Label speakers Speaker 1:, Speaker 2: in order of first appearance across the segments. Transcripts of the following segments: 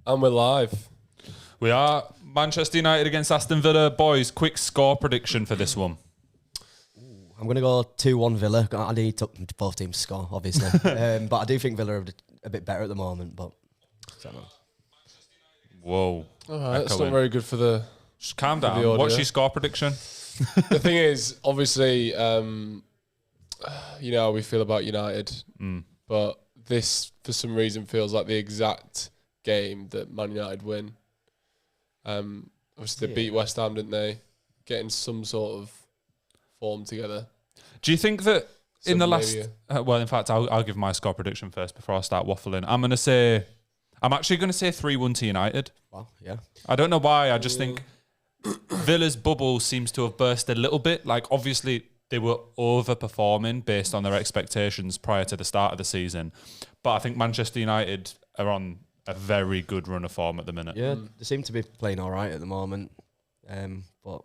Speaker 1: And we're live.
Speaker 2: We are Manchester United against Aston Villa. Boys, quick score prediction for this one.
Speaker 3: I'm going to go 2-1 Villa. I need both teams to score, obviously. But I do think Villa are a bit better at the moment. But I don't know.
Speaker 2: Whoa.
Speaker 1: All right, that's not very good for the...
Speaker 2: Just calm down. What's your score prediction?
Speaker 1: The thing is, obviously, you know how we feel about United. But this, for some reason, feels like the exact game that Man United win. Obviously, they beat West Ham, didn't they? Getting some sort of form together.
Speaker 2: Do you think that in the last... well, in fact, I'll give my score prediction first before I start waffling. I'm actually going to say 3-1 to United.
Speaker 3: Wow, yeah.
Speaker 2: I don't know why. I just think Villa's bubble seems to have burst a little bit. Like, obviously, they were overperforming based on their expectations prior to the start of the season. But I think Manchester United are on a very good run of form at the minute.
Speaker 3: Yeah, they seem to be playing all right at the moment. But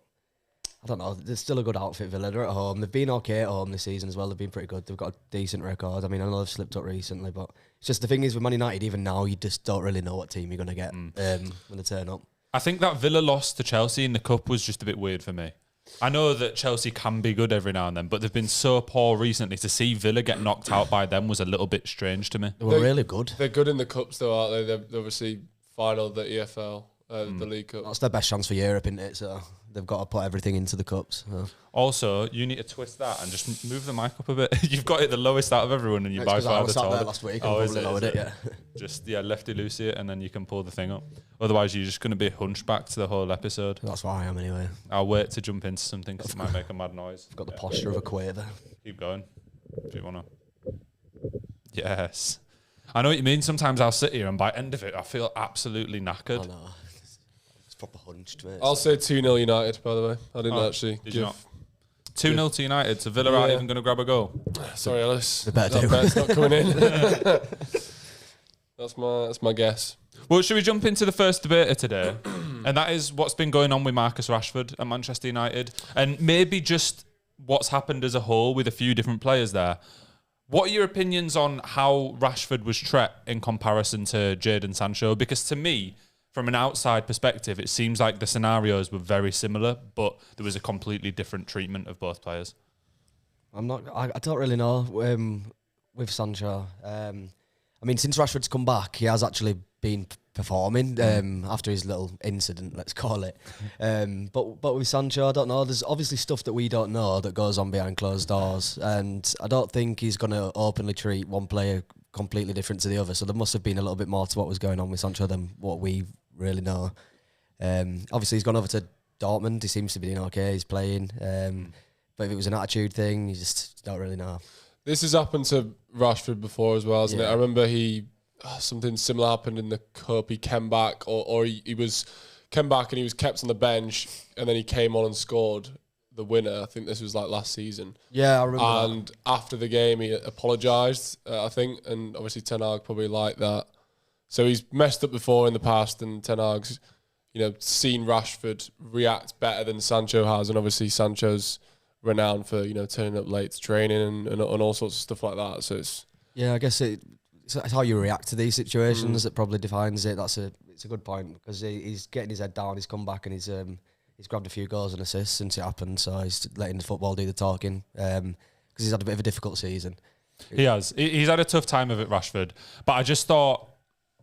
Speaker 3: I don't know. They're still a good outfit, Villa. They're at home. They've been okay at home this season as well. They've been pretty good. They've got a decent record. I mean, I know they've slipped up recently, but it's just the thing is with Man United, even now, you just don't really know what team you're going to get when they turn up.
Speaker 2: I think that Villa loss to Chelsea in the Cup was just a bit weird for me. I know that Chelsea can be good every now and then, but they've been so poor recently. To see Villa get knocked out by them was a little bit strange to me.
Speaker 3: They're really good.
Speaker 1: They're good in the Cups, though, aren't they? They're obviously final the EFL, the League Cup.
Speaker 3: That's their best chance for Europe, isn't it? So they've got to put everything into the Cups. So.
Speaker 2: Also, you need to twist that and just move the mic up a bit. You've got it the lowest out of everyone, and you by far the tallest.
Speaker 3: There last week. Oh, is it? Yeah.
Speaker 2: Just lefty loosey it, and then you can pull the thing up. Otherwise, you're just going to be hunchbacked the whole episode.
Speaker 3: That's why I am anyway.
Speaker 2: I'll wait to jump into something because it might make a mad noise.
Speaker 3: I've got the posture of a quaver.
Speaker 2: Keep going if you wanna. Yes, I know what you mean. Sometimes I'll sit here, and by end of it, I feel absolutely knackered.
Speaker 3: Oh no, it's proper hunched, mate.
Speaker 1: I'll say 2-0 United, by the way. I didn't actually
Speaker 2: did
Speaker 1: give...
Speaker 2: you not? 2-0 to United, so Villa aren't even going to grab a goal.
Speaker 1: Sorry, Ellis.
Speaker 3: They better do.
Speaker 1: Bet's not coming in. That's my guess.
Speaker 2: Well, should we jump into the first debater today? And that is what's been going on with Marcus Rashford at Manchester United, and maybe just what's happened as a whole with a few different players there. What are your opinions on how Rashford was treated in comparison to Jadon Sancho? Because to me, from an outside perspective, it seems like the scenarios were very similar, but there was a completely different treatment of both players.
Speaker 3: I don't really know with Sancho. I mean, since Rashford's come back, he has actually been performing after his little incident, let's call it. But with Sancho, I don't know. There's obviously stuff that we don't know that goes on behind closed doors, and I don't think he's going to openly treat one player completely different to the other. So there must have been a little bit more to what was going on with Sancho than what we really know. Obviously, he's gone over to Dortmund. He seems to be doing okay. He's playing. But if it was an attitude thing, you just don't really know.
Speaker 1: This has happened to Rashford before as well, hasn't it? I remember something similar happened in the Cup. He came back, or he came back and he was kept on the bench, and then he came on and scored the winner. I think this was like last season.
Speaker 3: Yeah, I remember.
Speaker 1: And after the game, he apologised, I think, and obviously Ten Hag probably liked that. So he's messed up before in the past, and Ten Hag's, seen Rashford react better than Sancho has, and obviously Sancho's renowned for turning up late to training and all sorts of stuff like that. So it's
Speaker 3: I guess it's how you react to these situations that probably defines it. It's a good point because he's getting his head down. He's come back and he's grabbed a few goals and assists since it happened. So he's letting the football do the talking because he's had a bit of a difficult season.
Speaker 2: He has. He's had a tough time of it, Rashford. But I just thought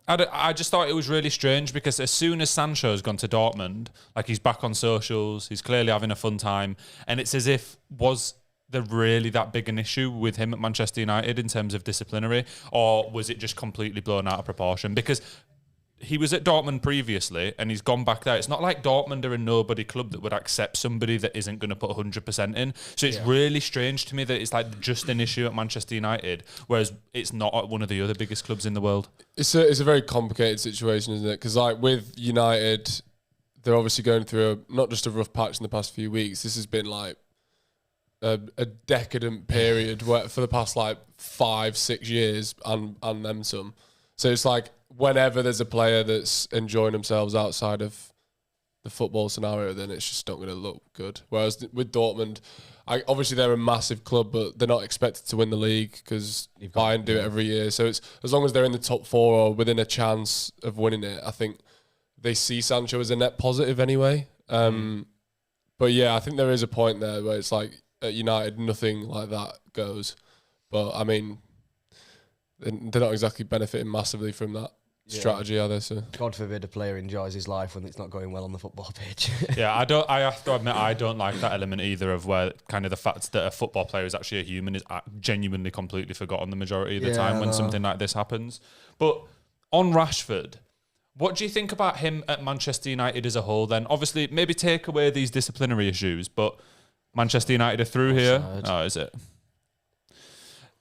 Speaker 2: it was really strange because as soon as Sancho's gone to Dortmund, like he's back on socials, he's clearly having a fun time, and it's as if was there really that big an issue with him at Manchester United in terms of disciplinary, or was it just completely blown out of proportion? Because he was at Dortmund previously and he's gone back there. It's not like Dortmund are a nobody club that would accept somebody that isn't going to put 100% in. So it's really strange to me that it's like just an issue at Manchester United, whereas it's not at one of the other biggest clubs in the world. It's
Speaker 1: a very complicated situation, isn't it? Because like with United, they're obviously going through not just a rough patch in the past few weeks. This has been like a decadent period where for the past like 5-6 years and then some. So it's like whenever there's a player that's enjoying themselves outside of the football scenario, then it's just not going to look good. Whereas with Dortmund, obviously they're a massive club, but they're not expected to win the league because Bayern do it every year. So it's as long as they're in the top 4 or within a chance of winning it, I think they see Sancho as a net positive anyway. But yeah, I think there is a point there where it's like at United, nothing like that goes. But I mean, they're not exactly benefiting massively from that strategy, are they? So
Speaker 3: God forbid a player enjoys his life when it's not going well on the football pitch.
Speaker 2: Yeah, I have to admit, I don't like that element either of where kind of the fact that a football player is actually a human is genuinely completely forgotten the majority of the time when something like this happens. But on Rashford, what do you think about him at Manchester United as a whole then? Obviously, maybe take away these disciplinary issues, but Manchester United are through here. Oh, is it?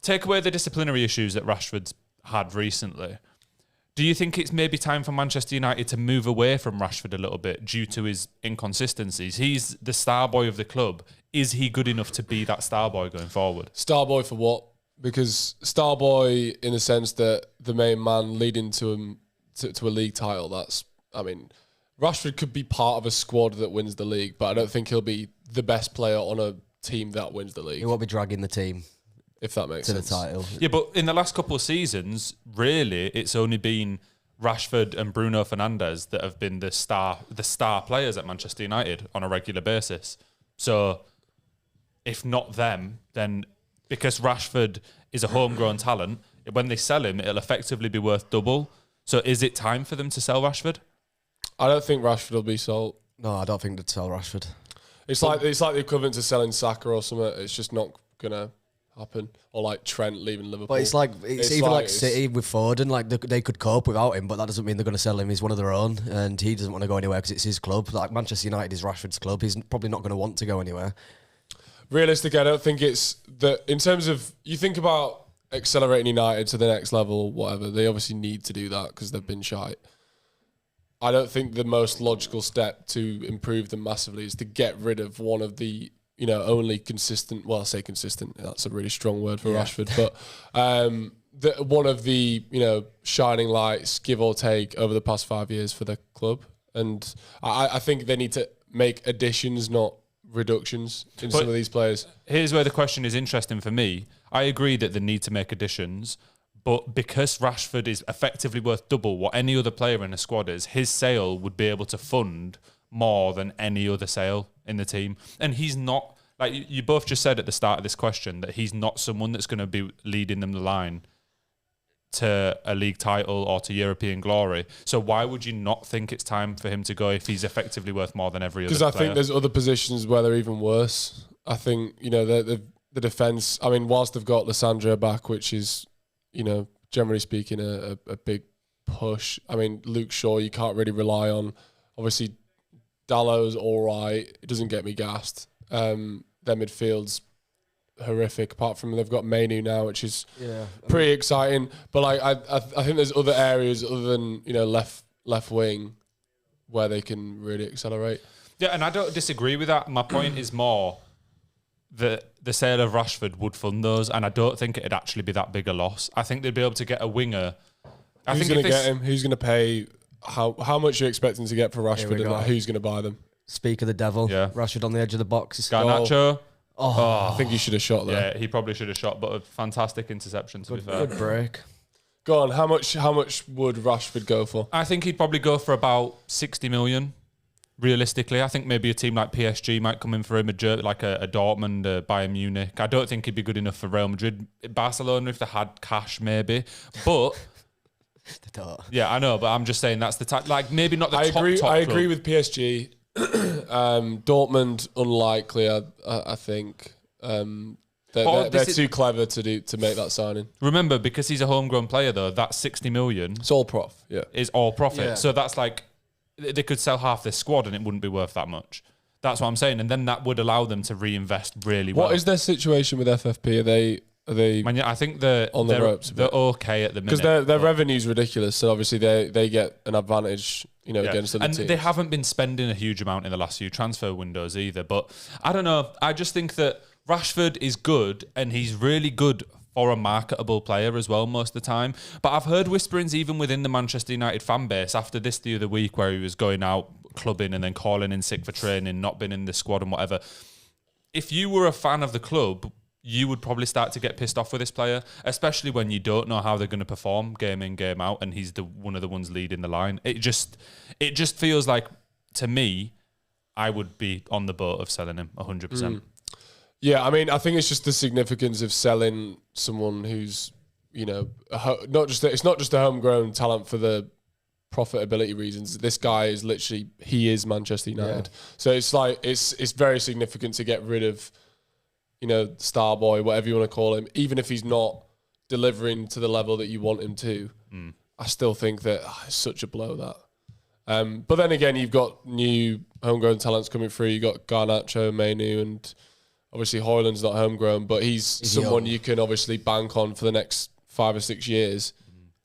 Speaker 2: Take away the disciplinary issues that Rashford's had recently. Do you think it's maybe time for Manchester United to move away from Rashford a little bit due to his inconsistencies? He's the star boy of the club. Is he good enough to be that star boy going forward?
Speaker 1: Star boy for what? Because star boy in the sense that the main man leading to him to a league title, Rashford could be part of a squad that wins the league, but I don't think he'll be the best player on a team that wins the league.
Speaker 3: He won't be dragging the team,
Speaker 1: if that makes
Speaker 3: sense,
Speaker 1: to
Speaker 3: the title.
Speaker 2: Yeah, but in the last couple of seasons, really, it's only been Rashford and Bruno Fernandes that have been the star players at Manchester United on a regular basis. So, if not them, then because Rashford is a homegrown talent, when they sell him, it'll effectively be worth double. So is it time for them to sell Rashford?
Speaker 1: I don't think Rashford will be sold.
Speaker 3: No, I don't think they'd sell Rashford.
Speaker 1: It's like the equivalent to selling Saka or something. It's just not gonna happen. Or like Trent leaving Liverpool.
Speaker 3: But it's even like City with Foden. Like they could cope without him, but that doesn't mean they're going to sell him. He's one of their own, and he doesn't want to go anywhere because it's his club. Like Manchester United is Rashford's club. He's probably not going to want to go anywhere.
Speaker 1: Realistically, I don't think it's that. In terms of you think about accelerating United to the next level, whatever, they obviously need to do that because they've been shite. I don't think the most logical step to improve them massively is to get rid of one of the, only consistent, well, I say consistent, that's a really strong word for Rashford, but one of the, shining lights, give or take, over the past 5 years for the club. And I think they need to make additions, not reductions in some of these players.
Speaker 2: Here's where the question is interesting for me. I agree that they need to make additions, but because Rashford is effectively worth double what any other player in the squad is, his sale would be able to fund more than any other sale in the team. And he's not, like you both just said at the start of this question, that he's not someone that's going to be leading them the line to a league title or to European glory. So why would you not think it's time for him to go if he's effectively worth more than every other player?
Speaker 1: Because I think there's other positions where they're even worse. I think, the defence, whilst they've got Lissandro back, which is, generally speaking, a big push. Luke Shaw, you can't really rely on. Obviously, Dallow's all right. It doesn't get me gassed. Their midfield's horrific. Apart from they've got Mainu now, which is pretty exciting. But I think there's other areas other than left wing where they can really accelerate.
Speaker 2: Yeah, and I don't disagree with that. My point is more that the sale of Rashford would fund those, and I don't think it'd actually be that big a loss. I think they'd be able to get a winger.
Speaker 1: Who's going to get him? Who's going to pay? How much are you expecting to get for Rashford, and who's going to buy them?
Speaker 3: Speak of the devil. Yeah. Rashford on the edge of the box.
Speaker 2: Garnacho.
Speaker 1: I think he should have shot there.
Speaker 2: Yeah, he probably should have shot, but a fantastic interception to be fair.
Speaker 3: Good break.
Speaker 1: Go on. How much would Rashford go for?
Speaker 2: I think he'd probably go for about 60 million. Realistically, I think maybe a team like PSG might come in for him, like a Dortmund, a Bayern Munich. I don't think he'd be good enough for Real Madrid. Barcelona, if they had cash, maybe. But yeah, I know, but I'm just saying that's the type. Like maybe not the top.
Speaker 1: I agree with PSG. Dortmund, unlikely. I think they're too clever to make that signing.
Speaker 2: Remember, because he's a homegrown player, though, that 60 million.
Speaker 1: It's all prof. Yeah,
Speaker 2: is all profit.
Speaker 3: Yeah.
Speaker 2: So that's like. They could sell half their squad and it wouldn't be worth that much. That's what I'm saying. And then that would allow them to reinvest really well.
Speaker 1: What is their situation with FFP? Are they?
Speaker 2: I think they're on the ropes. They're okay at the minute
Speaker 1: because their revenue's ridiculous. So obviously they get an advantage, against other teams.
Speaker 2: And they haven't been spending a huge amount in the last few transfer windows either. But I don't know. I just think that Rashford is good and he's really good for a marketable player as well most of the time. But I've heard whisperings even within the Manchester United fan base after this the other week where he was going out clubbing and then calling in sick for training, not being in the squad and whatever. If you were a fan of the club, you would probably start to get pissed off with this player, especially when you don't know how they're going to perform game in, game out, and he's one of the ones leading the line. It just feels like, to me, I would be on the boat of selling him 100%.
Speaker 1: Yeah, I mean, I think it's just the significance of selling someone who's, you know, it's not just a homegrown talent for the profitability reasons. This guy is literally, he is Manchester United. Yeah. So it's like, it's very significant to get rid of, you know, star boy, whatever you want to call him, even if he's not delivering to the level that you want him to. I still think that it's such a blow that. But then again, you've got new homegrown talents coming through. You've got Garnacho, Mainu, and obviously Højlund's not homegrown, but he's someone you can obviously bank on for the next 5 or 6 years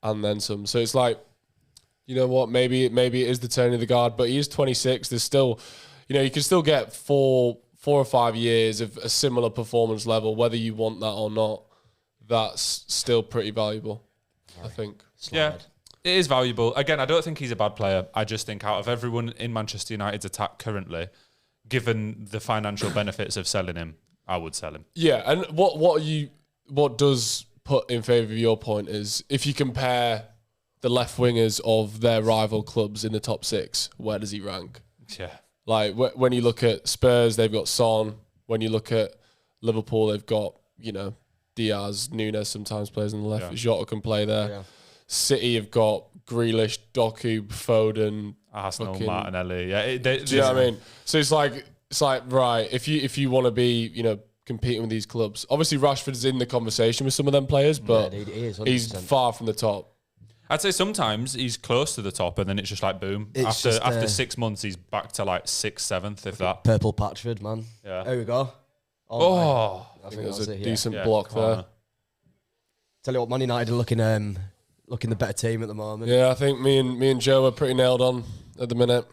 Speaker 1: and then some. So it's like, you know what, maybe it is the turn of the guard, but he is 26. There's still, you know, you can still get 4 or 5 years of a similar performance level, whether you want that or not. That's still pretty valuable, I think.
Speaker 2: Yeah, it is valuable. Again, I don't think he's a bad player. I just think out of everyone in Manchester United's attack currently, given the financial benefits of selling him, I would sell him.
Speaker 1: Yeah, and what does put in favour of your point is if you compare the left wingers of their rival clubs in the top 6, where does he rank?
Speaker 2: Yeah.
Speaker 1: Like when you look at Spurs, they've got Son. When you look at Liverpool, they've got, you know, Diaz, Nunes sometimes plays on the left. Jota can play there. Yeah. City have got Grealish, Doku, Foden,
Speaker 2: Arsenal, Martinelli. Yeah,
Speaker 1: do you know what I mean? So it's like right. If you want to be, you know, competing with these clubs, obviously Rashford's in the conversation with some of them players, but he's far from the top.
Speaker 2: I'd say sometimes he's close to the top, and then it's just like boom. After 6 months, he's back to like 6th, 7th, if that.
Speaker 3: Purple Patchford, man.
Speaker 2: Yeah.
Speaker 3: There we go.
Speaker 1: I think there's a decent block there.
Speaker 3: Tell you what, Man United are looking the better team at the moment.
Speaker 1: Yeah, I think me and Joe are pretty nailed on at the minute.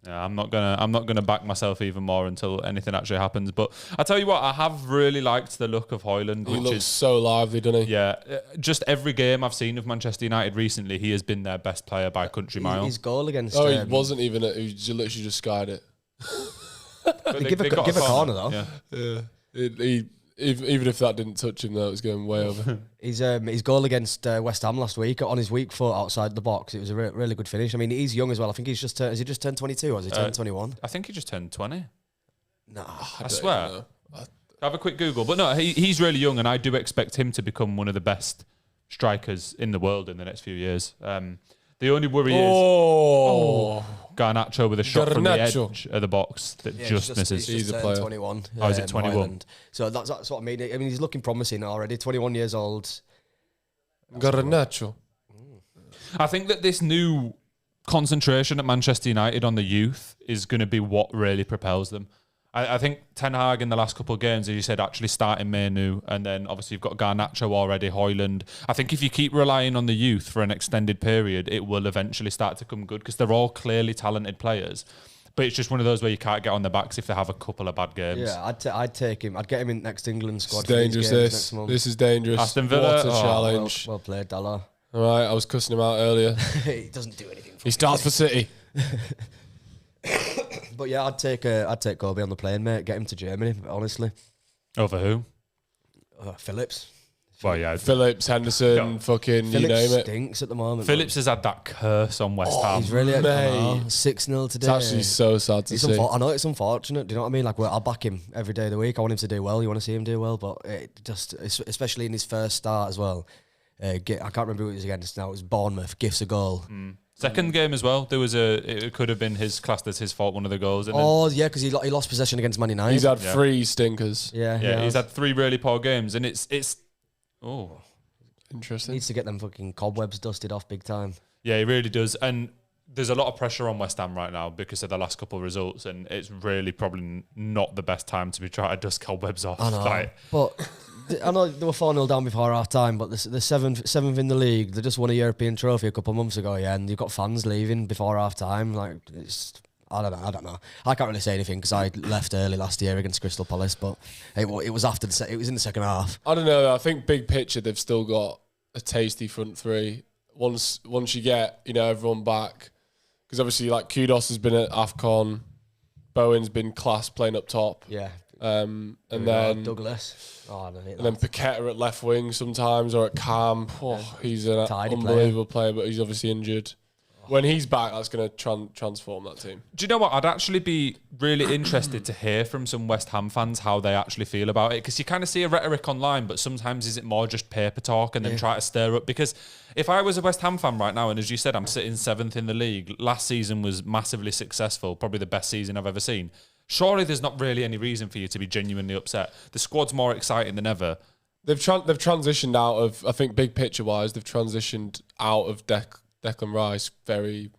Speaker 2: Yeah, I'm not gonna back myself even more until anything actually happens. But I tell you what, I have really liked the look of Højlund.
Speaker 1: He looks so lively, doesn't he?
Speaker 2: Yeah, just every game I've seen of Manchester United recently, he has been their best player by country mile.
Speaker 3: His goal against.
Speaker 1: He wasn't even. He literally just skied it.
Speaker 3: Give a corner though.
Speaker 1: Yeah. Even if that didn't touch him, though, it was going way over.
Speaker 3: His goal against West Ham last week on his weak foot outside the box. It was a really good finish. I mean, he's young as well. I think he's has he just turned 22 or has he turned 21?
Speaker 2: I think he just turned 20.
Speaker 3: No,
Speaker 2: I swear. Have a quick Google. But no, he's really young, and I do expect him to become one of the best strikers in the world in the next few years. The only worry is Garnacho with a shot from the edge of the box that just misses.
Speaker 3: He's a player. 21.
Speaker 2: Oh, is it 21?
Speaker 3: So that's what I mean. I mean, he's looking promising already. 21 years old.
Speaker 1: Garnacho.
Speaker 2: I think that this new concentration at Manchester United on the youth is going to be what really propels them. I think Ten Hag in the last couple of games, as you said, actually starting Mainu, and then obviously you've got Garnacho already, Højlund. I think if you keep relying on the youth for an extended period, it will eventually start to come good because they're all clearly talented players. But it's just one of those where you can't get on their backs if they have a couple of bad games.
Speaker 3: Yeah, I'd take him. I'd get him in next England squad.
Speaker 1: It's dangerous. This is dangerous.
Speaker 2: Aston Villa.
Speaker 1: What a challenge.
Speaker 3: Well played, Dalla.
Speaker 1: All right, I was cussing him out earlier.
Speaker 3: He doesn't do anything.
Speaker 1: He starts for City.
Speaker 3: But yeah, I'd take Kobe on the plane, mate. Get him to Germany, honestly.
Speaker 2: Over who?
Speaker 3: Phillips.
Speaker 2: Well, yeah,
Speaker 1: Phillips, Henderson, fucking
Speaker 3: Phillips,
Speaker 1: you name it.
Speaker 3: Stinks at the moment.
Speaker 2: Phillips has had that curse on West Ham.
Speaker 3: He's really 6-0 today.
Speaker 1: It's actually so sad to see.
Speaker 3: I know it's unfortunate. Do you know what I mean? Like, I'll back him every day of the week. I want him to do well. You want to see him do well, but it just, especially in his first start as well. I can't remember who it was against now. It was Bournemouth. Gifts a goal.
Speaker 2: Second game as well. It could have been classed as his fault, one of the goals.
Speaker 3: Yeah, because he lost possession against Man United.
Speaker 1: He's had 3 stinkers.
Speaker 3: Yeah,
Speaker 2: he's had 3 really poor games, and it's
Speaker 1: interesting.
Speaker 3: He needs to get them fucking cobwebs dusted off big time.
Speaker 2: Yeah, he really does. And there's a lot of pressure on West Ham right now because of the last couple of results, and it's really probably not the best time to be trying to dust cobwebs off.
Speaker 3: I know, but I know they were 4-0 down before half time, but the seventh in the league. They just won a European trophy a couple of months ago, yeah, and you've got fans leaving before half time. Like, I don't know. I can't really say anything because I left early last year against Crystal Palace, but it was after it was in the second half.
Speaker 1: I don't know. I think big picture, they've still got a tasty front three. Once you get everyone back, because obviously like Kudos has been at AFCON, Bowen's been class playing up top.
Speaker 3: Yeah.
Speaker 1: And then
Speaker 3: Douglas. Oh, I don't hate
Speaker 1: and then Paqueta at left wing sometimes, or at Cam. He's an
Speaker 3: Tidy
Speaker 1: unbelievable player, but he's obviously injured. When he's back, that's going to transform that team.
Speaker 2: Do you know what? I'd actually be really interested to hear from some West Ham fans how they actually feel about it, because you kind of see a rhetoric online, but sometimes is it more just paper talk and then try to stir up? Because if I was a West Ham fan right now, and as you said, I'm sitting 7th in the league, last season was massively successful, probably the best season I've ever seen. Surely there's not really any reason for you to be genuinely upset. The squad's more exciting than ever.
Speaker 1: They've transitioned out of, I think, big picture wise, they've transitioned out of Declan Rice very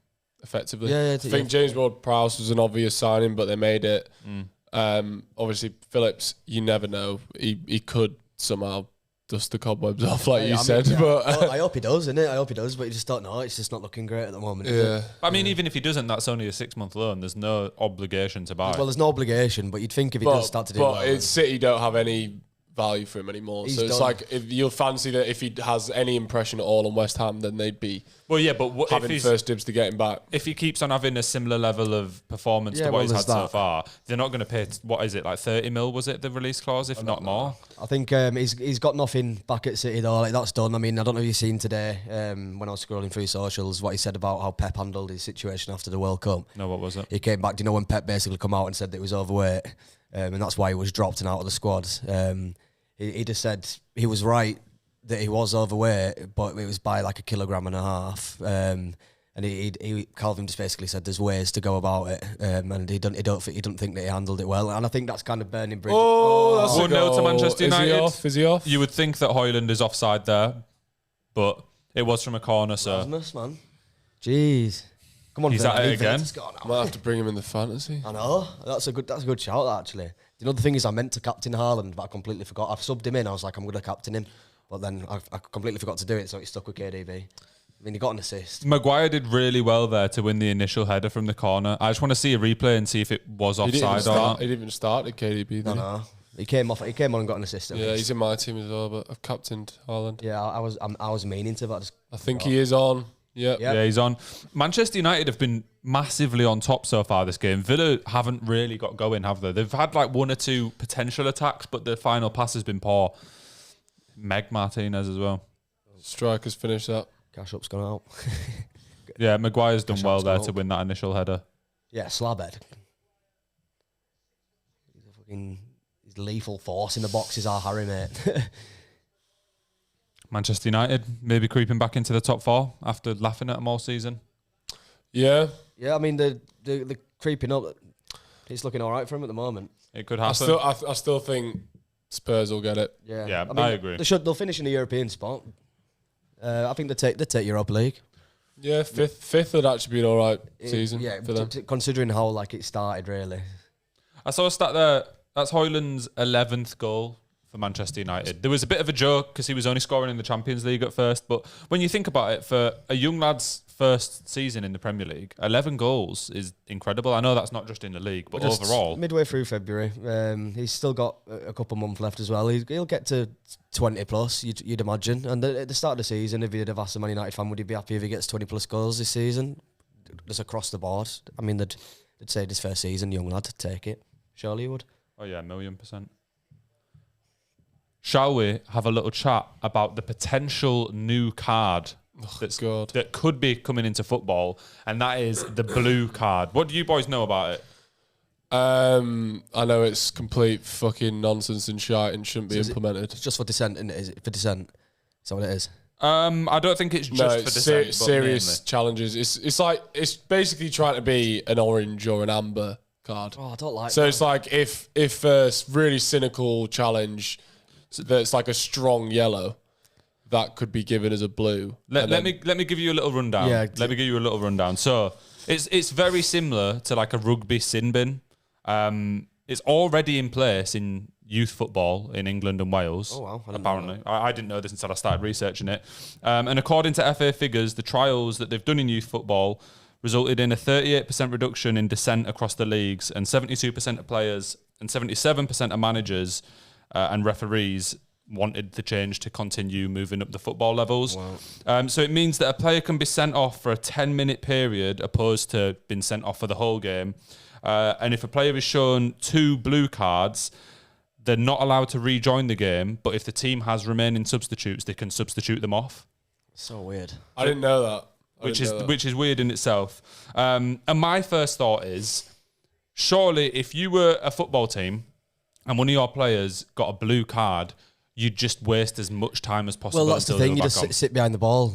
Speaker 1: effectively. I think James Ward-Prowse was an obvious signing, but they made it. Obviously, Phillips, you never know. He could somehow dust the cobwebs off, like you said. But
Speaker 3: well, I hope he does, innit? I hope he does, but you just don't know. It's just not looking great at the moment.
Speaker 1: Yeah.
Speaker 2: I mean, even if he doesn't, that's only a 6-month loan. There's no obligation to buy.
Speaker 3: Well, there's no obligation, but you'd think if he does start to do well.
Speaker 1: But City don't have any value for him anymore. So it's like, if you'll fancy that if he has any impression at all on West Ham, then they'd be having first dibs to get him back.
Speaker 2: If he keeps on having a similar level of performance to what he's had so far, they're not going to pay, what is it, like 30 mil, was it, the release clause, if not more?
Speaker 3: I think he's got nothing back at City though, like that's done. I mean, I don't know if you've seen today, when I was scrolling through socials, what he said about how Pep handled his situation after the World Cup.
Speaker 2: No, what was it?
Speaker 3: He came back, do you know when Pep basically come out and said that he was overweight, and that's why he was dropped and out of the squad. He just said he was right that he was overweight, but it was by like 1.5 kilograms. And Calvin just basically said there's ways to go about it, and he don't think that he handled it well. And I think that's kind of burning bridges.
Speaker 1: That's a
Speaker 2: 1-0 to Manchester United.
Speaker 1: Is he off?
Speaker 2: You would think that Højlund is offside there, but it was from a corner, so.
Speaker 3: Rasmus, man. Jeez. Come on,
Speaker 2: he's at it again.
Speaker 1: I might have to bring him in the fantasy.
Speaker 3: I know. That's a good shout, actually. You know, the thing is, I meant to captain Haaland, but I completely forgot. I've subbed him in. I was like, I'm going to captain him. But then I completely forgot to do it, so he stuck with KDB. I mean, he got an assist.
Speaker 2: Maguire did really well there to win the initial header from the corner. I just want to see a replay and see if it was offside or not.
Speaker 1: He didn't even start at KDB,
Speaker 3: No. He came on and got an assist.
Speaker 1: Yeah, he's in my team as well, but I've captained Haaland.
Speaker 3: Yeah, I was meaning to, but
Speaker 1: I think he is on. Yeah,
Speaker 2: he's on. Manchester United have been massively on top so far this game. Villa haven't really got going, have they? They've had like 1 or 2 potential attacks, but the final pass has been poor. Meg Martinez as well.
Speaker 1: Strikers finished that.
Speaker 3: Cash up's gone out.
Speaker 2: Yeah, Maguire's done well there to win that initial header.
Speaker 3: Yeah, slabhead. He's lethal force in the boxes, our Harry, mate.
Speaker 2: Manchester United maybe creeping back into the top 4 after laughing at them all season.
Speaker 1: Yeah.
Speaker 3: Yeah, I mean, they're creeping up. It's looking all right for him at the moment.
Speaker 2: It could happen.
Speaker 1: I still think Spurs will get it.
Speaker 2: Yeah,
Speaker 3: I mean,
Speaker 2: I agree.
Speaker 3: They'll finish in the European spot. I think they take Europa League.
Speaker 1: Yeah, fifth would actually be an all right season for them.
Speaker 3: Considering how like it started, really.
Speaker 2: I saw a stat there. That's Højlund's 11th goal for Manchester United. There was a bit of a joke because he was only scoring in the Champions League at first, but when you think about it, for a young lad's first season in the Premier League, 11 goals is incredible. I know that's not just in the league, but overall.
Speaker 3: Midway through February, he's still got a couple months left as well. He'll get to 20 plus, you'd imagine. And at the start of the season, if you'd have asked a Man United fan, would he be happy if he gets 20 plus goals this season? Just across the board. I mean, they'd say this first season, young lad, take it. Surely you would.
Speaker 2: Oh yeah, 1,000,000%. Shall we have a little chat about the potential new card that could be coming into football, and that is the blue card. What do you boys know about it?
Speaker 1: I know it's complete fucking nonsense and shite and shouldn't be implemented.
Speaker 3: It's just for dissent, isn't it? Is it for dissent? Is that what it is?
Speaker 2: I don't think it's just for dissent.
Speaker 1: Serious challenges. It's basically trying to be an orange or an amber card.
Speaker 3: Oh, I don't like
Speaker 1: so
Speaker 3: that.
Speaker 1: It's like if a really cynical challenge that's like a strong yellow, that could be given as a blue.
Speaker 2: Let me give you a little rundown.
Speaker 3: Yeah.
Speaker 2: Let me give you a little rundown. So it's very similar to like a rugby sin bin. It's already in place in youth football in England and Wales.
Speaker 3: Oh wow!
Speaker 2: Apparently, I didn't know this until I started researching it. And according to FA figures, the trials that they've done in youth football resulted in a 38% reduction in dissent across the leagues, and 72% of players and 77% of managers and referees wanted the change to continue moving up the football levels. Wow. So it means that a player can be sent off for a 10-minute period opposed to being sent off for the whole game. And if a player is shown 2 blue cards, they're not allowed to rejoin the game, but if the team has remaining substitutes, they can substitute them off.
Speaker 3: So weird.
Speaker 1: I didn't know that.
Speaker 2: Which is weird in itself. And my first thought is, surely if you were a football team and one of your players got a blue card, you'd just waste as much time as possible.
Speaker 3: Well, that's the thing. You just sit behind the ball.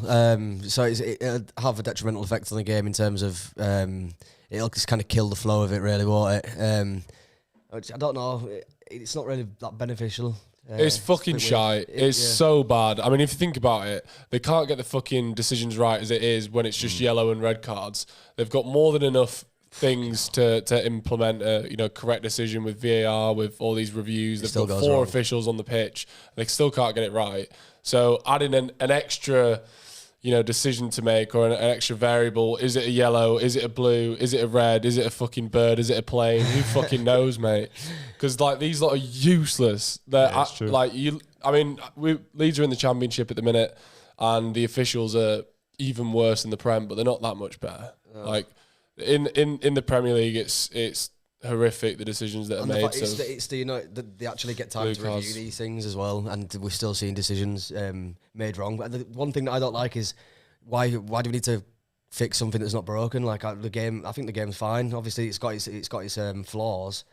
Speaker 3: So it'll have a detrimental effect on the game in terms of it'll just kind of kill the flow of it, really, won't it? Which I don't know. It's not really that beneficial.
Speaker 1: It's fucking shite. It's so bad. I mean, if you think about it, they can't get the fucking decisions right as it is when it's just yellow and red cards. They've got more than enough things to implement a correct decision with VAR, with all these reviews. They've got 4 officials on the pitch. And they still can't get it right. So adding an extra decision to make, or an extra variable. Is it a yellow? Is it a blue? Is it a red? Is it a fucking bird? Is it a plane? Who fucking knows, mate? Because these lot are useless. They're Leeds are in the Championship at the minute, and the officials are even worse in the Prem, but they're not that much better. Like in the Premier League, it's horrific, the decisions that are made.
Speaker 3: They actually get time to review these things as well, and we're still seeing decisions made wrong. But the one thing that I don't like is why do we need to fix something that's not broken? Like the game, I think the game's fine. Obviously, it's got its flaws,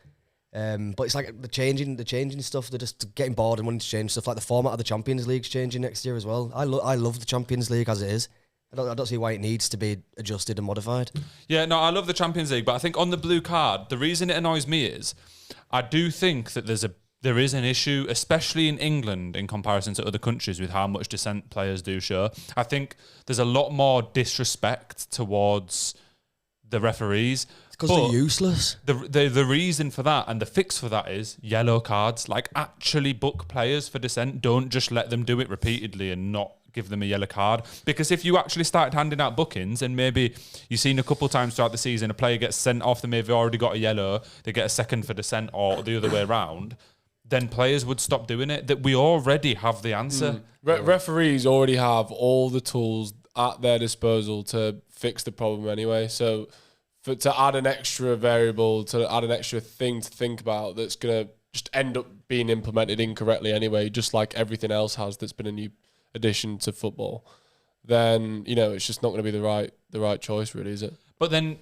Speaker 3: but it's like the changing stuff. They're just getting bored and wanting to change stuff. Like the format of the Champions League's changing next year as well. I love the Champions League as it is. I don't see why it needs to be adjusted and modified. Yeah, no,
Speaker 2: I love the Champions League, but I think on the blue card, the reason it annoys me is I do think that there is an issue, especially in England in comparison to other countries, with how much dissent players do show. I think there's a lot more disrespect towards the referees.
Speaker 3: It's because they're useless.
Speaker 2: The reason for that and the fix for that is yellow cards. Like, actually book players for dissent. Don't just let them do it repeatedly and not give them a yellow card. Because if you actually started handing out bookings, and maybe you've seen a couple of times throughout the season a player gets sent off, they maybe already got a yellow, they get a second for dissent, or the other way around, then players would stop doing it. That we already have the answer.
Speaker 1: Referees already have all the tools at their disposal to fix the problem anyway. So to add an extra variable, to add an extra thing to think about, that's going to just end up being implemented incorrectly anyway, just like everything else has that's been a new addition to football, then it's just not going to be the right choice, really, is it?
Speaker 2: But then,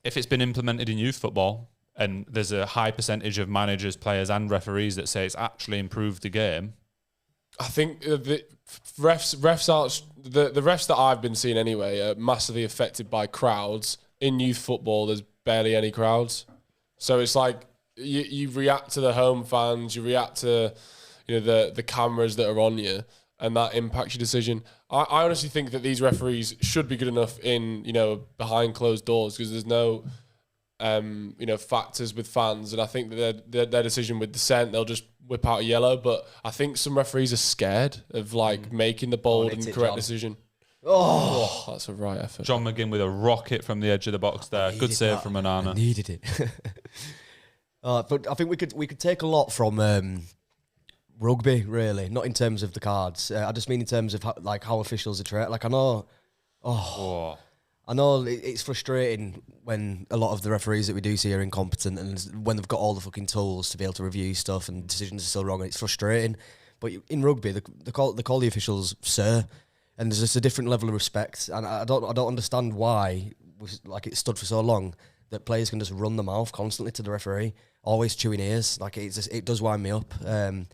Speaker 2: if it's been implemented in youth football, and there's a high percentage of managers, players, and referees that say it's actually improved the game,
Speaker 1: I think the refs that I've been seeing anyway are massively affected by crowds. In youth football, there's barely any crowds, so it's like you react to the home fans, you react to the cameras that are on you, and that impacts your decision. I honestly think that these referees should be good enough in behind closed doors, because there's no factors with fans, and I think that their decision with dissent, they'll just whip out a yellow. But I think some referees are scared of making the bold and correct decision. Oh, that's a right effort.
Speaker 2: John McGinn with a rocket from the edge of the box there. Good save from Onana.
Speaker 3: I needed it. But I think we could take a lot from rugby, really, not in terms of the cards. I just mean in terms of how officials are treated. Like, I know it's frustrating when a lot of the referees that we do see are incompetent, and when they've got all the fucking tools to be able to review stuff and decisions are still wrong, and it's frustrating. But in rugby, they call the officials sir, and there's just a different level of respect. And I don't understand why it stood for so long that players can just run their mouth constantly to the referee, always chewing ears. Like, it does wind me up. I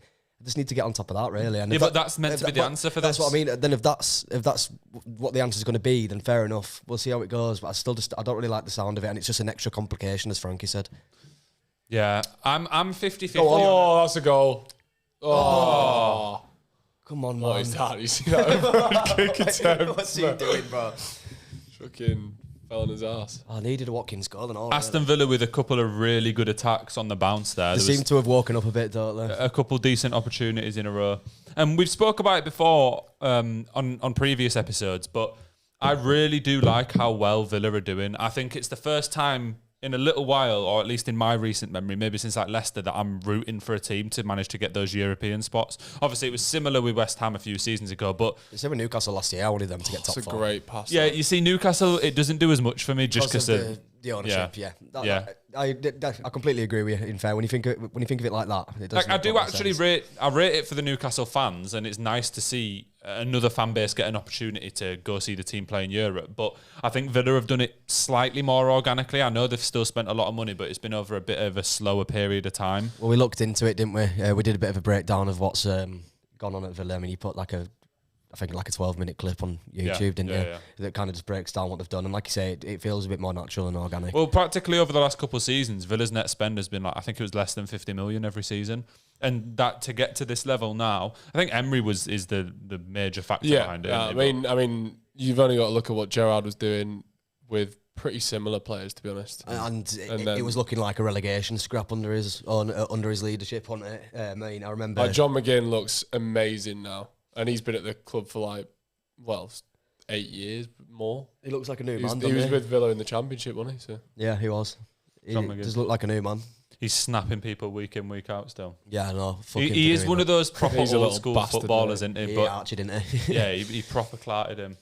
Speaker 3: just need to get on top of that, really. And
Speaker 2: but that's meant to be the answer for this.
Speaker 3: That's what I mean. Then if that's what the answer is going to be, then fair enough. We'll see how it goes. But I don't really like the sound of it, and it's just an extra complication, as Frankie said.
Speaker 2: Yeah, I'm 50-50.
Speaker 1: Oh, that's a goal. Oh.
Speaker 3: Come on, man.
Speaker 1: What is that? You see that kick attempt?
Speaker 3: What's he doing, bro?
Speaker 1: Fucking fell on his ass.
Speaker 3: I needed a Watkins goal and all.
Speaker 2: Aston Villa with a couple of really good attacks on the bounce there.
Speaker 3: They seem to have woken up a bit, don't they?
Speaker 2: A couple decent opportunities in a row. And we've spoke about it before on previous episodes, but I really do like how well Villa are doing. I think it's the first time in a little while, or at least in my recent memory, maybe since like Leicester, that I'm rooting for a team to manage to get those European spots. Obviously, it was similar with West Ham a few seasons ago, but
Speaker 3: Same with Newcastle last year. I wanted them to get top
Speaker 1: It's a
Speaker 3: 4.
Speaker 1: great pass.
Speaker 2: yeah, you see, Newcastle, it doesn't do as much for me just because
Speaker 3: of the ownership. Yeah. I completely agree with you. In fair, when you think of it like that, it doesn't.
Speaker 2: Like, I do actually rate it for the Newcastle fans, and it's nice to see another fan base get an opportunity to go see the team play in Europe. But I think Villa have done it slightly more organically. I know they've still spent a lot of money, but it's been over a bit of a slower period of time.
Speaker 3: Well, we looked into it, didn't we? We did a bit of a breakdown of what's gone on at Villa. I mean, you put like a 12-minute clip on YouTube, didn't you?
Speaker 2: Yeah.
Speaker 3: That kind of just breaks down what they've done. And like you say, it feels a bit more natural and organic.
Speaker 2: Well, practically over the last couple of seasons, Villa's net spend has been like, I think it was less than 50 million every season. And that to get to this level now, I think Emery is the major factor behind it.
Speaker 1: I mean, you've only got to look at what Gerrard was doing with pretty similar players, to be honest.
Speaker 3: And
Speaker 1: then,
Speaker 3: it was looking like a relegation scrap under his leadership, wasn't it? I mean, I remember...
Speaker 1: Like John McGinn looks amazing now. And he's been at the club for 8 years more.
Speaker 3: He looks like a new man,
Speaker 1: He was with Villa in the Championship, wasn't he? So.
Speaker 3: Yeah, he was. He does look like a new man.
Speaker 2: He's snapping people week in, week out still.
Speaker 3: Yeah, I know.
Speaker 2: He is one of those proper old school
Speaker 1: bastard,
Speaker 2: footballers, isn't he?
Speaker 3: But Archie, didn't he?
Speaker 2: Yeah, he proper clarted him.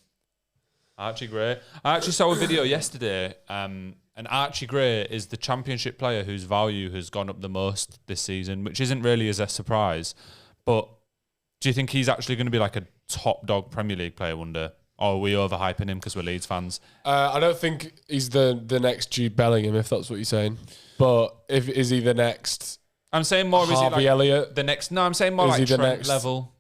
Speaker 2: Archie Gray. I actually saw a video yesterday, and Archie Gray is the Championship player whose value has gone up the most this season, which isn't really as a surprise. But do you think he's actually going to be like a top dog Premier League player one day? Or are we overhyping him because we're Leeds fans?
Speaker 1: I don't think he's the next Jude Bellingham, if that's what you're saying. But is he the next?
Speaker 2: I'm saying more.
Speaker 1: Harvey
Speaker 2: is he
Speaker 1: Elliott?
Speaker 2: The next? No, I'm saying more like Trent level.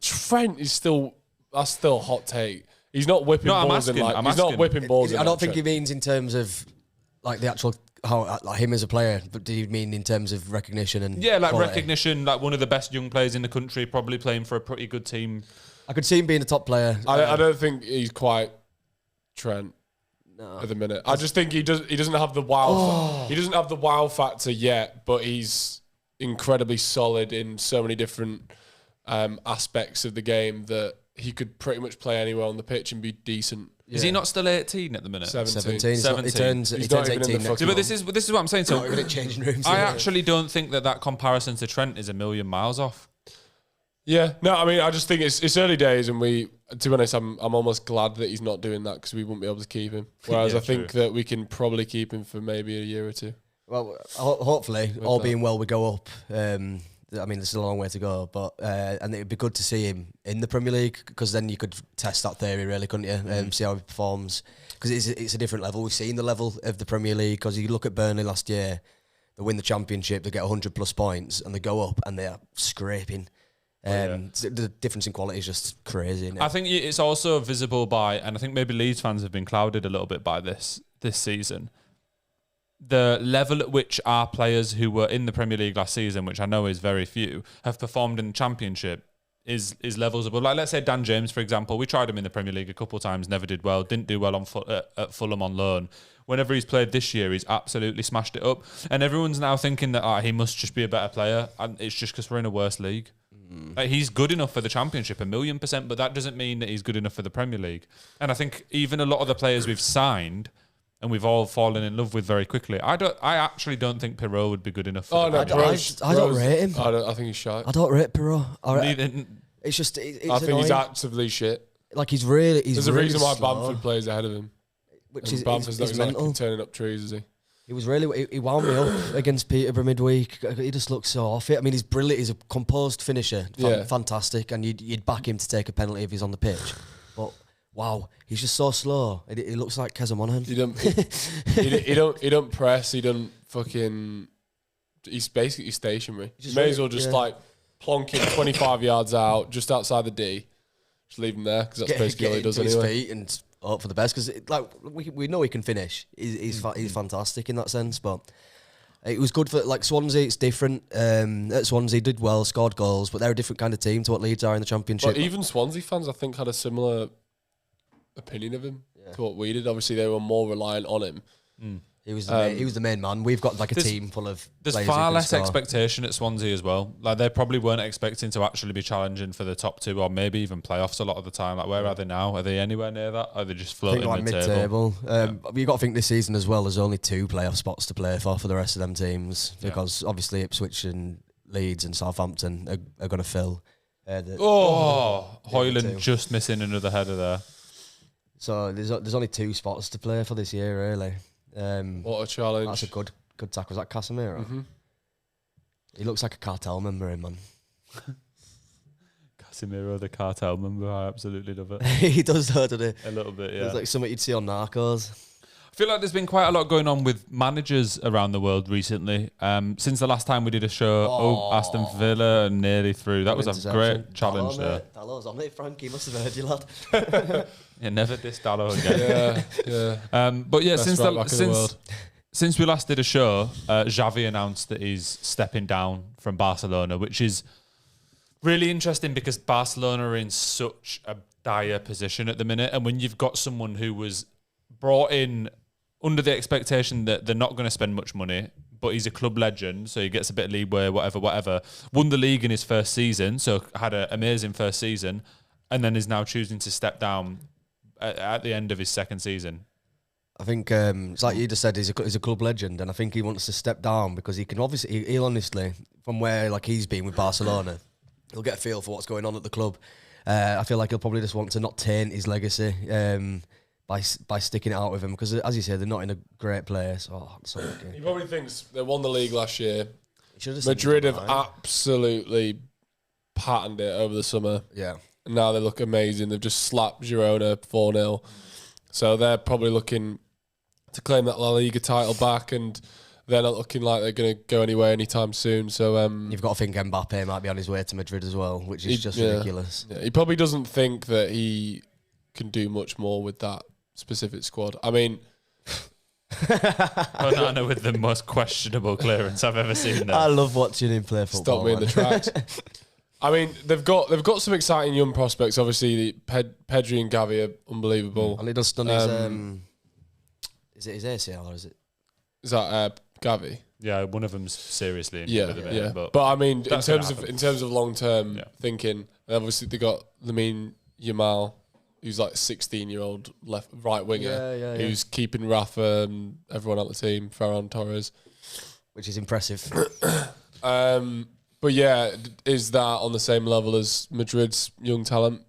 Speaker 1: Trent is still. That's still a hot take. He's not whipping balls in like. He's not whipping balls.
Speaker 3: I don't think he means in terms of like the actual him as a player, but do you mean in terms of recognition and quality?
Speaker 2: Recognition, like one of the best young players in the country, probably playing for a pretty good team.
Speaker 3: I could see him being a top player.
Speaker 1: I don't think he's quite Trent at the minute. I just think he doesn't have the wow. He doesn't have the wow factor yet, but he's incredibly solid in so many different aspects of the game that he could pretty much play anywhere on the pitch and be decent.
Speaker 2: Yeah. Is he not still 18 at the minute?
Speaker 3: 17. He
Speaker 2: 17.
Speaker 3: turns 18 next
Speaker 2: But this is what I'm saying. So
Speaker 3: changing rooms.
Speaker 2: I actually don't think that comparison to Trent is a million miles off.
Speaker 1: Yeah, no, I mean, I just think it's early days, and to be honest, I'm almost glad that he's not doing that because we wouldn't be able to keep him. Whereas I think that we can probably keep him for maybe a year or two.
Speaker 3: Well, hopefully, all being well, we go up. I mean, there's still a long way to go, but and it'd be good to see him in the Premier League because then you could test that theory, really, couldn't you? See how he performs because it's a different level. We've seen the level of the Premier League because you look at Burnley last year, they win the Championship, they get 100+ points, and they go up and they're scraping. The difference in quality is just crazy. Isn't it?
Speaker 2: I think it's also visible by, and I think maybe Leeds fans have been clouded a little bit by this season. The level at which our players who were in the Premier League last season, which I know is very few, have performed in the Championship is levels above. Like, let's say Dan James, for example. We tried him in the Premier League a couple of times, never did well, didn't do well at Fulham on loan. Whenever he's played this year, he's absolutely smashed it up. And everyone's now thinking that he must just be a better player. And it's just because we're in a worse league. Like, he's good enough for the Championship, 1,000,000%, but that doesn't mean that he's good enough for the Premier League. And I think even a lot of the players we've signed and we've all fallen in love with very quickly, I actually don't think Pirot would be good enough for the Premier League.
Speaker 3: I don't rate him.
Speaker 1: I think he's shite.
Speaker 3: I don't rate Pirot. It's just it's
Speaker 1: I think
Speaker 3: annoying.
Speaker 1: he's actively shit.
Speaker 3: Like there's
Speaker 1: a
Speaker 3: really
Speaker 1: reason why
Speaker 3: slow.
Speaker 1: Bamford plays ahead of him.
Speaker 3: Which
Speaker 1: and
Speaker 3: is
Speaker 1: Bamford's not exactly
Speaker 3: mental.
Speaker 1: turning up trees, is he?
Speaker 3: He wound me up against Peterborough midweek. He just looks so off it. I mean, he's brilliant. He's a composed finisher, fantastic, and you'd back him to take a penalty if he's on the pitch. But wow, he's just so slow. He looks like Keza Monaghan.
Speaker 1: He don't press. He don't fucking. He's basically stationary. He may as well just plonk him 25 yards out, just outside the D. Just leave him there because that's basically all he does anyway.
Speaker 3: His feet and hope for the best because we know he can finish. He's fantastic in that sense, but it was good for Swansea. It's different. At Swansea did well, scored goals, but they're a different kind of team to what Leeds are in the Championship.
Speaker 1: But even Swansea fans, I think, had a similar opinion of him to what we did. Obviously, they were more reliant on him.
Speaker 3: He was the main man. We've got like a team full of.
Speaker 2: There's far less expectation at Swansea as well. Like they probably weren't expecting to actually be challenging for the top 2 or maybe even playoffs a lot of the time. Like where are they now? Are they anywhere near that? Or are they just floating mid-table?
Speaker 3: You've got to think this season as well. There's only 2 playoff spots to play for the rest of them teams because obviously Ipswich and Leeds and Southampton are going to fill.
Speaker 2: Hoyland just missing another header there.
Speaker 3: So there's only 2 spots to play for this year, really.
Speaker 1: What a challenge!
Speaker 3: That's a good tackle. Was that Casemiro? Mm-hmm. He looks like a cartel member, man.
Speaker 2: Casemiro, the cartel member. I absolutely love it.
Speaker 3: He does, doesn't he?
Speaker 2: A little bit, yeah.
Speaker 3: It's like something you'd see on Narcos.
Speaker 2: I feel like there's been quite a lot going on with managers around the world recently. Since the last time we did a show, Aston Villa nearly through. That was a great challenge there.
Speaker 3: Dallow's on it, Frank. He must have heard you, lad.
Speaker 2: Yeah, never diss Dallow again. yeah. But yeah, since we last did a show, Xavi announced that he's stepping down from Barcelona, which is really interesting because Barcelona are in such a dire position at the minute. And when you've got someone who was brought in under the expectation that they're not going to spend much money, but he's a club legend, so he gets a bit of leeway, whatever. Won the league in his first season, so had an amazing first season, and then is now choosing to step down at the end of his second season.
Speaker 3: I think it's like you just said, he's a club legend, and I think he wants to step down because he can obviously, he'll honestly, from where like he's been with Barcelona, he'll get a feel for what's going on at the club. I feel like he'll probably just want to not taint his legacy by sticking it out with him because, as you said, they're not in a great place.
Speaker 1: He probably thinks they won the league last year. Madrid have absolutely patterned it over the summer.
Speaker 3: Yeah.
Speaker 1: And now they look amazing. They've just slapped Girona 4-0. So they're probably looking to claim that La Liga title back, and they're not looking like they're going to go anywhere anytime soon. So
Speaker 3: you've got to think Mbappe might be on his way to Madrid as well, which is just ridiculous.
Speaker 1: Yeah, he probably doesn't think that he can do much more with that specific squad. I mean,
Speaker 2: Onana with the most questionable clearance I've ever seen there.
Speaker 3: I love watching him play football.
Speaker 1: Stop me in the tracks. I mean, they've got some exciting young prospects. Obviously, Pedri and Gavi are unbelievable.
Speaker 3: And he does stun his. Is it his ACL or is it?
Speaker 1: Is that Gavi?
Speaker 2: Yeah, one of them's seriously injured at the minute.
Speaker 1: Yeah. But I mean, in terms of long term thinking, obviously they got Lamine Yamal, who's like 16-year-old right winger, who's keeping Rafa and everyone on the team, Ferran Torres,
Speaker 3: which is impressive.
Speaker 1: But yeah, is that on the same level as Madrid's young talent?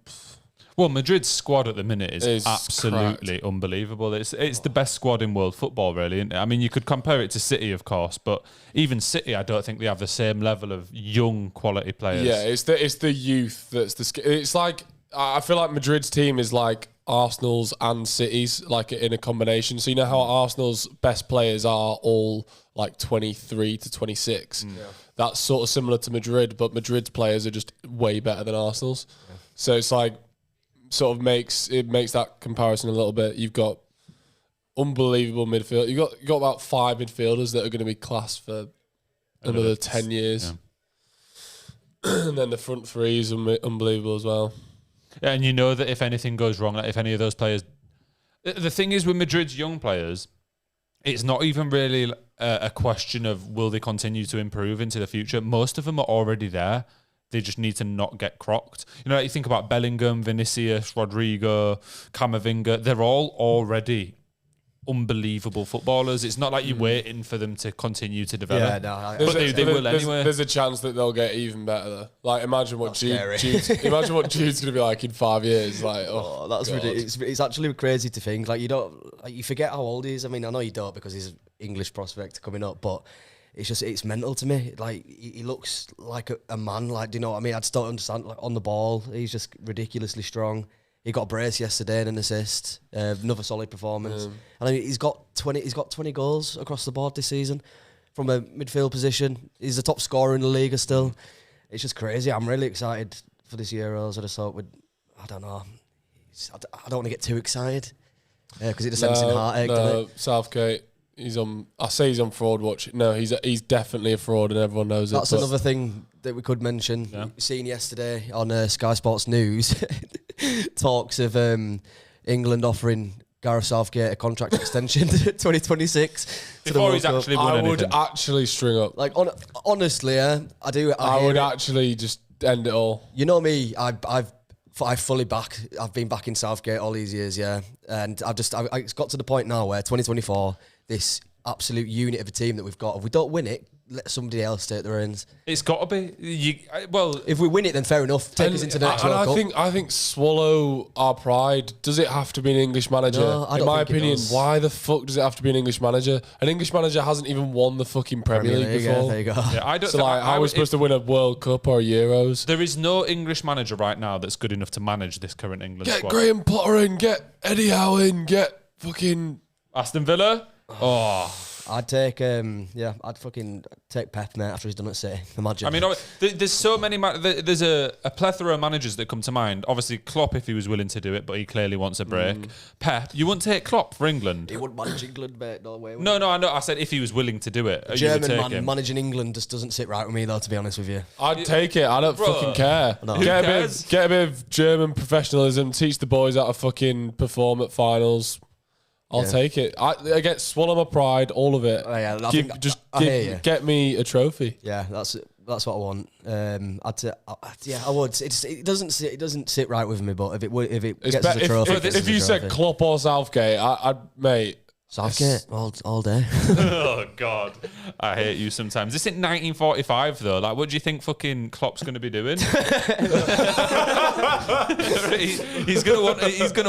Speaker 2: Well, Madrid's squad at the minute is absolutely unbelievable. It's the best squad in world football, really. Isn't it? I mean, you could compare it to City, of course, but even City, I don't think they have the same level of young quality players.
Speaker 1: Yeah, it's the youth it's like, I feel like Madrid's team is like Arsenal's and City's, like in a combination. So you know how Arsenal's best players are all like 23 to 26. Yeah. That's sort of similar to Madrid, but Madrid's players are just way better than Arsenal's. Yeah. So it's like sort of makes that comparison a little bit. You've got unbelievable midfield. You've got about 5 midfielders that are going to be classed for another 10 years. Yeah. And then the front three is unbelievable as well.
Speaker 2: Yeah, and you know that if anything goes wrong, like if any of those players... The thing is with Madrid's young players, it's not even really a question of will they continue to improve into the future. Most of them are already there. They just need to not get crocked. You know, like you think about Bellingham, Vinicius, Rodrigo, Camavinga. They're all already unbelievable footballers. It's not like you're waiting for them to continue to develop. Yeah, no, but they will anyway.
Speaker 1: There's a chance that they'll get even better though. Like imagine what Jude's going to be like in 5 years. Like,
Speaker 3: that's ridiculous. It's actually crazy to think. Like you forget how old he is. I mean, I know you don't because he's an English prospect coming up, but it's mental to me. Like he looks like a man. Like, do you know what I mean? I just don't understand. Like on the ball, he's just ridiculously strong. He got a brace yesterday and an assist. Another solid performance. And I mean, he's got 20 goals across the board this season from a midfield position. He's the top scorer in the league still. It's just crazy. I'm really excited for this Euros. I just thought I don't know. I don't want to get too excited because it just sends in heartache.
Speaker 1: No, Southgate. I say he's on fraud watch. No, he's definitely a fraud, and everyone knows
Speaker 3: That's another thing that we could mention. Yeah. Seen yesterday on Sky Sports News, talks of England offering Gareth Southgate a contract extension to 2026 to the
Speaker 2: Before
Speaker 3: World
Speaker 2: he's
Speaker 3: Cup.
Speaker 2: actually won
Speaker 1: I
Speaker 2: anything.
Speaker 1: would actually string up.
Speaker 3: Like honestly, yeah, I do.
Speaker 1: I
Speaker 3: hear
Speaker 1: would
Speaker 3: it.
Speaker 1: actually just end it all.
Speaker 3: You know me, I've fully back. I've been back in Southgate all these years, yeah, and it's got to the point now where 2024, this absolute unit of a team that we've got. If we don't win it, let somebody else take the reins.
Speaker 2: It's got to be.
Speaker 3: If we win it, then fair enough. Take us into the next World Cup.
Speaker 1: I think swallow our pride. Does it have to be an English manager?
Speaker 3: No, I
Speaker 1: in
Speaker 3: don't
Speaker 1: my
Speaker 3: think it
Speaker 1: opinion,
Speaker 3: does.
Speaker 1: why the fuck does it have to be an English manager? An English manager hasn't even won the fucking Premier League
Speaker 3: yeah,
Speaker 1: before.
Speaker 3: there you go.
Speaker 2: Yeah, I don't.
Speaker 1: So like, how are we supposed to win a World Cup or Euros?
Speaker 2: There is no English manager right now that's good enough to manage this current England
Speaker 1: Get
Speaker 2: squad.
Speaker 1: Graham Potter in, get Eddie Howe in, get fucking...
Speaker 2: Aston Villa. Oh,
Speaker 3: I'd take I'd fucking take Pep, mate, after he's done at City. Imagine.
Speaker 2: I mean, there's so many. There's a plethora of managers that come to mind. Obviously, Klopp, if he was willing to do it, but he clearly wants a break. Pep, you wouldn't take Klopp for England.
Speaker 3: he wouldn't manage England, mate. No way.
Speaker 2: No, I know. I said if he was willing to do it, you would
Speaker 3: German
Speaker 2: take
Speaker 3: man
Speaker 2: him.
Speaker 3: managing England just doesn't sit right with me, though. To be honest with you,
Speaker 1: I'd take it. I don't
Speaker 2: Bro,
Speaker 1: fucking care.
Speaker 3: No.
Speaker 2: Who cares?
Speaker 1: Get a bit of German professionalism. Teach the boys how to fucking perform at finals. I'll take it. I get swallow my pride, all of it.
Speaker 3: Oh, yeah, I hear you.
Speaker 1: Get me a trophy.
Speaker 3: yeah, that's what I want. I would. It doesn't sit right with me, but if it
Speaker 1: It's
Speaker 3: gets us a trophy,
Speaker 1: if you said Klopp or Southgate, I'd mate.
Speaker 3: Southgate all day.
Speaker 2: Oh God, I hate you sometimes. This isn't 1945 though. Like, what do you think fucking Klopp's going to be doing? He's gonna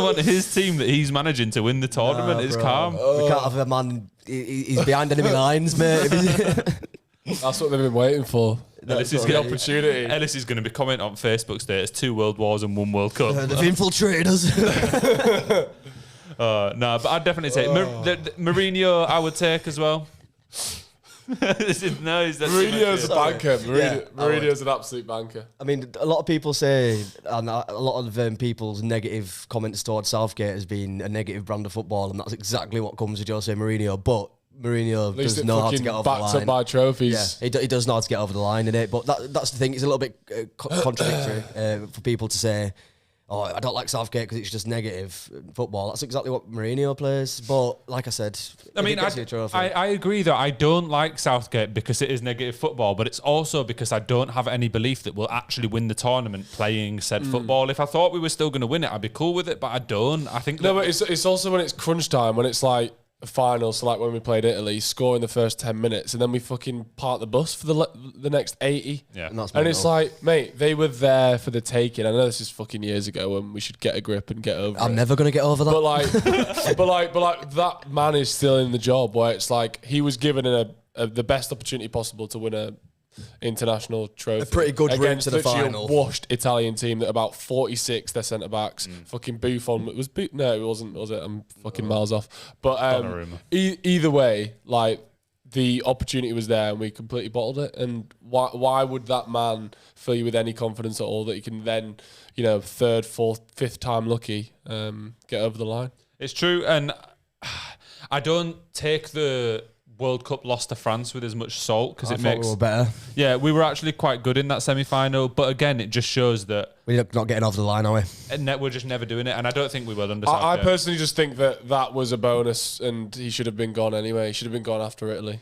Speaker 2: want his team that he's managing to win the tournament. It's
Speaker 3: bro.
Speaker 2: calm.
Speaker 3: We can't have a man. He's behind enemy lines, mate.
Speaker 1: That's what they've been waiting for.
Speaker 2: Ellis is
Speaker 1: The
Speaker 2: gonna
Speaker 1: opportunity.
Speaker 2: Ellis is going to be commenting on Facebook status: 2 World Wars and 1 World Cup.
Speaker 3: They've infiltrated us.
Speaker 2: No, but I'd definitely take Mourinho. I would take as well.
Speaker 1: Mourinho's a banker. Mourinho's an absolute banker.
Speaker 3: I mean, a lot of people say, and a lot of people's negative comments towards Southgate has been a negative brand of football, and that's exactly what comes with Jose Mourinho. But Mourinho
Speaker 1: At least
Speaker 3: does
Speaker 1: it
Speaker 3: know how to
Speaker 1: fucking
Speaker 3: get over the
Speaker 1: backed up
Speaker 3: line.
Speaker 1: by trophies.
Speaker 3: Yeah, he does know how to get over the line in it. But that's the thing. It's a little bit contradictory for people to say, "Oh, I don't like Southgate because it's just negative football." That's exactly what Mourinho plays. But like I said,
Speaker 2: I mean, I agree that I don't like Southgate because it is negative football, but it's also because I don't have any belief that we'll actually win the tournament playing said football. If I thought we were still going to win it, I'd be cool with it, but I don't. I think
Speaker 1: No, but it's also when it's crunch time, when it's like a final, so like when we played Italy, score in the first 10 minutes, and then we fucking park the bus for the next 80.
Speaker 2: Yeah.
Speaker 3: And
Speaker 1: It's like, mate, they were there for the taking. I know this is fucking years ago, and we should get a grip and get over it.
Speaker 3: I'm never going to get over that.
Speaker 1: But like, that man is still in the job where it's like he was given the best opportunity possible to win a international trophy.
Speaker 3: A pretty good route
Speaker 1: against
Speaker 3: to the
Speaker 1: literally
Speaker 3: final.
Speaker 1: A washed Italian team that about 46 their centre backs. Fucking Buffon no, it wasn't. Was it? I'm fucking miles off. But
Speaker 2: Donnarumma.
Speaker 1: either way, like the opportunity was there and we completely bottled it. And why would that man fill you with any confidence at all that you can then, third, fourth, fifth time lucky, get over the line?
Speaker 2: It's true, and I don't take the World Cup loss to France with as much salt because
Speaker 3: I
Speaker 2: it
Speaker 3: thought
Speaker 2: makes.
Speaker 3: we were better.
Speaker 2: Yeah, we were actually quite good in that semi-final, but again, it just shows that
Speaker 3: We're not getting over the line, are we?
Speaker 2: we're just never doing it, and I don't think we will under
Speaker 1: I
Speaker 2: Southgate.
Speaker 1: personally just think that was a bonus and he should have been gone anyway. He should have been gone after Italy.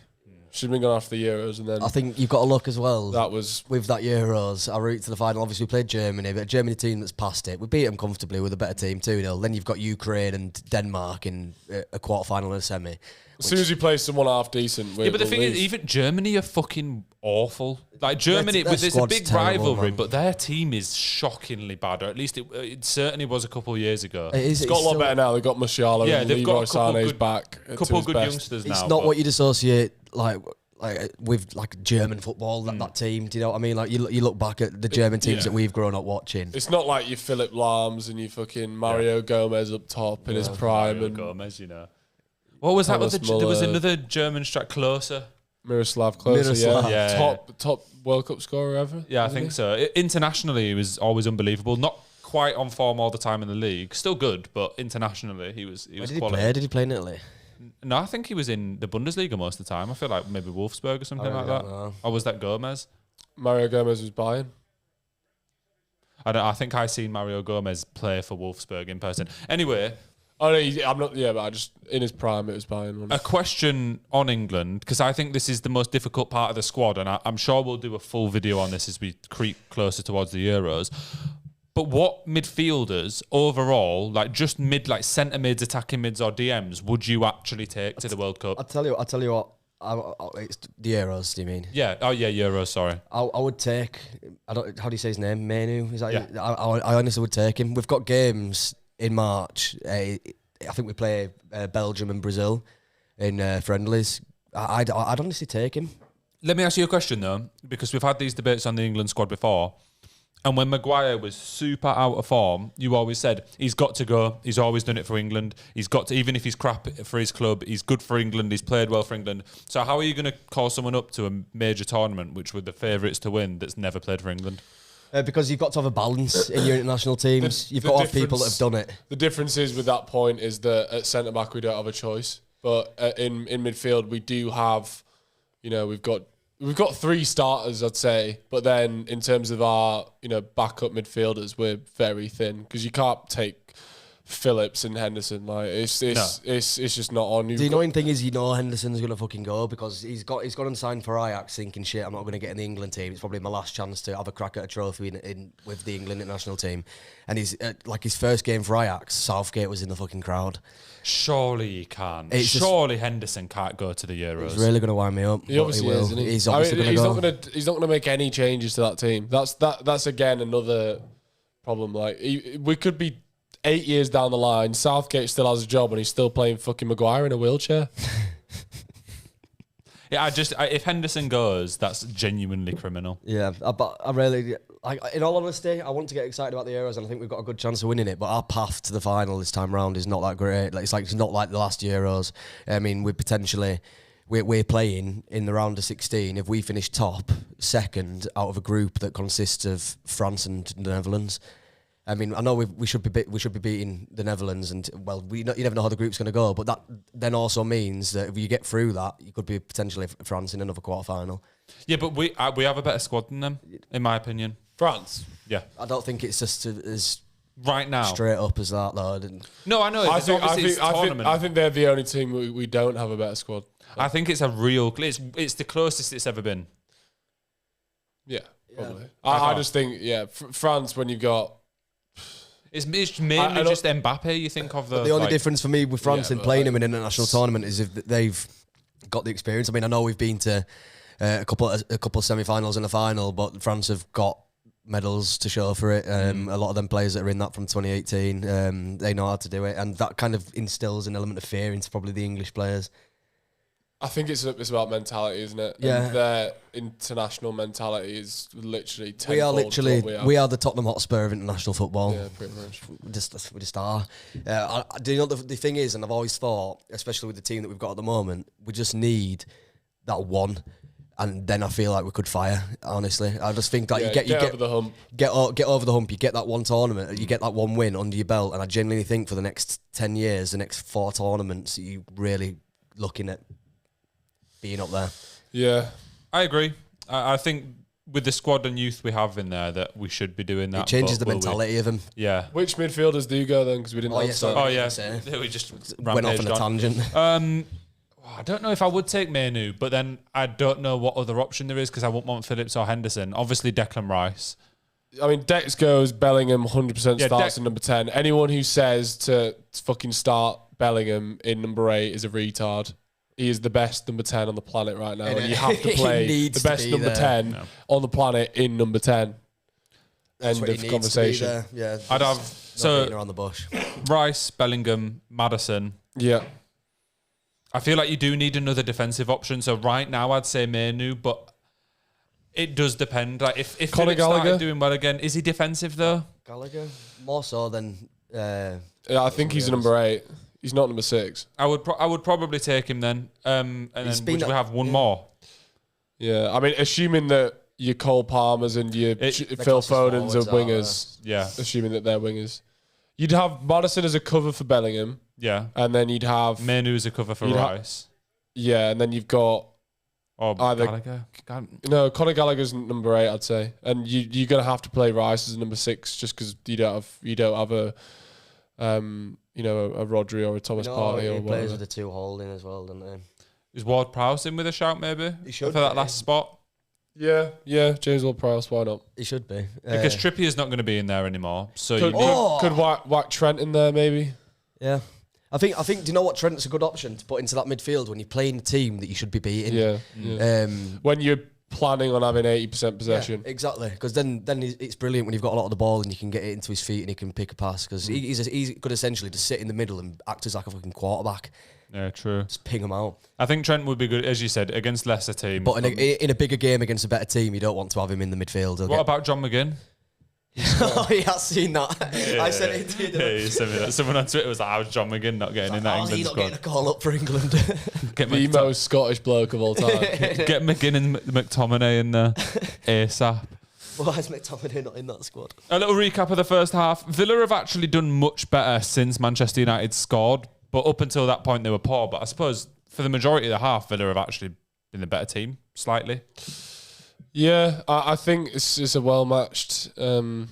Speaker 1: Should have been gone after the Euros, and then
Speaker 3: I think you've got to look as well.
Speaker 1: that was...
Speaker 3: With that Euros, our route to the final, obviously we played Germany, but a Germany team that's passed it. We beat them comfortably with a better team 2-0. Then you've got Ukraine and Denmark in a quarter-final and a semi.
Speaker 1: As soon as you play someone half decent,
Speaker 2: Yeah, but the thing is, even Germany are fucking awful. Like Germany,
Speaker 3: Their
Speaker 2: there's a
Speaker 3: squad's
Speaker 2: big
Speaker 3: terrible,
Speaker 2: rivalry,
Speaker 3: man.
Speaker 2: but their team is shockingly bad, or at least it certainly was a couple of years ago.
Speaker 1: It's got a lot better now. They've got Musiala,
Speaker 2: Yeah,
Speaker 1: and
Speaker 2: they've got
Speaker 1: Leroy
Speaker 2: a couple
Speaker 1: Sané's
Speaker 2: good-
Speaker 1: back.
Speaker 2: couple of good youngsters now.
Speaker 3: It's not
Speaker 2: but-
Speaker 3: what you'd associate with like German football. That team, do you know what I mean? Like you look back at the German teams that we've grown up watching.
Speaker 1: It's not like your Philip Lahms and your fucking Mario Gomez up top in his prime
Speaker 2: Mario
Speaker 1: and
Speaker 2: Gomez, What was that?
Speaker 1: Thomas
Speaker 2: There was
Speaker 1: Muller.
Speaker 2: another German strike closer.
Speaker 1: Miroslav Klose.
Speaker 3: Miroslav.
Speaker 2: Yeah.
Speaker 1: Top World Cup scorer ever.
Speaker 2: Yeah, I
Speaker 1: isn't
Speaker 2: think
Speaker 1: he?
Speaker 2: so. Internationally, he was always unbelievable. Not quite on form all the time in the league. Still good, but internationally, he was
Speaker 3: Where did he
Speaker 2: quality.
Speaker 3: play? Did he play in Italy?
Speaker 2: No, I think he was in the Bundesliga most of the time. I feel like maybe Wolfsburg or something like that.
Speaker 3: don't know.
Speaker 2: Or was that Gomez?
Speaker 1: Mario Gomez was Bayern.
Speaker 2: I think I seen Mario Gomez play for Wolfsburg in person. Anyway,
Speaker 1: Oh no, I'm not. Yeah, but I just in his prime it was Bayern.
Speaker 2: A question on England, because I think this is the most difficult part of the squad, and I'm sure we'll do a full video on this as we creep closer towards the Euros. But what midfielders overall, like just like centre mids, attacking mids, or DMs, would you actually take to the World Cup?
Speaker 3: I'll tell you what. It's the Euros. Do you mean?
Speaker 2: Yeah. Oh yeah, Euros. Sorry.
Speaker 3: I would take. How do you say his name? Manu. Is that?
Speaker 2: Yeah.
Speaker 3: I honestly would take him. We've got games in March. I think we play Belgium and Brazil in friendlies. I'd honestly take him.
Speaker 2: Let me ask you a question though, because we've had these debates on the England squad before. And when Maguire was super out of form, you always said, he's got to go. He's always done it for England. He's got to, even if he's crap for his club, he's good for England. He's played well for England. So how are you going to call someone up to a major tournament, which were the favourites to win, that's never played for England?
Speaker 3: Because you've got to have a balance in your international teams. You've got to have people that have done it.
Speaker 1: The difference is with that point is that at centre-back we don't have a choice. But in midfield we do have, we've got 3 starters, I'd say, but then in terms of our, backup midfielders, we're very thin because you can't take Phillips and Henderson. Like it's just not on.
Speaker 3: The annoying thing is, Henderson's gonna fucking go because he's gone and signed for Ajax, thinking shit, I'm not gonna get in the England team. It's probably my last chance to have a crack at a trophy in with the England international team. And he's his first game for Ajax, Southgate was in the fucking crowd.
Speaker 2: Surely he can't. Surely Henderson can't go to the Euros.
Speaker 3: He's really going to wind me up.
Speaker 1: He obviously is, isn't he?
Speaker 3: He's obviously going to go.
Speaker 1: He's not going to make any changes to that team. That's again another problem. Like we could be 8 years down the line. Southgate still has a job, and he's still playing fucking Maguire in a wheelchair.
Speaker 2: Yeah, if Henderson goes, that's genuinely criminal.
Speaker 3: Yeah, but I really, in all honesty, I want to get excited about the Euros, and I think we've got a good chance of winning it. But our path to the final this time round is not that great. It's not like the last Euros. I mean, we're playing in the round of 16. If we finish top, second out of a group that consists of France and the Netherlands. I mean, I know we should be beating the Netherlands, and you never know how the group's going to go. But that then also means that if you get through that, you could be potentially France in another quarter final.
Speaker 2: Yeah, but we have a better squad than them, in my opinion.
Speaker 1: France.
Speaker 2: Yeah,
Speaker 3: I don't think it's just as
Speaker 2: right now
Speaker 3: straight up as that, though.
Speaker 2: No, I know.
Speaker 1: I think they're the only team we don't have a better squad.
Speaker 2: I think it's a real. It's the closest it's ever been.
Speaker 1: Yeah, probably. I just think France when you've got.
Speaker 2: It's mainly just Mbappe. You think of the
Speaker 3: only difference for me with France in playing them in an international tournament is if they've got the experience. I mean, I know we've been to a couple semi-finals and a final, but France have got medals to show for it. A lot of them players that are in that from 2018, they know how to do it, and that kind of instills an element of fear into probably the English players.
Speaker 1: I think it's about mentality, isn't it?
Speaker 3: Yeah.
Speaker 1: And their international mentality is literally
Speaker 3: we are the Tottenham Hotspur of international football.
Speaker 1: Yeah, pretty much.
Speaker 3: We just are. Do you know the thing is, and I've always thought, especially with the team that we've got at the moment, we just need that one, and then I feel like we could fire. Honestly, I just think that you get over the hump. Get over the hump. You get that one tournament. You get that one win under your belt, and I genuinely think for the next 10 years, the next 4 tournaments, you really looking at being up there.
Speaker 1: Yeah,
Speaker 2: I agree. I think with the squad and youth we have in there that we should be doing that.
Speaker 3: It changes the mentality of them.
Speaker 2: Yeah.
Speaker 1: Which midfielders do go then? Because we didn't.
Speaker 2: We just
Speaker 3: went off on a tangent.
Speaker 2: I don't know if I would take Manu, but then I don't know what other option there is because I wouldn't want Phillips or Henderson. Obviously Declan Rice.
Speaker 1: I mean, Dex goes, Bellingham 100% starts in number 10. Anyone who says to fucking start Bellingham in number 8 is a retard. He is the best number 10 on the planet right now, and you have to play the best number 10 on the planet in number 10. End of conversation.
Speaker 3: Yeah,
Speaker 2: I'd have
Speaker 3: around the bush.
Speaker 2: Rice, Bellingham, Maddison.
Speaker 1: Yeah.
Speaker 2: I feel like you do need another defensive option. So right now I'd say Manu, but it does depend. Like if Phillips started doing well again, is he defensive though?
Speaker 3: Gallagher more so than.
Speaker 1: Yeah, I think he's number 8. He's not number 6.
Speaker 2: I would probably take him then. And then would we have one more?
Speaker 1: Yeah, I mean, assuming that your Cole Palmers and your Phil Fodens are wingers.
Speaker 2: Yeah.
Speaker 1: Assuming that they're wingers. You'd have Maddison as a cover for Bellingham.
Speaker 2: Yeah.
Speaker 1: And then you'd have...
Speaker 2: Manu as a cover for Rice.
Speaker 1: Yeah, and then you've got... either
Speaker 2: Gallagher.
Speaker 1: No, Conor Gallagher's number 8, I'd say. And you're going to have to play Rice as a number 6 just because you don't have a... a Rodri or a Thomas Partey or
Speaker 3: he
Speaker 1: whatever.
Speaker 3: plays with the 2 holding as well, doesn't he?
Speaker 2: Is Ward-Prowse in with a shout maybe?
Speaker 3: He should
Speaker 2: for that
Speaker 3: be.
Speaker 2: last spot.
Speaker 1: Yeah, James Ward-Prowse, why not?
Speaker 3: He should be.
Speaker 2: Because Trippier's not going to be in there anymore. So
Speaker 1: Could whack Trent in there maybe?
Speaker 3: Yeah. I think. Do you know what? Trent's a good option to put into that midfield when you're playing a team that you should be beating.
Speaker 1: Yeah. When you're planning on having 80% possession.
Speaker 3: Yeah, exactly. Because then it's brilliant when you've got a lot of the ball and you can get it into his feet and he can pick a pass. Because he could essentially just sit in the middle and act as like a fucking quarterback.
Speaker 2: Yeah, true.
Speaker 3: Just ping him out.
Speaker 2: I think Trent would be good, as you said, against Leicester team.
Speaker 3: But in a bigger game against a better team, you don't want to have him in the midfield.
Speaker 2: What about John McGinn?
Speaker 3: Oh, he has seen that.
Speaker 2: Yeah,
Speaker 3: I said it to you.
Speaker 2: Yeah, you sent me that. Someone on Twitter was like, how's John McGinn not getting in that England
Speaker 3: he's not
Speaker 2: squad?
Speaker 3: getting a call up for England.
Speaker 2: Get
Speaker 1: The most Scottish bloke of all time.
Speaker 2: Get McGinn and McTominay in there ASAP.
Speaker 3: Why is McTominay not in that squad?
Speaker 2: A little recap of the first half. Villa have actually done much better since Manchester United scored, but up until that point they were poor. But I suppose for the majority of the half, Villa have actually been the better team, slightly.
Speaker 1: Yeah, I think it's a well-matched game,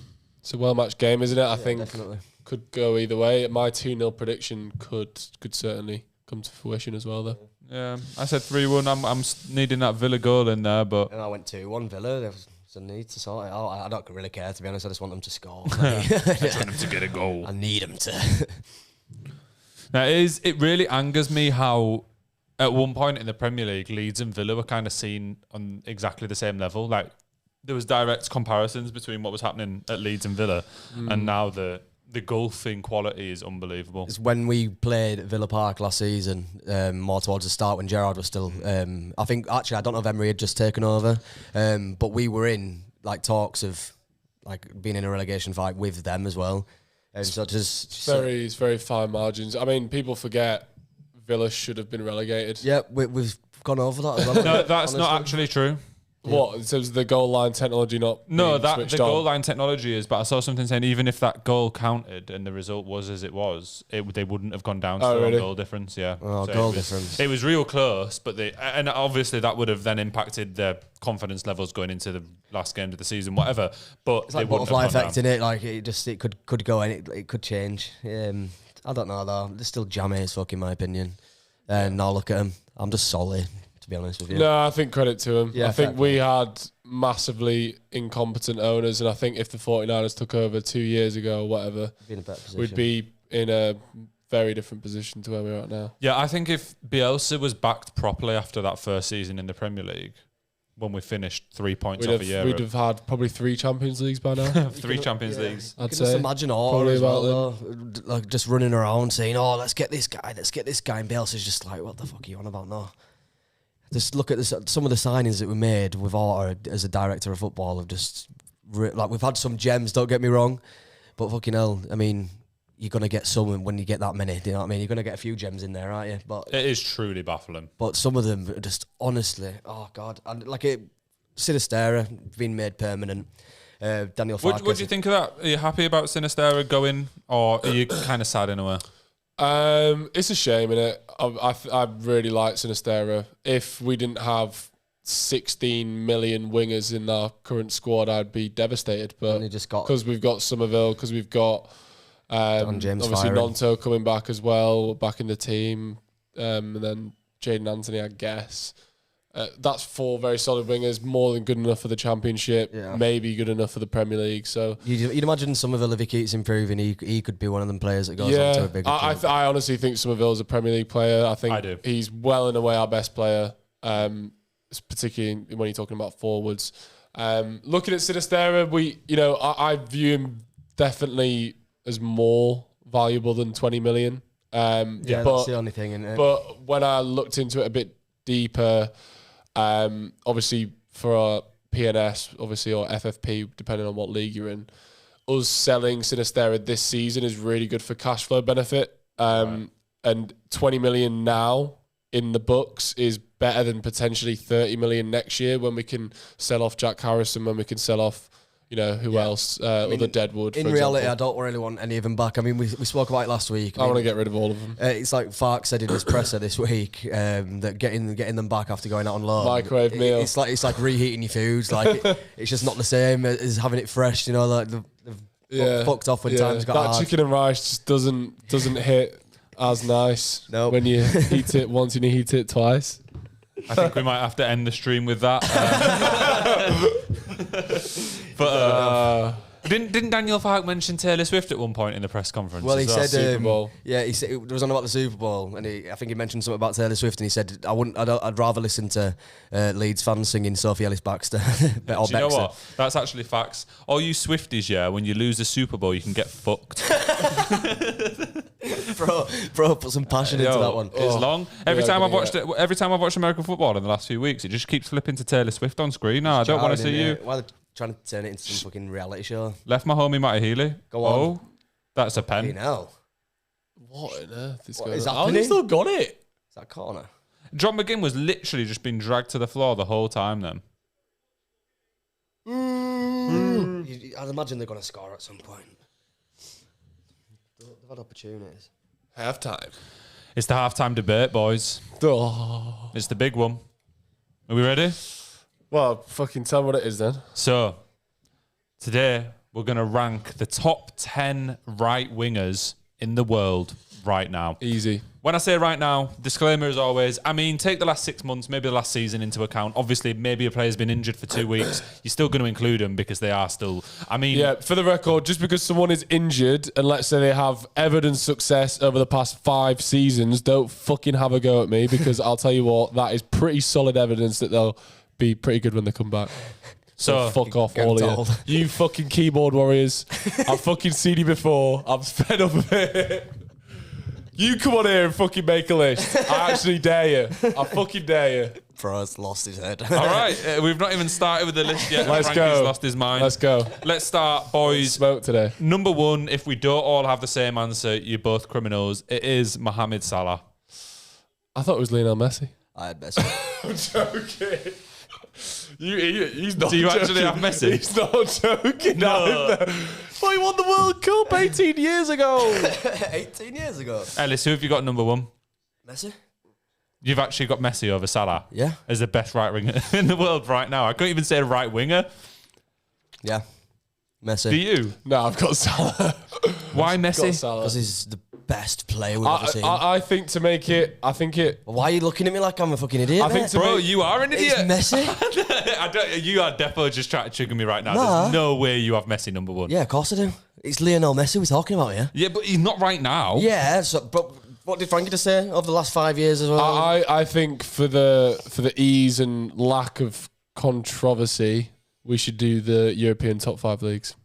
Speaker 1: isn't it? I think
Speaker 3: definitely.
Speaker 1: Could go either way. My 2-0 prediction could certainly come to fruition as well, though.
Speaker 2: Yeah, I said 3-1. I'm needing that Villa goal in there, but...
Speaker 3: And I went 2-1 Villa. There was a need to sort it out. I don't really care, to be honest. I just want them to score.
Speaker 2: I just want them to get a goal.
Speaker 3: I need them to.
Speaker 2: Now, it really angers me how at one point in the Premier League, Leeds and Villa were kind of seen on exactly the same level. Like, there was direct comparisons between what was happening at Leeds and Villa, and now the gulf in quality is unbelievable.
Speaker 3: It's when we played at Villa Park last season, more towards the start when Gerrard was still... I think, actually, I don't know if Emery had just taken over, but we were in like talks of like being in a relegation fight with them as well. So
Speaker 1: It's very fine margins. I mean, people forget Villa should have been relegated.
Speaker 3: Yeah, we've gone over that as well.
Speaker 2: No, that's not actually true.
Speaker 1: What? In terms of the goal line technology not
Speaker 2: No,
Speaker 1: being
Speaker 2: that
Speaker 1: switched
Speaker 2: the
Speaker 1: on?
Speaker 2: goal line technology is, but I saw something saying even if that goal counted and the result was as it was, they wouldn't have gone down to the
Speaker 1: really?
Speaker 2: goal difference. Yeah,
Speaker 3: Oh,
Speaker 2: So
Speaker 3: goal
Speaker 2: it was,
Speaker 3: difference.
Speaker 2: It was real close, but and obviously that would have then impacted their confidence levels going into the last game of the season, whatever. But
Speaker 3: It's like butterfly effect in it. Like it could go and it could change. I don't know though. They're still jammy as fuck in my opinion. And now look at them. I'm just solid, to be honest with you.
Speaker 1: No, I think credit to him.
Speaker 3: Yeah,
Speaker 1: I think
Speaker 3: fair
Speaker 1: we had massively incompetent owners, and I think if the 49ers took over 2 years ago or whatever,
Speaker 3: Be in a better position.
Speaker 1: we'd be in a very different position to where we're at now.
Speaker 2: Yeah, I think if Bielsa was backed properly after that first season in the Premier League, when we finished 3 points off a year,
Speaker 1: We'd have had probably 3 Champions Leagues by now.
Speaker 2: 3 Champions Leagues.
Speaker 1: I'd
Speaker 3: You can just
Speaker 1: say.
Speaker 3: imagine
Speaker 1: Probably
Speaker 3: all as well,
Speaker 1: about
Speaker 3: though. Like just running around saying, "Oh, let's get this guy," and Bielsa's just like, "What the fuck are you on about now?" Just look at this, some of the signings that we made with Orta as a director of football have just like we've had some gems. Don't get me wrong, but fucking hell, I mean, you're gonna get some when you get that many. Do you know what I mean? You're gonna get a few gems in there, aren't you? But
Speaker 2: It is truly baffling.
Speaker 3: some of them are just honestly, oh god, and like it, Sinistera being made permanent. Daniel Farkas.
Speaker 2: What do you think of that? Are you happy about Sinistera going, or are you kind of sad in a way?
Speaker 1: It's a shame, innit? I really like Sinistera. If we didn't have 16 million wingers in our current squad, I'd be devastated. But
Speaker 3: And he just got-
Speaker 1: because we've got Somerville, because we've got
Speaker 3: James
Speaker 1: obviously
Speaker 3: firing.
Speaker 1: Nonto coming back as well, back in the team, and then Jaden Anthony, I guess. That's 4 very solid wingers, more than good enough for the Championship,
Speaker 3: Yeah.
Speaker 1: maybe good enough for the Premier League. So
Speaker 3: You'd imagine Somerville, if he keeps improving, he could be one of them players that goes on to a bigger club.
Speaker 1: I honestly think Somerville's a Premier League player. I think
Speaker 2: I do.
Speaker 1: he's well and away our best player, particularly when you're talking about forwards. Looking at Sinistera, I view him definitely as more valuable than 20 million.
Speaker 3: Yeah,
Speaker 1: but,
Speaker 3: that's the only thing. Isn't it?
Speaker 1: but when I looked into it a bit deeper, obviously for our PNS, obviously, or FFP, depending on what league you're in, us selling Sinistera this season is really good for cash flow benefit. And 20 million now in the books is better than potentially 30 million next year when we can sell off Jack Harrison, when we can sell off, who else, other Deadwood.
Speaker 3: in
Speaker 1: for
Speaker 3: reality,
Speaker 1: example.
Speaker 3: I don't really want any of them back. I mean, we spoke about it last week.
Speaker 1: I want to get rid of all of them.
Speaker 3: It's like Fark said in his presser this week that getting them back after going out on loan.
Speaker 1: Microwave meal.
Speaker 3: It's like reheating your foods. Like it's just not the same as having it fresh. Like fucked off when times got
Speaker 1: that
Speaker 3: hard.
Speaker 1: chicken and rice just doesn't hit as nice when you heat it once and you heat it twice.
Speaker 2: I think we might have to end the stream with that. Didn't Daniel Farke mention Taylor Swift at one point in the press conference?
Speaker 3: Well, he said
Speaker 1: Super Bowl.
Speaker 3: Yeah, he said it was on about the Super Bowl, and I think he mentioned something about Taylor Swift, and he said I'd rather listen to Leeds fans singing Sophie Ellis Baxter.
Speaker 2: Do you know what? That's actually facts. All you Swifties, when you lose the Super Bowl, you can get fucked.
Speaker 3: Bro, put some passion into that one.
Speaker 2: It's long. Every time I've watched American football in the last few weeks, it just keeps flipping to Taylor Swift on screen. No, I don't want to see you.
Speaker 3: Why are they trying to turn it into some fucking reality show?
Speaker 2: Left my homie Matty Healy.
Speaker 3: Go on.
Speaker 2: Oh, that's a pen.
Speaker 3: Fucking hell.
Speaker 1: What on earth is
Speaker 3: What
Speaker 1: going
Speaker 3: is
Speaker 1: on?
Speaker 3: happening?
Speaker 1: How have you still got it?
Speaker 3: Is that corner?
Speaker 2: John McGinn was literally just being dragged to the floor the whole time then.
Speaker 3: I'd imagine they're going to score at some point. They've had opportunities.
Speaker 1: Halftime.
Speaker 2: It's the halftime debate, boys.
Speaker 1: Oh.
Speaker 2: It's the big one. Are we ready?
Speaker 1: Well, fucking tell me what it is then.
Speaker 2: So, today we're going to rank the top 10 right wingers in the world right now.
Speaker 1: Easy.
Speaker 2: When I say right now, disclaimer as always, take the last 6 months, maybe the last season into account. Obviously, maybe a player's been injured for 2 weeks. You're still going to include them because they are still...
Speaker 1: Yeah, for the record, just because someone is injured and let's say they have evidence success over the past 5 seasons, don't fucking have a go at me because I'll tell you what, that is pretty solid evidence that they'll be pretty good when they come back. So fuck off, all of you. You fucking keyboard warriors. I've fucking seen you before. I'm fed up of it. You come on here and fucking make a list. I actually dare you. I fucking dare you.
Speaker 3: Bro's lost his head.
Speaker 2: All right, we've not even started with the list yet.
Speaker 1: Let's
Speaker 2: Frankie's
Speaker 1: go.
Speaker 2: lost his mind.
Speaker 1: Let's go.
Speaker 2: Let's start, boys.
Speaker 1: Smoke today.
Speaker 2: Number 1, if we don't all have the same answer, you're both criminals. It is Mohamed Salah.
Speaker 1: I thought it was Lionel Messi.
Speaker 3: I had Messi.
Speaker 1: I'm joking. He's not.
Speaker 2: Do you
Speaker 1: joking.
Speaker 2: actually have Messi?
Speaker 1: He's not joking. No. Well, he won the World Cup 18 years ago.
Speaker 3: 18 years ago.
Speaker 2: Ellis, who have you got number 1?
Speaker 3: Messi?
Speaker 2: You've actually got Messi over Salah.
Speaker 3: Yeah.
Speaker 2: As the best right winger in the world right now. I couldn't even say right winger.
Speaker 3: Yeah. Messi.
Speaker 2: Do you?
Speaker 1: No, I've got Salah.
Speaker 2: Why Messi?
Speaker 3: Because he's the best player we've ever seen.
Speaker 1: I think to make it,
Speaker 3: Why are you looking at me like I'm a fucking idiot?
Speaker 1: I think to
Speaker 2: Bro,
Speaker 1: make,
Speaker 2: you are an idiot.
Speaker 3: It's Messi.
Speaker 2: You are definitely just trying to trigger me right now.
Speaker 3: Nah.
Speaker 2: There's no way you have Messi number 1.
Speaker 3: Yeah, of course I do. It's Lionel Messi we're talking about here.
Speaker 2: Yeah, but he's not right now.
Speaker 3: Yeah, but what did Frankie just say over the last 5 years as well?
Speaker 1: I think for the ease and lack of controversy, we should do the European top 5 leagues.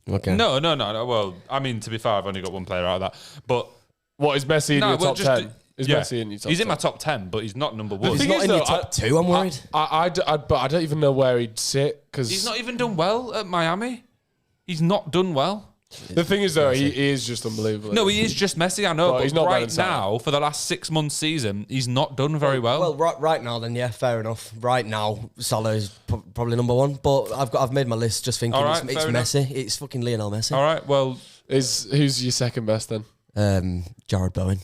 Speaker 3: Okay.
Speaker 2: No. Well, to be fair, I've only got one player out of that. But
Speaker 1: what is Messi in your top 10? Is
Speaker 2: yeah.
Speaker 1: Messi in your top 10?
Speaker 2: He's in my top 10, but he's not number 1.
Speaker 3: He's
Speaker 1: thing
Speaker 3: not
Speaker 1: is,
Speaker 3: in your
Speaker 1: though,
Speaker 3: top 2, I'm worried.
Speaker 1: But I don't even know where he'd sit because
Speaker 2: He's not even done well at Miami. He's not done well.
Speaker 1: The thing is, though, he is just unbelievable.
Speaker 2: No, he is just Messi, I know.
Speaker 1: Well,
Speaker 2: but
Speaker 1: he's not better
Speaker 2: right
Speaker 1: than Salah.
Speaker 2: now, for the last 6 months season, he's not done very well.
Speaker 3: Well, right now then, yeah, fair enough. Right now, Salah is probably number 1, but I've made my list just thinking
Speaker 2: All right,
Speaker 3: it's
Speaker 2: fair
Speaker 3: Messi. It's fucking Lionel Messi.
Speaker 2: All right, well...
Speaker 1: Who's your second best then?
Speaker 3: Jared Bowen.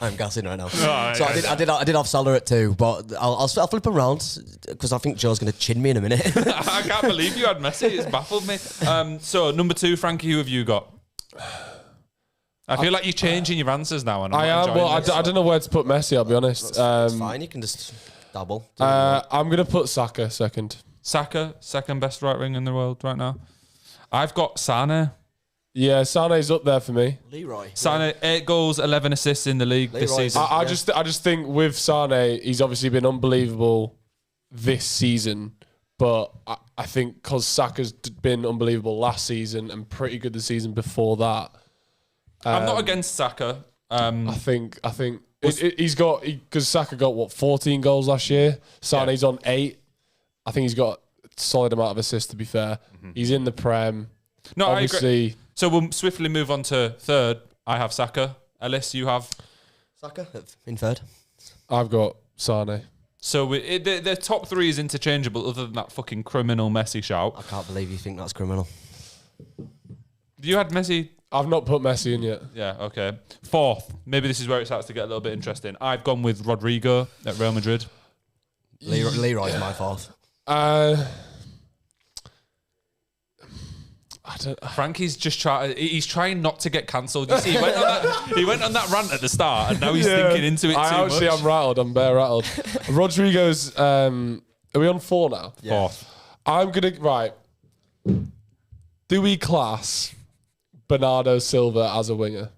Speaker 3: I'm gassing right now.
Speaker 2: Right,
Speaker 3: So I did have Salah at 2, but I'll flip him around because I think Joe's going to chin me in a minute.
Speaker 2: I can't believe you had Messi. It's baffled me. So, number 2, Frankie, who have you got? I feel like you're changing your answers now. And
Speaker 1: I am. Well, I don't know where to put Messi, I'll be honest.
Speaker 3: That's fine, you can just dabble.
Speaker 1: I'm going to put Saka second.
Speaker 2: Saka, second best right wing in the world right now. I've got Sane.
Speaker 1: Yeah, Sane's up there for me.
Speaker 3: Leroy.
Speaker 2: Sane, 8 goals, 11 assists in the league this
Speaker 3: Leroy.
Speaker 2: season.
Speaker 1: I just think with Sane, he's obviously been unbelievable this season, but I think because Saka's been unbelievable last season and pretty good the season before that.
Speaker 2: I'm not against Saka.
Speaker 1: I think he's got because Saka got what 14 goals last year. Sane's on 8. I think he's got a solid amount of assists. To be fair, he's in the Prem.
Speaker 2: No,
Speaker 1: obviously.
Speaker 2: I agree. So we'll swiftly move on to third. I have Saka. Ellis, you have
Speaker 3: Saka in third.
Speaker 1: I've got Sane.
Speaker 2: So the top 3 is interchangeable, other than that fucking criminal Messi shout.
Speaker 3: I can't believe you think that's criminal.
Speaker 2: You had Messi.
Speaker 1: I've not put Messi in yet.
Speaker 2: Yeah, okay. Fourth, maybe this is where it starts to get a little bit interesting. I've gone with Rodrigo at Real Madrid.
Speaker 3: Leroy's my fourth.
Speaker 2: Frankie's just he's trying not to get cancelled. You see, he went on that rant at the start, and now he's thinking into it too much.
Speaker 1: I'm rattled. I'm bare rattled. Rodrigo's. Are we on 4 now?
Speaker 2: Yeah.
Speaker 1: I'm gonna Do we class Bernardo Silva as a winger?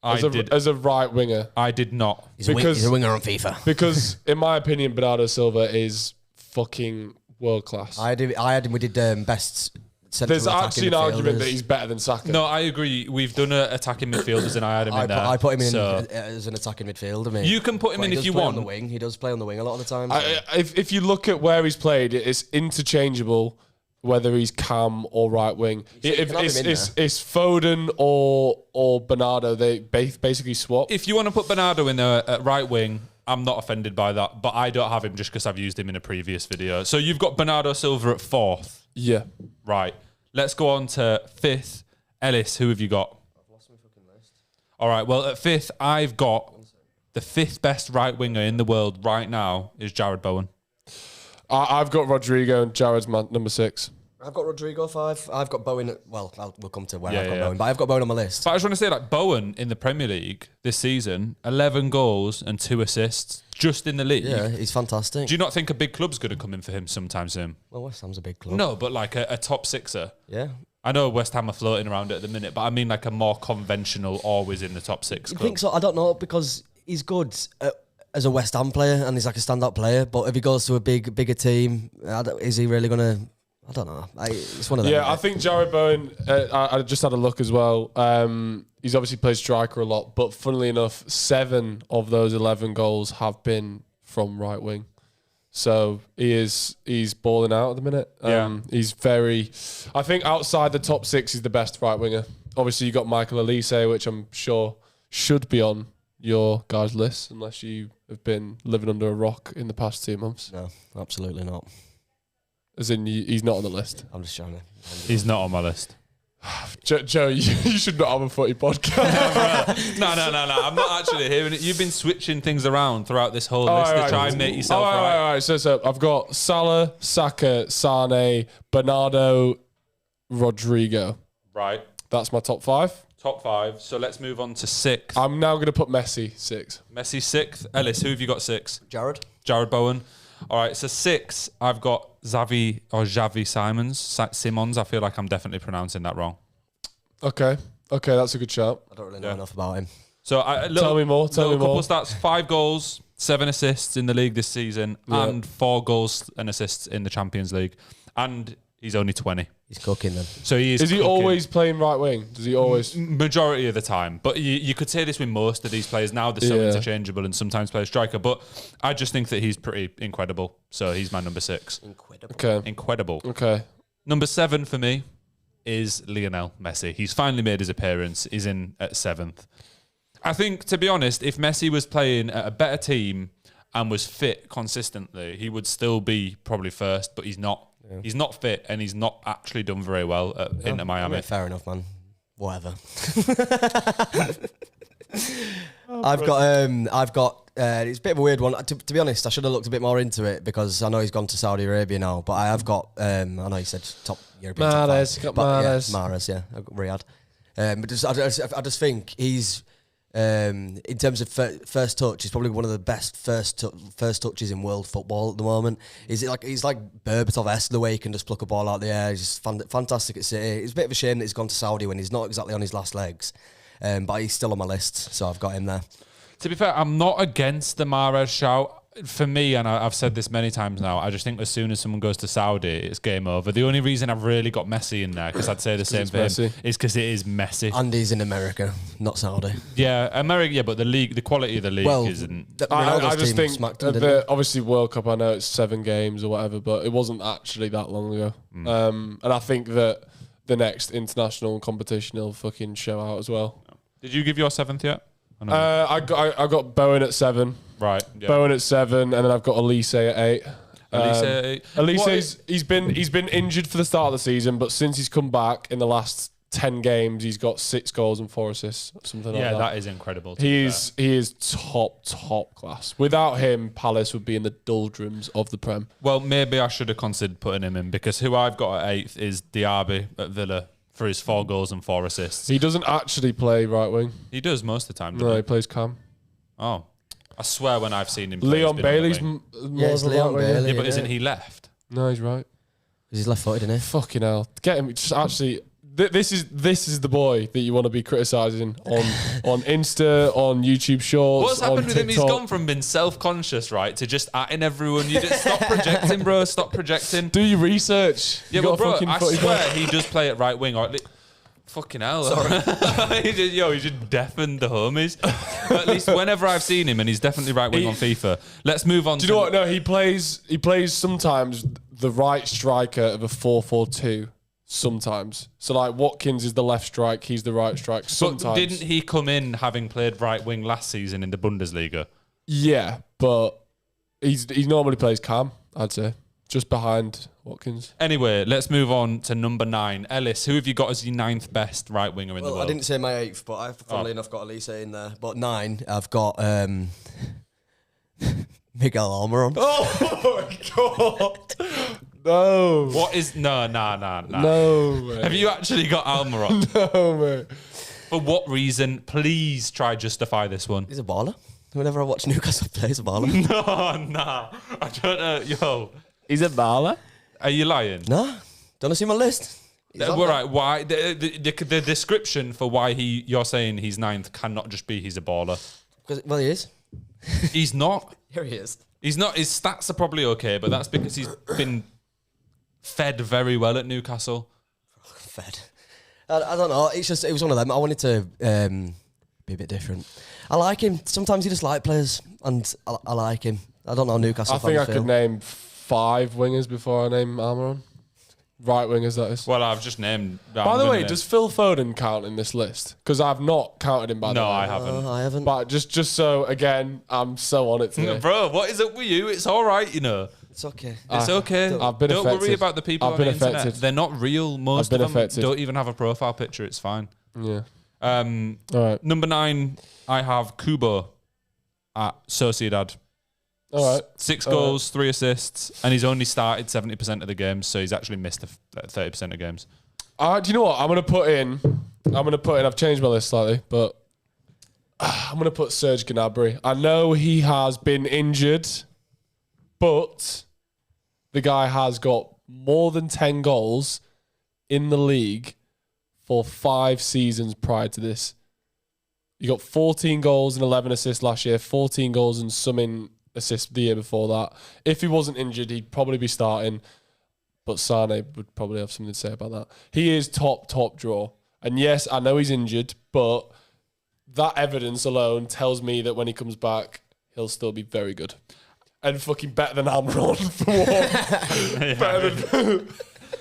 Speaker 1: As a right winger?
Speaker 2: I did not.
Speaker 3: He's a winger on FIFA.
Speaker 1: Because in my opinion, Bernardo Silva is fucking world class.
Speaker 3: I had him. We did best.
Speaker 1: There's actually an argument that he's better than Saka.
Speaker 2: No, I agree. We've done attacking midfielders, and I had him in there.
Speaker 3: I put him in as an attacking midfielder. Mate.
Speaker 2: You can put him in if you want.
Speaker 3: On the wing. He does play on the wing a lot of the time.
Speaker 1: If you look at where he's played, it's interchangeable whether he's cam or right wing. It's Foden or Bernardo. They basically swap.
Speaker 2: If you want to put Bernardo in there at right wing, I'm not offended by that, but I don't have him just because I've used him in a previous video. So you've got Bernardo Silva at 4th.
Speaker 1: Yeah.
Speaker 2: Right. Let's go on to 5th. Ellis, who have you got?
Speaker 3: I've lost my fucking list.
Speaker 2: All right. Well, at 5th, I've got the 5th best right winger in the world right now is Jared Bowen.
Speaker 1: I've got Rodrigo and Jared's number 6.
Speaker 3: I've got Rodrigo 5. I've got Bowen. We'll come to where I've got Bowen, but I've got Bowen on my list.
Speaker 2: But I just want to say, like, Bowen in the Premier League this season, 11 goals and 2 assists just in the league.
Speaker 3: Yeah, he's fantastic.
Speaker 2: Do you not think a big club's going to come in for him sometime soon?
Speaker 3: Well, West Ham's a big club.
Speaker 2: No, but like a top sixer.
Speaker 3: Yeah.
Speaker 2: I know West Ham are floating around it at the minute, but I mean like a more conventional, always in the top 6 club.
Speaker 3: I think so. I don't know, because he's good as a West Ham player and he's like a standout player, but if he goes to a bigger team, is he really going to... I don't know. It's one of them.
Speaker 1: Yeah, I think Jared Bowen, I just had a look as well. He's obviously played striker a lot, but funnily enough, 7 of those 11 goals have been from right wing. So he's balling out at the minute. He's I think outside the top 6, he's the best right winger. Obviously, you got Michael Elise, which I'm sure should be on your guys' list, unless you have been living under a rock in the past 2 months.
Speaker 3: No, absolutely not.
Speaker 1: As in, he's not on the list.
Speaker 3: I'm just trying to...
Speaker 2: He's not on my list.
Speaker 1: Joe, you should not have a footy podcast.
Speaker 2: No. I'm not actually hearing it. You've been switching things around throughout this whole list to try and make yourself right.
Speaker 1: All right. So I've got Salah, Saka, Sane, Bernardo, Rodrigo.
Speaker 2: Right.
Speaker 1: That's my top 5.
Speaker 2: Top 5. So let's move on to 6th.
Speaker 1: I'm now going to put Messi 6.
Speaker 2: Messi 6th. Ellis, who have you got 6?
Speaker 3: Jared
Speaker 2: Bowen. All right, so 6, I've got Xavi Simons. I feel like I'm definitely pronouncing that wrong.
Speaker 1: Okay, that's a good shout.
Speaker 3: I don't really know enough about him.
Speaker 2: So
Speaker 1: tell me more.
Speaker 2: Couple stats: 5 goals, 7 assists in the league this season, and 4 goals and assists in the Champions League. And he's only 20.
Speaker 3: He's cooking then.
Speaker 2: So he is.
Speaker 1: Is he always playing right wing? Does he always?
Speaker 2: Majority of the time. But you could say this with most of these players. Now they're so interchangeable and sometimes play striker. But I just think that he's pretty incredible. So he's my number 6. Incredible. Okay. Number 7 for me is Lionel Messi. He's finally made his appearance. He's in at 7th. I think, to be honest, if Messi was playing at a better team and was fit consistently, he would still be probably 1st, but he's not. Yeah. He's not fit, and he's not actually done very well at Inter Miami.
Speaker 3: Yeah, fair enough, man. Whatever. I've got. It's a bit of a weird one. To be honest, I should have looked a bit more into it because I know he's gone to Saudi Arabia now. But I have got. I know you said top European.
Speaker 1: Mahrez, got Mahrez.
Speaker 3: Yeah, Mahrez, yeah. I've got Riyadh. But I just think he's. In terms of first touch, he's probably one of the best first touches in world football at the moment. He's like Berbatov-esque, the way he can just pluck a ball out of the air. He's just fantastic at City. It's a bit of a shame that he's gone to Saudi when he's not exactly on his last legs, but he's still on my list, so I've got him there.
Speaker 2: To be fair, I'm not against the Mahrez shout. For me, and I've said this many times now, I just think as soon as someone goes to Saudi, it's game over. The only reason I've really got Messi in there, because I'd say the same for him, is because it is Messi.
Speaker 3: And he's in America, not Saudi.
Speaker 2: Yeah, America, yeah, but the quality of the league isn't...
Speaker 1: I just think, obviously World Cup, I know it's 7 games or whatever, but it wasn't actually that long ago. And I think that the next international competition he'll fucking show out as well.
Speaker 2: Did you give your 7th yet?
Speaker 1: I got Bowen at 7.
Speaker 2: Right. Yeah.
Speaker 1: Bowen at 7, and then I've got Elise at 8. Elise's he's been injured for the start of the season, but since he's come back in the last 10 games, he's got 6 goals and 4 assists, something like that. Yeah,
Speaker 2: that is incredible.
Speaker 1: He is top class. Without him, Palace would be in the doldrums of the Prem.
Speaker 2: Well, maybe I should have considered putting him in, because who I've got at 8th is Diaby at Villa. for his 4 goals and 4 assists.
Speaker 1: He doesn't actually play right wing.
Speaker 2: He does most of the time,
Speaker 1: No,
Speaker 2: doesn't
Speaker 1: he plays cam.
Speaker 2: Oh. I swear when I've seen him play,
Speaker 1: Leon
Speaker 2: he's been on the
Speaker 1: Bailey's
Speaker 2: wing.
Speaker 1: more
Speaker 3: it's
Speaker 1: of a
Speaker 3: Leon
Speaker 1: right winger.
Speaker 3: Bailey.
Speaker 2: Yeah, but isn't
Speaker 3: yeah.
Speaker 2: he left?
Speaker 1: No, he's right.
Speaker 3: He's left-footed, isn't he?
Speaker 1: Fucking hell. Get him. Just actually, this is the boy that you want to be criticising on Insta, on YouTube Shorts.
Speaker 2: What's happened
Speaker 1: on
Speaker 2: with him? He's
Speaker 1: TikTok.
Speaker 2: gone from being self-conscious, right, to just atting everyone. You just stop projecting, bro. Stop projecting.
Speaker 1: Do your research.
Speaker 2: Yeah,
Speaker 1: You
Speaker 2: but
Speaker 1: got a
Speaker 2: bro,
Speaker 1: fucking
Speaker 2: I
Speaker 1: footy
Speaker 2: swear
Speaker 1: back.
Speaker 2: he does play at right wing. Or fucking hell. Sorry. he just deafened the homies. But at least whenever I've seen him, and he's definitely right wing on FIFA. Let's move on
Speaker 1: Do
Speaker 2: to...
Speaker 1: you know what? No, he plays sometimes the right striker of a 4-4-2. Sometimes. So like Watkins is the left strike, he's the right strike.
Speaker 2: But
Speaker 1: Sometimes.
Speaker 2: didn't he come in having played right wing last season in the Bundesliga?
Speaker 1: Yeah, but he normally plays cam, I'd say. Just behind Watkins.
Speaker 2: Anyway, let's move on to number 9. Ellis, who have you got as your 9th best right winger in the
Speaker 3: Well,
Speaker 2: world?
Speaker 3: I didn't say my 8th, but I've funnily enough got Elisa in there. But 9, I've got Miguel Almiron.
Speaker 1: Oh my god. No.
Speaker 2: What is... No.
Speaker 1: No, mate.
Speaker 2: Have you actually got Almiron?
Speaker 1: No, mate.
Speaker 2: For what reason? Please try justify this one.
Speaker 3: He's a baller. Whenever I watch Newcastle play, he's a baller.
Speaker 2: No. I don't know. Yo,
Speaker 1: He's a baller.
Speaker 2: are you lying?
Speaker 3: No, don't you see my list? He's on
Speaker 2: All
Speaker 3: there.
Speaker 2: right. Why the description for why you're saying he's 9th cannot just be he's a baller.
Speaker 3: Well, he is.
Speaker 2: He's not.
Speaker 3: Here he is.
Speaker 2: He's not. His stats are probably okay, but that's because he's been fed very well at Newcastle.
Speaker 3: Fed. I don't know. It was one of them. I wanted to be a bit different. I like him. Sometimes you just like players, and I like him. I don't know Newcastle.
Speaker 1: I think I
Speaker 3: fans
Speaker 1: could name 5 wingers before I name Almiron. Right wingers, that is.
Speaker 2: Well, I've just named.
Speaker 1: By the way, does Phil Foden count in this list? Because I've not counted him by the
Speaker 2: No,
Speaker 1: way.
Speaker 2: I haven't.
Speaker 3: I haven't.
Speaker 1: But just so, again, I'm so on it today.
Speaker 2: Bro, what is up with you? It's all right, you know.
Speaker 3: It's okay.
Speaker 2: It's okay.
Speaker 1: I've been
Speaker 2: Don't worry
Speaker 1: affected.
Speaker 2: about the people
Speaker 1: I've
Speaker 2: on the
Speaker 1: been
Speaker 2: internet.
Speaker 1: affected.
Speaker 2: They're not real. Most
Speaker 1: been
Speaker 2: of them
Speaker 1: affected.
Speaker 2: don't even have a profile picture. It's fine.
Speaker 1: Yeah.
Speaker 2: All
Speaker 1: right.
Speaker 2: Number 9, I have Kubo at Sociedad.
Speaker 1: All right.
Speaker 2: 6 goals, 3 assists, and he's only started 70% of the games, so he's actually missed 30% of games.
Speaker 1: Do you know what? I'm going to put in. I've changed my list slightly, but I'm going to put Serge Gnabry. I know he has been injured, but the guy has got more than 10 goals in the league for 5 seasons prior to this. He got 14 goals and 11 assists last year, 14 goals and some in assists the year before that. If he wasn't injured, he'd probably be starting, but Sane would probably have something to say about that. He is top draw. And yes, I know he's injured, but that evidence alone tells me that when he comes back, he'll still be very good. And fucking better than Almiron for one. Better than...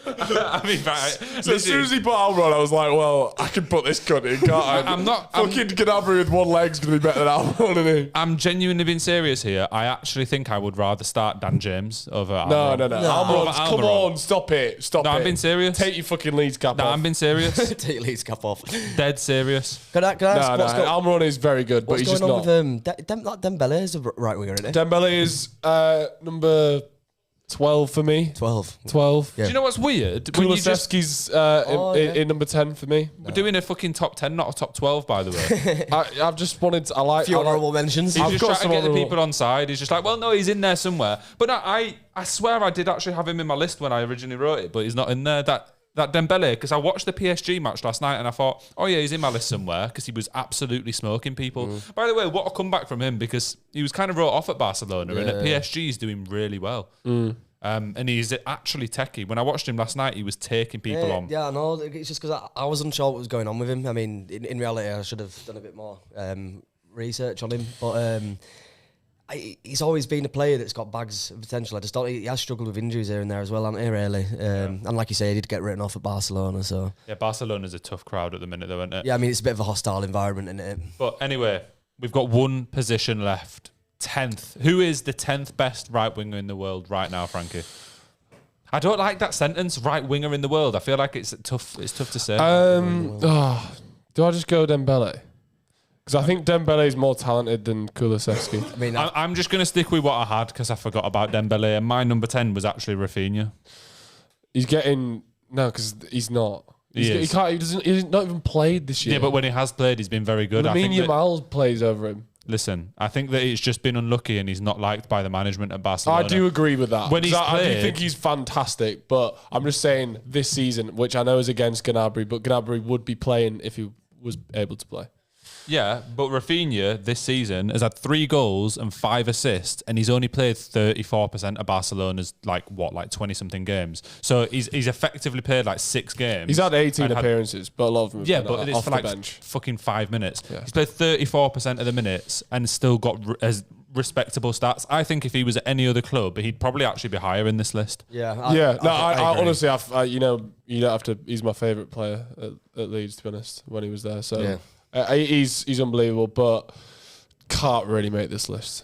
Speaker 2: I mean, right,
Speaker 1: So as soon as he put Almiron, I was like, well, I can put this cunt in, can't I?
Speaker 2: I'm not-
Speaker 1: Fucking Gnabry with one leg's going to be better than Almiron, isn't he?
Speaker 2: I'm genuinely being serious here. I actually think I would rather start Dan James over
Speaker 1: No.
Speaker 2: Almiron.
Speaker 1: Almiron's, come
Speaker 2: Almiron.
Speaker 1: on, stop it.
Speaker 2: No, I'm being serious.
Speaker 1: Take your fucking Leeds cap
Speaker 2: No,
Speaker 1: off.
Speaker 2: I'm being serious.
Speaker 3: Take Leeds cap off.
Speaker 2: Dead serious.
Speaker 3: Can I ask
Speaker 1: Almiron is very good, but
Speaker 3: what's
Speaker 1: he's
Speaker 3: going
Speaker 1: just
Speaker 3: on
Speaker 1: not.
Speaker 3: with Dembele is a right winger, isn't he?
Speaker 1: Dembele is number 12 for me.
Speaker 3: 12.
Speaker 1: 12.
Speaker 3: Yeah.
Speaker 2: Do you know what's weird? When you just
Speaker 1: Kulusevski's
Speaker 3: yeah.
Speaker 1: in number 10 for me.
Speaker 2: we're doing a fucking top 10, not a top 12, by the way.
Speaker 1: I've just wanted to, I like...
Speaker 3: Few
Speaker 1: I like-
Speaker 3: honourable mentions.
Speaker 2: He's
Speaker 1: I've
Speaker 2: just
Speaker 1: got
Speaker 2: trying to
Speaker 1: some
Speaker 2: get the
Speaker 1: honourable-
Speaker 2: people on side. He's just like, well, no, he's in there somewhere. But no, I swear I did actually have him in my list when I originally wrote it, but he's not in there. That Dembele, because I watched the PSG match last night and I thought, oh yeah, he's in my list somewhere because he was absolutely smoking people. By the way, what a comeback from him because he was kind of wrote off at Barcelona and at PSG he's doing really well. And he's actually techie. When I watched him last night, he was taking people on.
Speaker 3: Yeah, I know. It's just because I wasn't sure what was going on with him. I mean, in reality, I should have done a bit more research on him. But he's always been a player that's got bags of potential. I just thought he has struggled with injuries here and there as well, hasn't he, really? And like you say, he did get written off at Barcelona. So
Speaker 2: Yeah, Barcelona's a tough crowd at the minute, though, isn't it?
Speaker 3: yeah, I mean, it's a bit of a hostile environment, isn't it?
Speaker 2: But anyway, we've got one position left. 10th. Who is the 10th best right winger in the world right now, Frankie? I don't like that sentence, right winger in the world. I feel like it's tough. It's tough to say.
Speaker 1: do I just go Dembele? Because I think Dembele is more talented than Kulusevski.
Speaker 3: I mean,
Speaker 2: I'm just going to stick with what I had because I forgot about Dembele. And my number 10 was actually Rafinha.
Speaker 1: He's getting... No, because he's not. He can't. He's not even played this year.
Speaker 2: Yeah, but when he has played, he's been very good.
Speaker 1: Lamine Yamal plays over him.
Speaker 2: Listen, I think that it's just been unlucky and he's not liked by the management at Barcelona.
Speaker 1: I do agree with that.
Speaker 2: When he's
Speaker 1: I
Speaker 2: played,
Speaker 1: do think he's fantastic, but I'm just saying this season, which I know is against Gnabry, but Gnabry would be playing if he was able to play.
Speaker 2: Yeah, but Rafinha this season has had 3 goals and 5 assists, and he's only played 34% of Barcelona's 20-something games. So he's effectively played 6 games.
Speaker 1: He's had 18 appearances, but a lot of them have been
Speaker 2: it's
Speaker 1: off
Speaker 2: for
Speaker 1: the bench.
Speaker 2: Fucking 5 minutes.
Speaker 1: Yeah.
Speaker 2: He's played 34% of the minutes and still got as respectable stats. I think if he was at any other club, he'd probably actually be higher in this list.
Speaker 3: Yeah.
Speaker 1: I honestly, you don't have to. He's my favourite player at Leeds, to be honest. When he was there, so.
Speaker 3: Yeah.
Speaker 1: He's unbelievable, but can't really make this list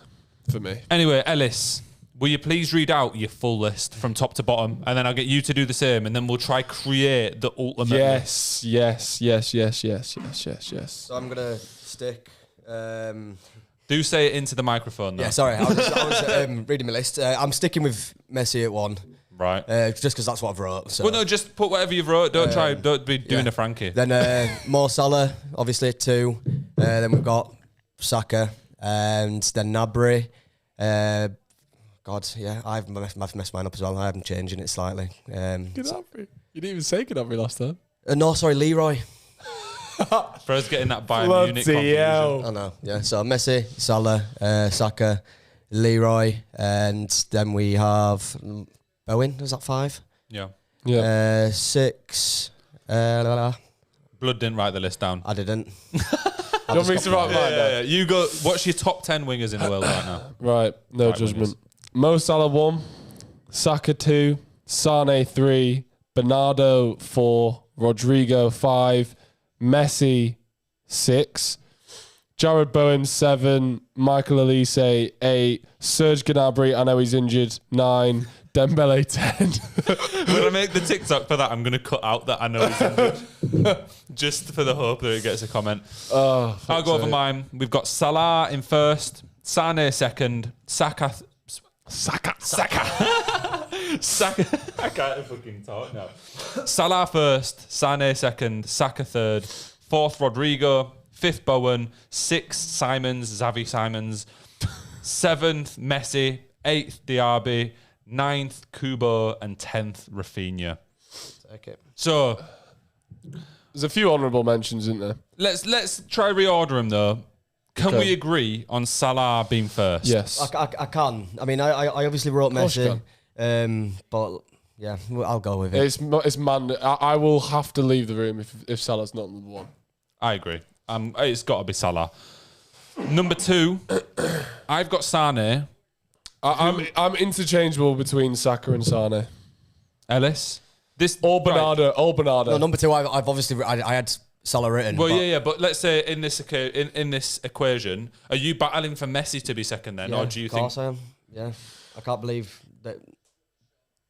Speaker 1: for me.
Speaker 2: Anyway, Ellis, will you please read out your full list from top to bottom, and then I'll get you to do the same, and then we'll try create the ultimate list.
Speaker 1: Yes.
Speaker 3: So I'm gonna stick.
Speaker 2: Do say it into the microphone, though.
Speaker 3: Yeah, sorry, I was reading my list. I'm sticking with Messi at 1.
Speaker 2: Right.
Speaker 3: Just because that's what I've wrote. So.
Speaker 2: Well, no, just put whatever you've wrote. Don't be doing a Frankie.
Speaker 3: Then Mo Salah, obviously at 2. Then we've got Saka, and then Gnabry. I've messed mine up as well. I haven't changed it slightly.
Speaker 1: Gnabry. You didn't even say Gnabry last time.
Speaker 3: No, sorry, Leroy.
Speaker 2: For us getting that Bayern Munich confusion.
Speaker 3: I know. Yeah. So Messi, Salah, Saka, Leroy, and then we have Bowen. Was that 5?
Speaker 2: Yeah.
Speaker 3: 6.
Speaker 2: Blood didn't write the list down.
Speaker 3: I didn't.
Speaker 1: You want me to write mine?
Speaker 2: Yeah. You go. What's your top 10 wingers in the world right now?
Speaker 1: Right. No
Speaker 2: Right
Speaker 1: judgment.
Speaker 2: wingers.
Speaker 1: Mo Salah 1, Saka 2, Sane 3, Bernardo 4, Rodrigo 5, Messi 6, Jared Bowen 7, Michael Elise 8, Serge Gnabry, I know he's injured, 9, Dembele 10.
Speaker 2: When I make the TikTok for that, I'm going to cut out that I know he's injured. Just for the hope that it gets a comment.
Speaker 1: Oh,
Speaker 2: I'll go over mine. We've got Salah in first, Sane second, Saka. I can't fucking talk now. Salah first, Sane second, Saka third, 4th Rodrigo, 5th Bowen, 6th Xavi Simons, 7th Messi, 8th Diaby, 9th Kubo, and 10th Rafinha.
Speaker 3: Okay.
Speaker 2: So
Speaker 1: there's a few honourable mentions, isn't there?
Speaker 2: let's try reorder them though. Can we agree on Salah being first?
Speaker 1: Yes.
Speaker 3: I can. I mean, I obviously wrote Messi, but yeah, I'll go with it.
Speaker 1: It's man. I will have to leave the room if Salah's not number 1.
Speaker 2: I agree. It's got to be Salah. Number 2, I've got Sane.
Speaker 1: I'm interchangeable between Saka and Sane.
Speaker 2: Ellis.
Speaker 1: Or Bernardo.
Speaker 2: Right.
Speaker 1: Or Bernardo.
Speaker 3: No, number 2, I've obviously I had Salah written.
Speaker 2: Well, yeah, but let's say in this equation, are you battling for Messi to be second then, or do you think?
Speaker 3: Of course I am. Yeah, I can't believe that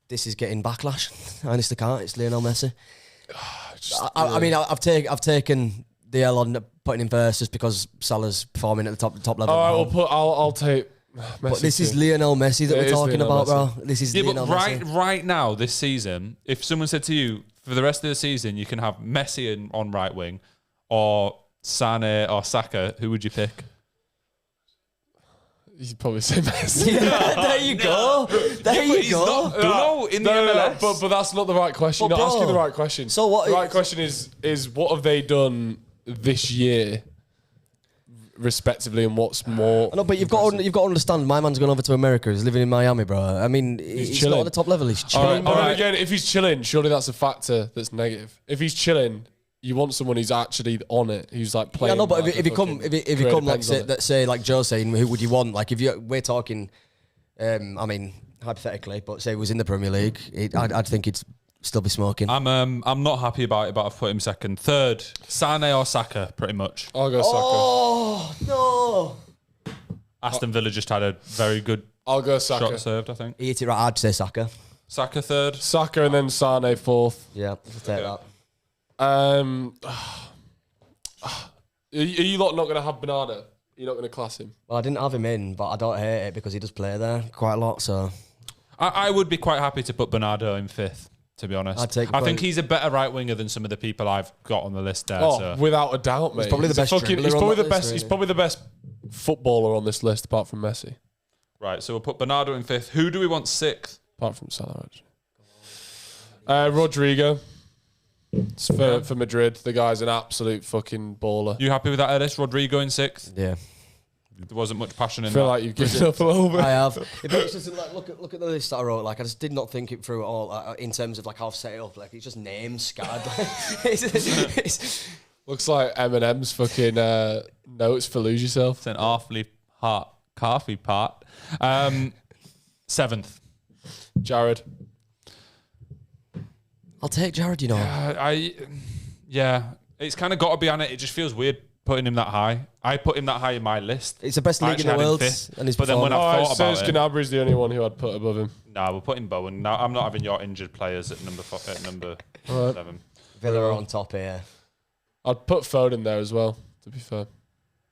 Speaker 3: this is getting backlash. I honestly can't. It's Lionel Messi. I mean, I've taken the L on putting him first just because Salah's performing at the top level.
Speaker 1: All right, I'll take Messi.
Speaker 3: But this is Lionel Messi that we're talking about, bro. This is Lionel
Speaker 2: Messi. Right now, this season, if someone said to you, for the rest of the season, you can have Messi on right wing, or Sane or Saka, who would you pick?
Speaker 1: You'd probably say Messi.
Speaker 3: There you go. There you go.
Speaker 2: In the MLS.
Speaker 1: But that's not the right question. You're not asking the right question.
Speaker 3: So what?
Speaker 1: The right question is what have they done this year, respectively, and what's more?
Speaker 3: No, but you've got to understand. My man's gone over to America. He's living in Miami, bro. I mean, he's not at the top level. He's chilling.
Speaker 1: All right. Again, if he's chilling, surely that's a factor that's negative. If he's chilling, you want someone who's actually on it, who's like playing.
Speaker 3: Yeah, no, but if you come, like say like Joe saying, who would you want? Like we're talking, I mean, hypothetically, but say he was in the Premier League, I'd think he'd still be smoking.
Speaker 2: I'm not happy about it, but I've put him second. Third, Sane or Saka, pretty much.
Speaker 1: I'll go Saka.
Speaker 3: Oh no!
Speaker 2: Aston Villa just had a very good.
Speaker 1: I'll go Saka.
Speaker 2: Shot served, I think.
Speaker 3: He hit it right. I'd say Saka.
Speaker 2: Saka third.
Speaker 1: Saka and then Sane 4th.
Speaker 3: Yeah, I'll take that.
Speaker 1: Are you lot not going to have Bernardo? You're not going to class him?
Speaker 3: Well, I didn't have him in, but I don't hate it because he does play there quite a lot. So
Speaker 2: I would be quite happy to put Bernardo in 5th, to be honest.
Speaker 3: I'd take a
Speaker 2: I think
Speaker 3: point.
Speaker 2: he's a better right winger than some of the people I've got on the list there.
Speaker 1: Oh,
Speaker 2: so.
Speaker 1: without a doubt, mate.
Speaker 3: probably the best dribbler
Speaker 1: He's
Speaker 3: on
Speaker 1: probably
Speaker 3: that
Speaker 1: the
Speaker 3: list,
Speaker 1: best. He's
Speaker 3: really.
Speaker 1: probably the best footballer on this list, apart from Messi.
Speaker 2: Right, so we'll put Bernardo in 5th. Who do we want 6th?
Speaker 1: Apart from Salah, actually. Rodrigo. It's for Madrid. The guy's an absolute fucking baller.
Speaker 2: You happy with that, Ellis? Rodrigo in 6th?
Speaker 3: Yeah.
Speaker 2: There wasn't much passion in
Speaker 1: I feel
Speaker 2: that.
Speaker 1: like you've given up a little bit.
Speaker 3: I have. If it's just like look at the list that I wrote. Like I just did not think it through at all. In terms of like how I've set it up. Like it's just names scattered. It's
Speaker 1: Looks like Eminem's fucking notes for Lose Yourself.
Speaker 2: It's an awfully hot coffee pot. 7th.
Speaker 1: Jared.
Speaker 3: I'll take Jared. You know.
Speaker 2: Yeah, it's kind of got to be on it. It just feels weird putting him that high. I put him that high in my list.
Speaker 3: It's the best
Speaker 2: I
Speaker 3: league in
Speaker 2: actually
Speaker 3: the
Speaker 2: had him
Speaker 3: world,
Speaker 2: 5th,
Speaker 3: and he's
Speaker 2: but then when
Speaker 3: performed.
Speaker 2: I thought about
Speaker 1: Serge
Speaker 2: it,
Speaker 1: Gnabry's the only one who I'd put above him.
Speaker 2: we'll put in Bowen. No, I'm not having your injured players at number 7.
Speaker 3: Villa are on top here.
Speaker 1: I'd put Foden there as well, to be fair.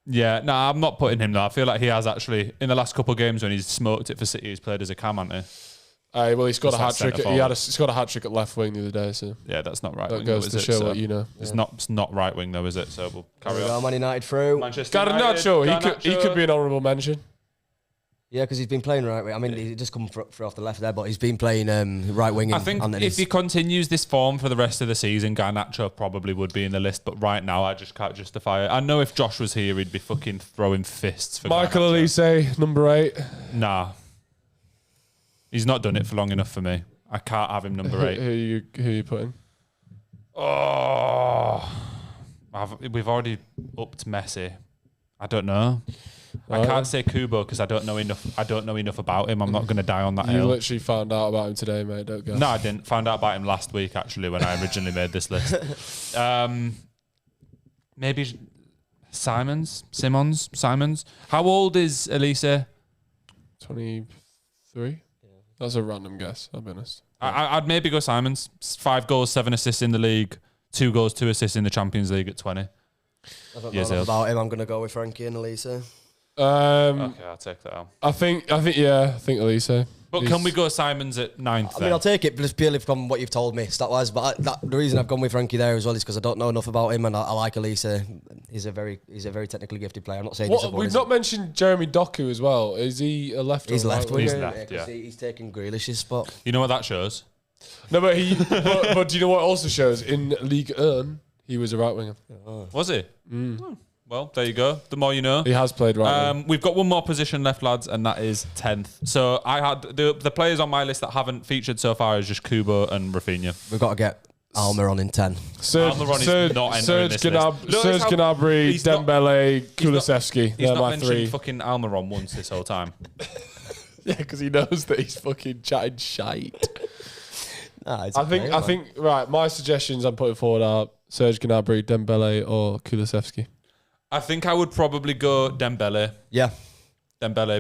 Speaker 2: Yeah, no, I'm not putting him there. I feel like he has actually, in the last couple of games when he's smoked it for City, he's played as a cam, hasn't he?
Speaker 1: Well, he's got
Speaker 2: Just
Speaker 1: a
Speaker 2: like
Speaker 1: hat trick.
Speaker 2: centre
Speaker 1: He's got a hat trick at left wing the other day, so
Speaker 2: Yeah, that's not right
Speaker 1: that
Speaker 2: wing.
Speaker 1: goes
Speaker 2: though,
Speaker 1: to
Speaker 2: is
Speaker 1: show
Speaker 2: it?
Speaker 1: what you know.
Speaker 2: It's not right wing though, is it? So we'll carry
Speaker 3: There we go,
Speaker 2: on.
Speaker 3: Man United through.
Speaker 2: Manchester
Speaker 1: Garnacho,
Speaker 2: United,
Speaker 1: he could be an honourable mention.
Speaker 3: Yeah, because he's been playing right wing. I mean, he just come through off the left there, but he's been playing right wing.
Speaker 2: I think if he continues this form for the rest of the season, Garnacho probably would be in the list. But right now, I just can't justify it. I know if Josh was here, he'd be fucking throwing fists for
Speaker 1: Michael
Speaker 2: Garnacho.
Speaker 1: Elise, number 8.
Speaker 2: Nah, he's not done it for long enough for me. I can't have him number 8.
Speaker 1: Who you putting?
Speaker 2: Oh, we've already upped Messi. I don't know. I can't say Kubo because I don't know enough about him. I'm not going to die on that
Speaker 1: You
Speaker 2: hill.
Speaker 1: literally found out about him today, mate. Don't go.
Speaker 2: No, I didn't. Found out about him last week, actually, when I originally made this list. Maybe Simons. How old is Elise?
Speaker 1: 23. That's a random guess. I'll be honest.
Speaker 2: I'd maybe go Simons. 5 goals, 7 assists in the league. 2 goals, 2 assists in the Champions League at 20.
Speaker 3: I don't know
Speaker 2: Years
Speaker 3: enough
Speaker 2: old.
Speaker 3: about him. I'm going to go with Frankie and Elisa.
Speaker 2: Okay, I'll take that out.
Speaker 1: I think Elise.
Speaker 2: But can we go Simons at 9th?
Speaker 3: I mean, I'll take it just purely from what you've told me stat-wise. But the reason I've gone with Frankie there as well is because I don't know enough about him, and I like Elisa. He's a very technically gifted player. I'm not saying he's
Speaker 1: We've not mentioned Jeremy Doku as well. Is he a left?
Speaker 3: He's
Speaker 1: or
Speaker 3: left
Speaker 1: right
Speaker 3: winger.
Speaker 2: He's
Speaker 3: isn't
Speaker 2: left,
Speaker 3: he? 'Cause
Speaker 2: yeah.
Speaker 3: He's taking Grealish's spot.
Speaker 2: You know what that shows?
Speaker 1: No, but but do you know what it also shows? In League 1, he was a right winger.
Speaker 2: Was he? Oh, well, there you go. The more you know.
Speaker 1: He has played right wing.
Speaker 2: We've got one more position left, lads, and that is 10th. So I had the players on my list that haven't featured so far is just Kubo and Rafinha.
Speaker 3: We've got to get Almer on in 10.
Speaker 1: Serge Gnabry,
Speaker 2: He's not-
Speaker 1: Dembele,
Speaker 2: he's not-
Speaker 1: Kulusevski.
Speaker 2: He's
Speaker 1: They're
Speaker 2: not
Speaker 1: my
Speaker 2: mentioned
Speaker 1: 3.
Speaker 2: fucking Almiron once this whole time.
Speaker 1: Yeah, because he knows that he's fucking chatting shite.
Speaker 3: Nah, it's
Speaker 1: I think. Right, my suggestions I'm putting forward are Serge Gnabry, Dembele, or Kulusevski.
Speaker 2: I think I would probably go Dembele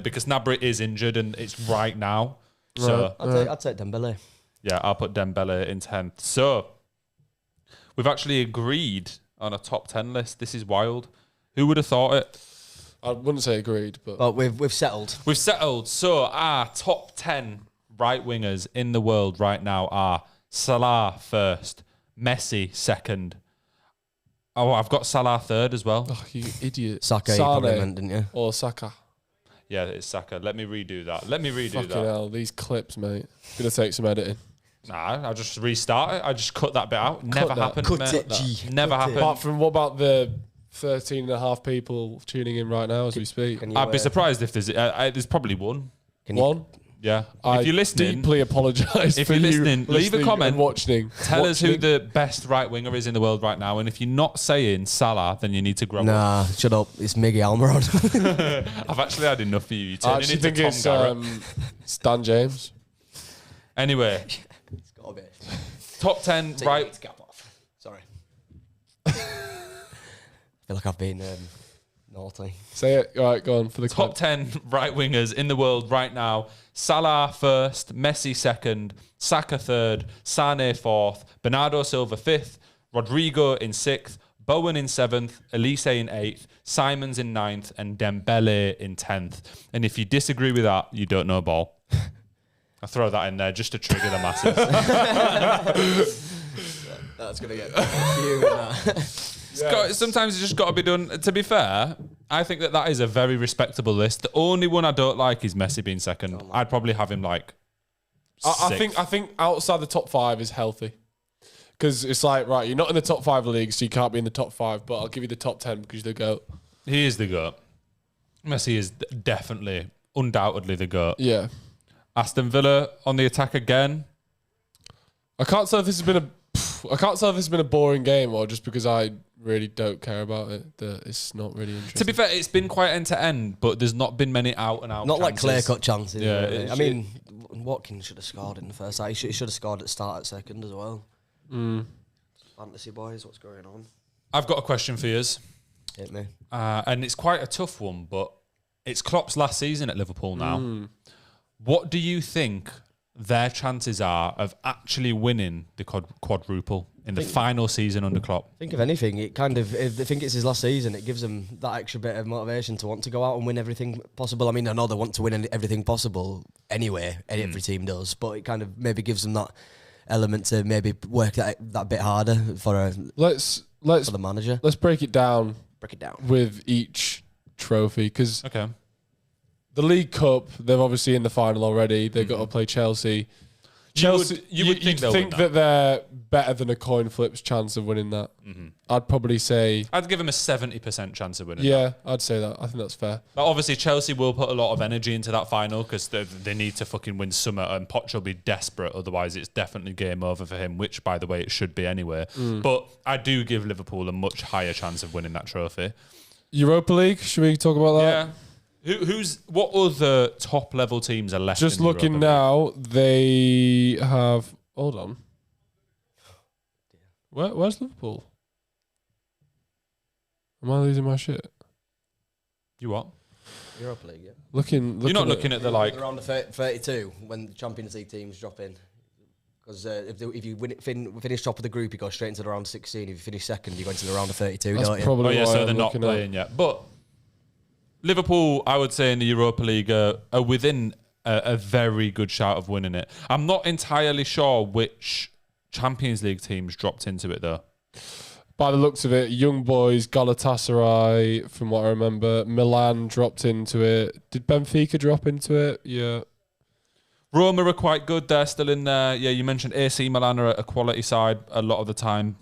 Speaker 2: because Gnabry is injured and it's right now. So
Speaker 3: I'd take Dembele.
Speaker 2: yeah, I'll put Dembele in 10th. So we've actually agreed on a top 10 list. This is wild. Who would have thought it?
Speaker 1: I wouldn't say agreed, but
Speaker 3: But we've settled.
Speaker 2: We've settled. So our top 10 right wingers in the world right now are Salah first, Messi second. Oh, I've got Salah third as well.
Speaker 1: oh, you idiot.
Speaker 3: Saka, you
Speaker 1: Sane
Speaker 3: probably meant, didn't you?
Speaker 1: or Saka.
Speaker 2: Yeah, it's Saka. Let me redo that.
Speaker 1: Fucking hell, these clips, mate. Gonna take some editing.
Speaker 2: Nah, I'll just restart it. I just cut that bit out. Never
Speaker 1: that.
Speaker 2: happened,
Speaker 3: Cut
Speaker 2: mate.
Speaker 3: it, G.
Speaker 2: Never
Speaker 3: Cut it.
Speaker 2: happened.
Speaker 1: Apart from what about the 13.5 people tuning in right now as we speak?
Speaker 3: Can you,
Speaker 2: I'd be surprised if there's probably one.
Speaker 3: can you-
Speaker 1: One.
Speaker 2: Yeah.
Speaker 1: I
Speaker 2: If you're listening,
Speaker 1: deeply apologise
Speaker 2: if
Speaker 1: for
Speaker 2: you're
Speaker 1: you
Speaker 2: listening, leave a
Speaker 1: listening
Speaker 2: comment.
Speaker 1: and watching.
Speaker 2: tell us who the best right winger is in the world right now. And if you're not saying Salah, then you need to grow up.
Speaker 3: Nah, shut up. It's Miggy Almiron.
Speaker 2: I've actually had enough of you. You're
Speaker 1: I
Speaker 2: turning
Speaker 1: actually
Speaker 2: into
Speaker 1: think
Speaker 2: Tom
Speaker 1: it's
Speaker 2: Garrett.
Speaker 1: Stan James.
Speaker 2: Anyway,
Speaker 3: It's got a bit.
Speaker 2: top 10 right.
Speaker 3: Take cap off. Sorry. I feel like I've been naughty.
Speaker 1: Say it. All right, go on for the
Speaker 2: Top 10 right wingers in the world right now. Salah first, Messi second, Saka third, Sane fourth, Bernardo Silva fifth, Rodrigo in sixth, Bowen in seventh, Elise in eighth, Simons in ninth, and Dembele in 10th. And if you disagree with that, you don't know ball. I throw that in there just to trigger the masses.
Speaker 3: That's going to get you.
Speaker 2: Sometimes it's just got to be done. To be fair, I think that is a very respectable list. The only one I don't like is Messi being second. I'd probably have him like
Speaker 1: I think outside the top 5 is healthy. Because it's like, right, you're not in the top 5 leagues, so you can't be in the top 5, but I'll give you the top 10 because you're the GOAT.
Speaker 2: He is the GOAT. Messi is definitely, undoubtedly the GOAT.
Speaker 1: Yeah.
Speaker 2: Aston Villa on the attack again.
Speaker 1: I can't tell if this has been a boring game or just because I really don't care about it. That it's not really interesting.
Speaker 2: To be fair, it's been quite end to end, but there's not been many out and out.
Speaker 3: Not
Speaker 2: chances.
Speaker 3: like clear cut chances.
Speaker 2: Yeah,
Speaker 3: Really. I mean, Watkins should have scored in the first half. He should have scored at the start at second as well. Fantasy boys, what's going on?
Speaker 2: I've got a question for you.
Speaker 3: Hit me.
Speaker 2: And it's quite a tough one, but it's Klopp's last season at Liverpool now. What do you think their chances are of actually winning the quadruple in the final season under Klopp?
Speaker 3: Think of anything. It kind of, if they think it's his last season, it gives them that extra bit of motivation to want to go out and win everything possible. I mean, I know they want to win everything possible anyway. Every team does, but it kind of maybe gives them that element to maybe work that bit harder for the manager.
Speaker 1: Let's break it down.
Speaker 3: Break it down
Speaker 1: with each trophy because
Speaker 2: okay.
Speaker 1: The League Cup, they're obviously in the final already. They've got to play Chelsea.
Speaker 2: You would think
Speaker 1: that they're better than a coin flip's chance of winning that. I'd probably say
Speaker 2: I'd give them a 70% chance of winning.
Speaker 1: Yeah, I'd say that. I think that's fair.
Speaker 2: But obviously, Chelsea will put a lot of energy into that final because they need to fucking win summer, and Poch will be desperate. Otherwise, it's definitely game over for him. Which, by the way, it should be anyway. But I do give Liverpool a much higher chance of winning that trophy.
Speaker 1: Europa League. Should we talk about that?
Speaker 2: Yeah. What other top level teams are left?
Speaker 1: Just
Speaker 2: in
Speaker 1: looking
Speaker 2: Europa
Speaker 1: now, they have. Hold on. Where's Liverpool? Am I losing my shit?
Speaker 2: You what?
Speaker 3: Europa League, yeah.
Speaker 2: Looking You're not looking at the like
Speaker 3: around the 32 when the Champions League teams drop in. Because if you finish top of the group, you go straight into the round 16. If you finish second, you go into the round of 32.
Speaker 1: That's
Speaker 3: don't you?
Speaker 1: probably why
Speaker 2: so
Speaker 1: I'm
Speaker 2: they're not
Speaker 1: looking
Speaker 2: playing yet. But Liverpool, I would say, in the Europa League are within a very good shout of winning it. I'm not entirely sure which Champions League teams dropped into it, though.
Speaker 1: By the looks of it, Young Boys, Galatasaray, from what I remember, Milan dropped into it. Did Benfica drop into it? Yeah.
Speaker 2: Roma are quite good. They're still in there. Yeah, you mentioned AC Milan are a quality side a lot of the time.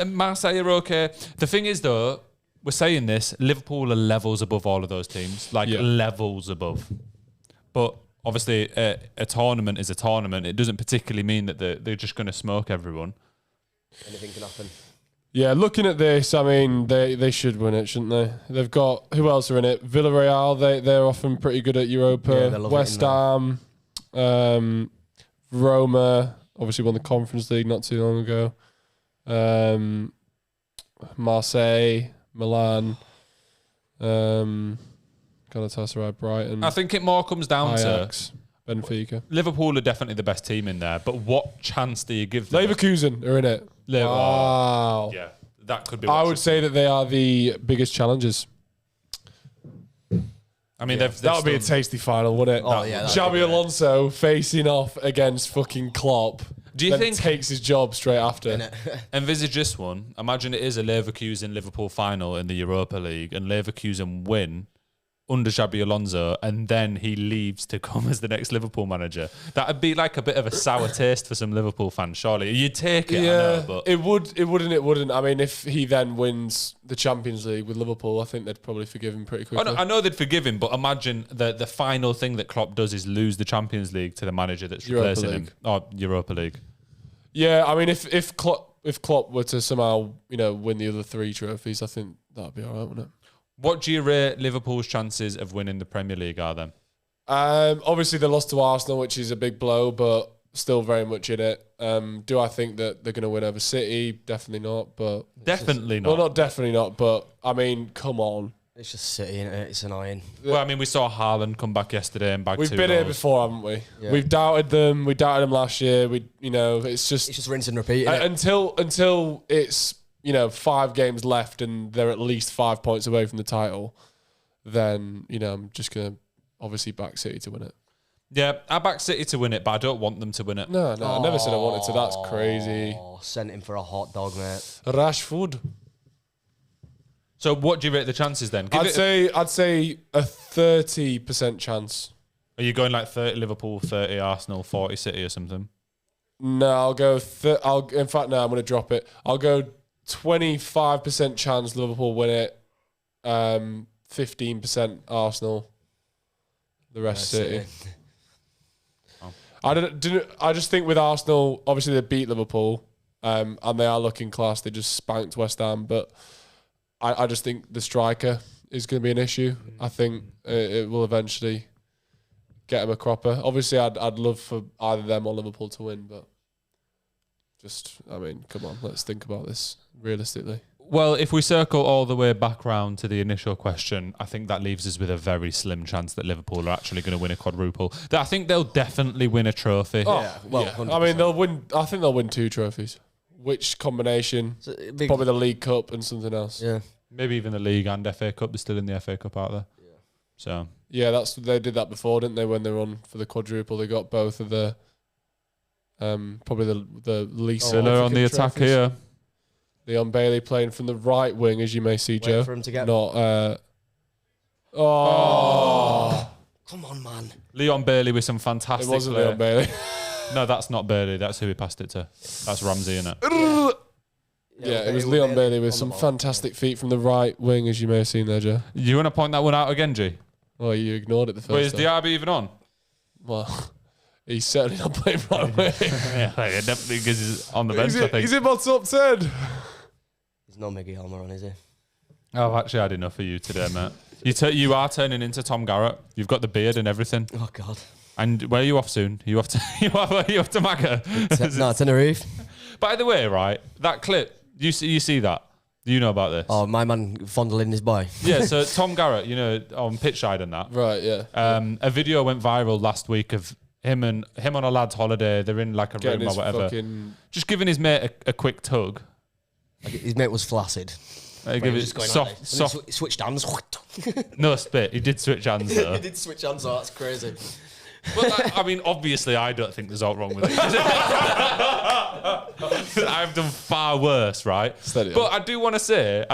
Speaker 2: Marseille are okay. The thing is, though, we're saying this, Liverpool are levels above all of those teams. Levels above. But obviously, a tournament is a tournament. It doesn't particularly mean that they're just going to smoke everyone.
Speaker 3: Anything can happen.
Speaker 1: Yeah, looking at this, I mean, they should win it, shouldn't they? They've got, who else are in it? Villarreal, they're often pretty good at Europa.
Speaker 3: Yeah,
Speaker 1: West Ham, Roma, obviously won the Conference League not too long ago. Marseille, Milan, Galatasaray, Brighton.
Speaker 2: I think it more comes down
Speaker 1: Ajax, Benfica.
Speaker 2: Liverpool are definitely the best team in there, but what chance do you give them?
Speaker 1: Leverkusen are in it. Wow.
Speaker 2: Yeah, that could be.
Speaker 1: I would say that they are the biggest challengers.
Speaker 2: I mean,
Speaker 1: that would be a tasty final, wouldn't it?
Speaker 3: Oh, yeah.
Speaker 1: Xabi Alonso facing off against fucking Klopp.
Speaker 2: Do you think
Speaker 1: takes his job straight after?
Speaker 2: Envisage this one. Imagine it is a Leverkusen-Liverpool final in the Europa League, and Leverkusen win under Xabi Alonso, and then he leaves to come as the next Liverpool manager. That'd be like a bit of a sour taste for some Liverpool fans, surely. You'd take it,
Speaker 1: Yeah,
Speaker 2: I know, but
Speaker 1: it wouldn't. I mean, if he then wins the Champions League with Liverpool, I think they'd probably forgive him pretty quickly.
Speaker 2: I know they'd forgive him, but imagine the final thing that Klopp does is lose the Champions League to the manager that's replacing him. Oh, Europa League.
Speaker 1: Yeah, I mean, if Klopp were to somehow win the other 3 trophies, I think that'd be all right, wouldn't it?
Speaker 2: What do you rate Liverpool's chances of winning the Premier League are then?
Speaker 1: Obviously, they lost to Arsenal, which is a big blow, but still very much in it. Do I think that they're going to win over City? Definitely not. But
Speaker 2: Definitely not.
Speaker 1: Well, not definitely not, but I mean, come on.
Speaker 3: It's just City, innit? It's annoying.
Speaker 2: Well, I mean, we saw Haaland come back yesterday and bag 2
Speaker 1: We've been here before, haven't we?
Speaker 3: Yeah.
Speaker 1: We've doubted them. We doubted them last year. It's just
Speaker 3: rinse and repeat, innit?
Speaker 1: Until it's 5 games left and they're at least 5 points away from the title, then I'm just gonna obviously back City to win it.
Speaker 2: Yeah, I back City to win it, but I don't want them to win it.
Speaker 1: No, I never said I wanted to. That's crazy.
Speaker 3: Sent him for a hot dog, mate.
Speaker 1: Rashford.
Speaker 2: So what do you rate the chances then?
Speaker 1: I'd say a 30% chance.
Speaker 2: Are you going like 30 Liverpool, 30 Arsenal, 40 City or something?
Speaker 1: No, I'll go. In fact, no, I'm going to drop it. I'll go 25% chance Liverpool win it. 15% Arsenal. The rest City. I just think with Arsenal, obviously they beat Liverpool, and they are looking class. They just spanked West Ham, but I just think the striker is going to be an issue. I think it will eventually get him a cropper. Obviously, I'd love for either them or Liverpool to win, but come on, let's think about this realistically.
Speaker 2: Well, if we circle all the way back round to the initial question, I think that leaves us with a very slim chance that Liverpool are actually going to win a quadruple. I think they'll definitely win a trophy.
Speaker 1: Oh, yeah. Well, yeah. I mean, they'll win. I think they'll win 2 trophies. Which combination? Probably the League Cup and something else.
Speaker 3: Yeah,
Speaker 2: maybe even the League and FA Cup. They're still in the FA Cup out there. Yeah. So
Speaker 1: yeah, they did that before, didn't they? When they were on for the quadruple, they got both of the probably the least.
Speaker 2: Villa on the attack here.
Speaker 1: Leon Bailey playing from the right wing, as you may see, Joe.
Speaker 3: For him to get
Speaker 1: not.
Speaker 3: Come on, man.
Speaker 2: Leon Bailey with some fantastic.
Speaker 1: It wasn't Leon Bailey.
Speaker 2: No, that's not Bailey. That's who he passed it to. That's Ramsey, isn't it?
Speaker 1: Yeah, it was Leon Bailey with some fantastic feet from the right wing, as you may have seen there, Joe.
Speaker 2: You want to point that one out again, G?
Speaker 1: Well, you ignored it the first
Speaker 2: Wait, is
Speaker 1: time.
Speaker 2: Diaby even on?
Speaker 1: Well, he's certainly not playing right wing.
Speaker 2: Yeah, definitely because he's on the bench, I think.
Speaker 1: He's in my top 10.
Speaker 3: There's no Miggy Almer on, is he?
Speaker 2: Oh, I've actually had enough of you today, mate. You are turning into Tom Garrett. You've got the beard and everything.
Speaker 3: Oh, God.
Speaker 2: And where are you off soon? Are you off to you off to Maga?
Speaker 3: No, Tenerife.
Speaker 2: By the way, right, that clip, you see that? You know about this?
Speaker 3: Oh, my man fondling his boy.
Speaker 2: Yeah, so Tom Garrett, on pitch side and that.
Speaker 1: Right, yeah.
Speaker 2: A video went viral last week of him on a lad's holiday. They're in like a room or whatever. Just giving his mate a quick tug.
Speaker 3: Like his mate was flaccid.
Speaker 2: Give it soft.
Speaker 3: Switched hands.
Speaker 2: No spit. He did switch hands though.
Speaker 3: He did switch hands. Oh, that's crazy.
Speaker 2: Well, I mean, obviously, I don't think there's all wrong with it. I've done far worse, right? But I do want to say,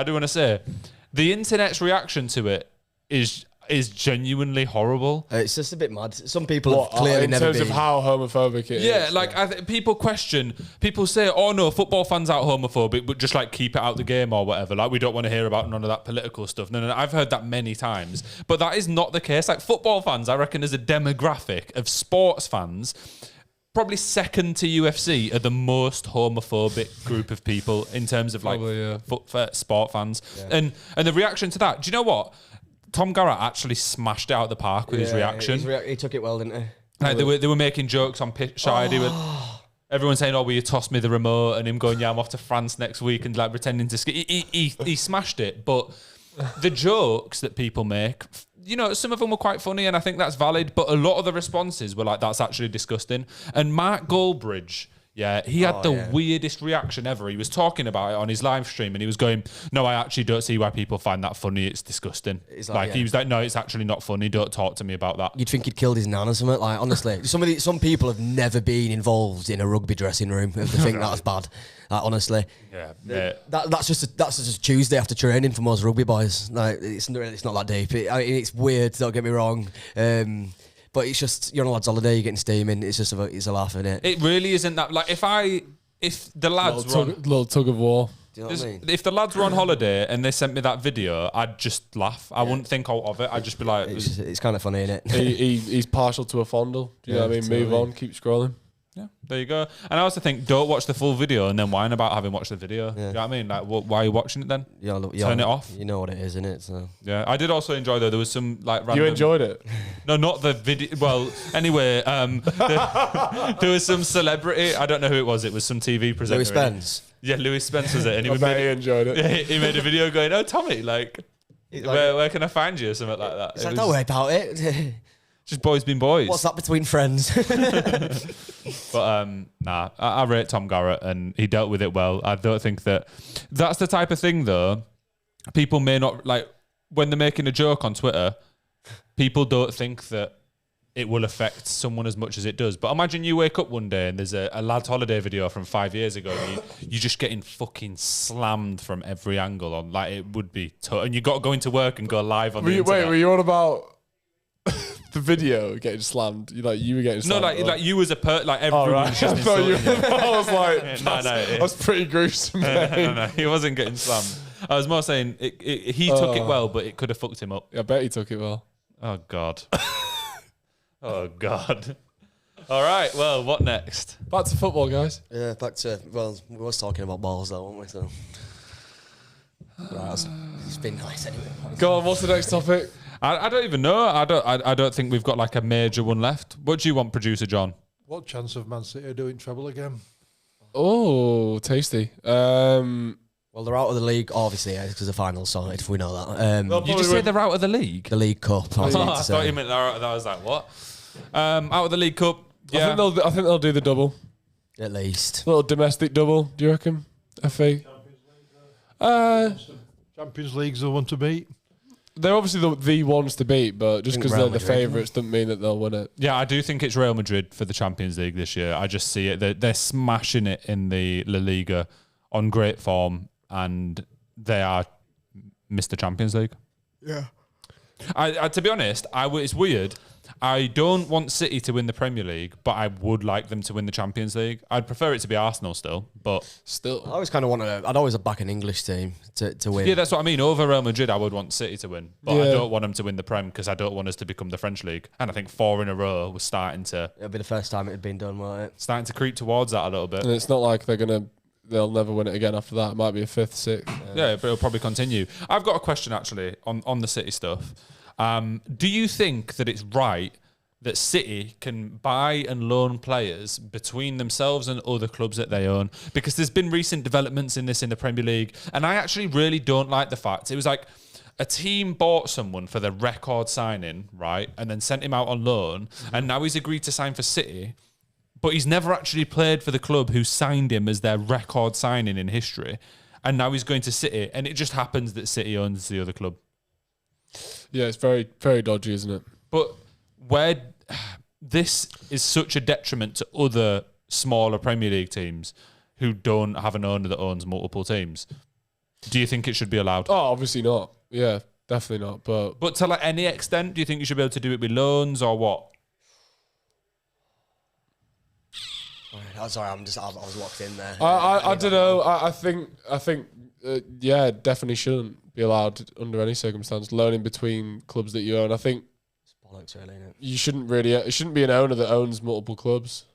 Speaker 2: the internet's reaction to it is genuinely horrible.
Speaker 3: It's just a bit mad. Some people have clearly never been.
Speaker 1: In terms of how homophobic it is.
Speaker 2: Yeah, like people say, oh no, football fans aren't homophobic, but just like keep it out the game or whatever. Like we don't want to hear about none of that political stuff. No, I've heard that many times, but that is not the case. Like football fans, I reckon as a demographic of sports fans, probably second to UFC are the most homophobic group of people in terms of like sport fans. Yeah. And the reaction to that, do you know what? Tom Garrett actually smashed it out of the park with his reaction.
Speaker 3: He took it well, didn't he?
Speaker 2: Like they were making jokes on pitch side. Everyone saying, "Oh, will you toss me the remote?" And him going, "Yeah, I'm off to France next week," and like pretending to ski. He smashed it. But the jokes that people make, some of them were quite funny, and I think that's valid. But a lot of the responses were like, "That's actually disgusting." And Mark Goldbridge. Yeah, he had the weirdest reaction ever. He was talking about it on his live stream and he was going, "No, I actually don't see why people find that funny. It's disgusting." He was like, "No, it's actually not funny. Don't talk to me about that."
Speaker 3: You'd think he'd killed his nan or something. Like, honestly, some people have never been involved in a rugby dressing room if they think that's bad. Like, honestly, that's just Tuesday after training for most rugby boys. Like, it's not that deep. It's weird. Don't get me wrong. But it's just, you're on a lad's holiday, you're getting steaming. It's just it's a laugh, isn't it?
Speaker 2: It really isn't that. Like, if the lads were
Speaker 1: little tug of war.
Speaker 3: Do you know what I mean?
Speaker 2: If the lads were on holiday and they sent me that video, I'd just laugh. I wouldn't think out of it. I'd just be like...
Speaker 3: It's kind of funny, isn't it?
Speaker 1: He's partial to a fondle. Do you know what I mean? Move on, keep scrolling.
Speaker 2: Yeah, there you go. And I also think, don't watch the full video and then whine about having watched the video. Yeah. You know what I mean? Like, why are you watching it then? Turn it off.
Speaker 3: You know what it is, innit? So.
Speaker 2: Yeah, I did also enjoy, though, there was some, like, random...
Speaker 1: You enjoyed it?
Speaker 2: No, not the video. Well, anyway, there was some celebrity. I don't know who it was. It was some TV presenter.
Speaker 3: Louis Spence?
Speaker 2: Yeah, Louis Spence was it. And
Speaker 1: he enjoyed it.
Speaker 2: Yeah, he made a video going, "Oh, Tommy, where can I find you?" Or something like that.
Speaker 3: It's like, don't worry about it.
Speaker 2: Just boys being boys.
Speaker 3: What's that between friends?
Speaker 2: But I rate Tom Garrett and he dealt with it well. I don't think that's the type of thing though. People may not like when they're making a joke on Twitter. People don't think that it will affect someone as much as it does. But imagine you wake up one day and there's a lad's holiday video from 5 years ago and you're just getting fucking slammed from every angle on, like, it would be and you got to go into work and go live on the internet.
Speaker 1: Wait, were you on about the video getting slammed? You were getting slammed?
Speaker 2: No, like you as a like everyone's just insulting you.
Speaker 1: I was like,
Speaker 2: no,
Speaker 1: that's pretty gruesome.
Speaker 2: No, he wasn't getting slammed. I was more saying he took it well, but it could have fucked him up.
Speaker 1: I bet he took it well.
Speaker 2: Oh, God. Oh, God. All right, well, what next?
Speaker 1: Back to football, guys.
Speaker 3: Yeah, back to, well, we was talking about balls though, weren't we? So, right, it's been nice anyway.
Speaker 1: Go on, what's the next topic?
Speaker 2: I don't even know. I don't think we've got like a major one left. What do you want, producer John?
Speaker 4: What chance of Man City doing treble again?
Speaker 1: Oh, tasty.
Speaker 3: Well, they're out of the league, obviously, because the final's sorted, if we know that.
Speaker 2: You just say they're out of the league?
Speaker 3: The League Cup.
Speaker 2: I thought you meant they're out. I was like, what? Out of the League Cup. Yeah.
Speaker 1: I think they'll do the double.
Speaker 3: At least.
Speaker 1: Little domestic double, do you reckon? FA?
Speaker 4: Champions League's the one to beat.
Speaker 1: They're obviously the ones to beat, but just because they're
Speaker 3: Real
Speaker 1: the
Speaker 3: Madrid,
Speaker 1: favourites doesn't mean that they'll win it.
Speaker 2: Yeah, I do think it's Real Madrid for the Champions League this year. I just see it. They're smashing it in the La Liga on great form, and they are Mr. Champions League.
Speaker 3: Yeah.
Speaker 2: I to be honest, it's weird. I don't want City to win the Premier League, but I would like them to win the Champions League. I'd prefer it to be Arsenal still, but
Speaker 1: Still.
Speaker 3: I always kind of I'd always back an English team to win.
Speaker 2: yeah, that's what I mean. Over Real Madrid, I would want City to win, but I
Speaker 1: Yeah.
Speaker 2: don't want them to win the Prem because I don't want us to become the French league. And I think 4 in a row was starting to
Speaker 3: It'll be the first time it had been done, won't it?
Speaker 2: creep towards that a little bit.
Speaker 1: And it's not like they'll never win it again after that. It might be a 5th, 6th.
Speaker 2: Yeah, but it'll probably continue. I've got a question actually on the City stuff. Do you think that it's right that City can buy and loan players between themselves and other clubs that they own? Because there's been recent developments in this in the Premier League, and I actually really don't like the fact it was like a team bought someone for their record signing, right, and then sent him out on loan, and now he's agreed to sign for City, but he's never actually played for the club who signed him as their record signing in history, and now he's going to City, and it just happens that City owns the other club.
Speaker 1: Yeah, it's very, very dodgy, isn't it?
Speaker 2: But where this is such a detriment to other smaller Premier League teams who don't have an owner that owns multiple teams, do you think it should be allowed?
Speaker 1: Oh, obviously not. Yeah, definitely not.
Speaker 2: But to like any extent, do you think you should be able to do it with loans or what?
Speaker 3: I'm sorry, I was locked in there.
Speaker 1: I don't know. I think yeah, definitely shouldn't be allowed under any circumstance loaning between clubs that you own. I think
Speaker 3: It's bollocks, really, isn't it?
Speaker 1: you shouldn't really. It shouldn't be an owner that owns multiple clubs.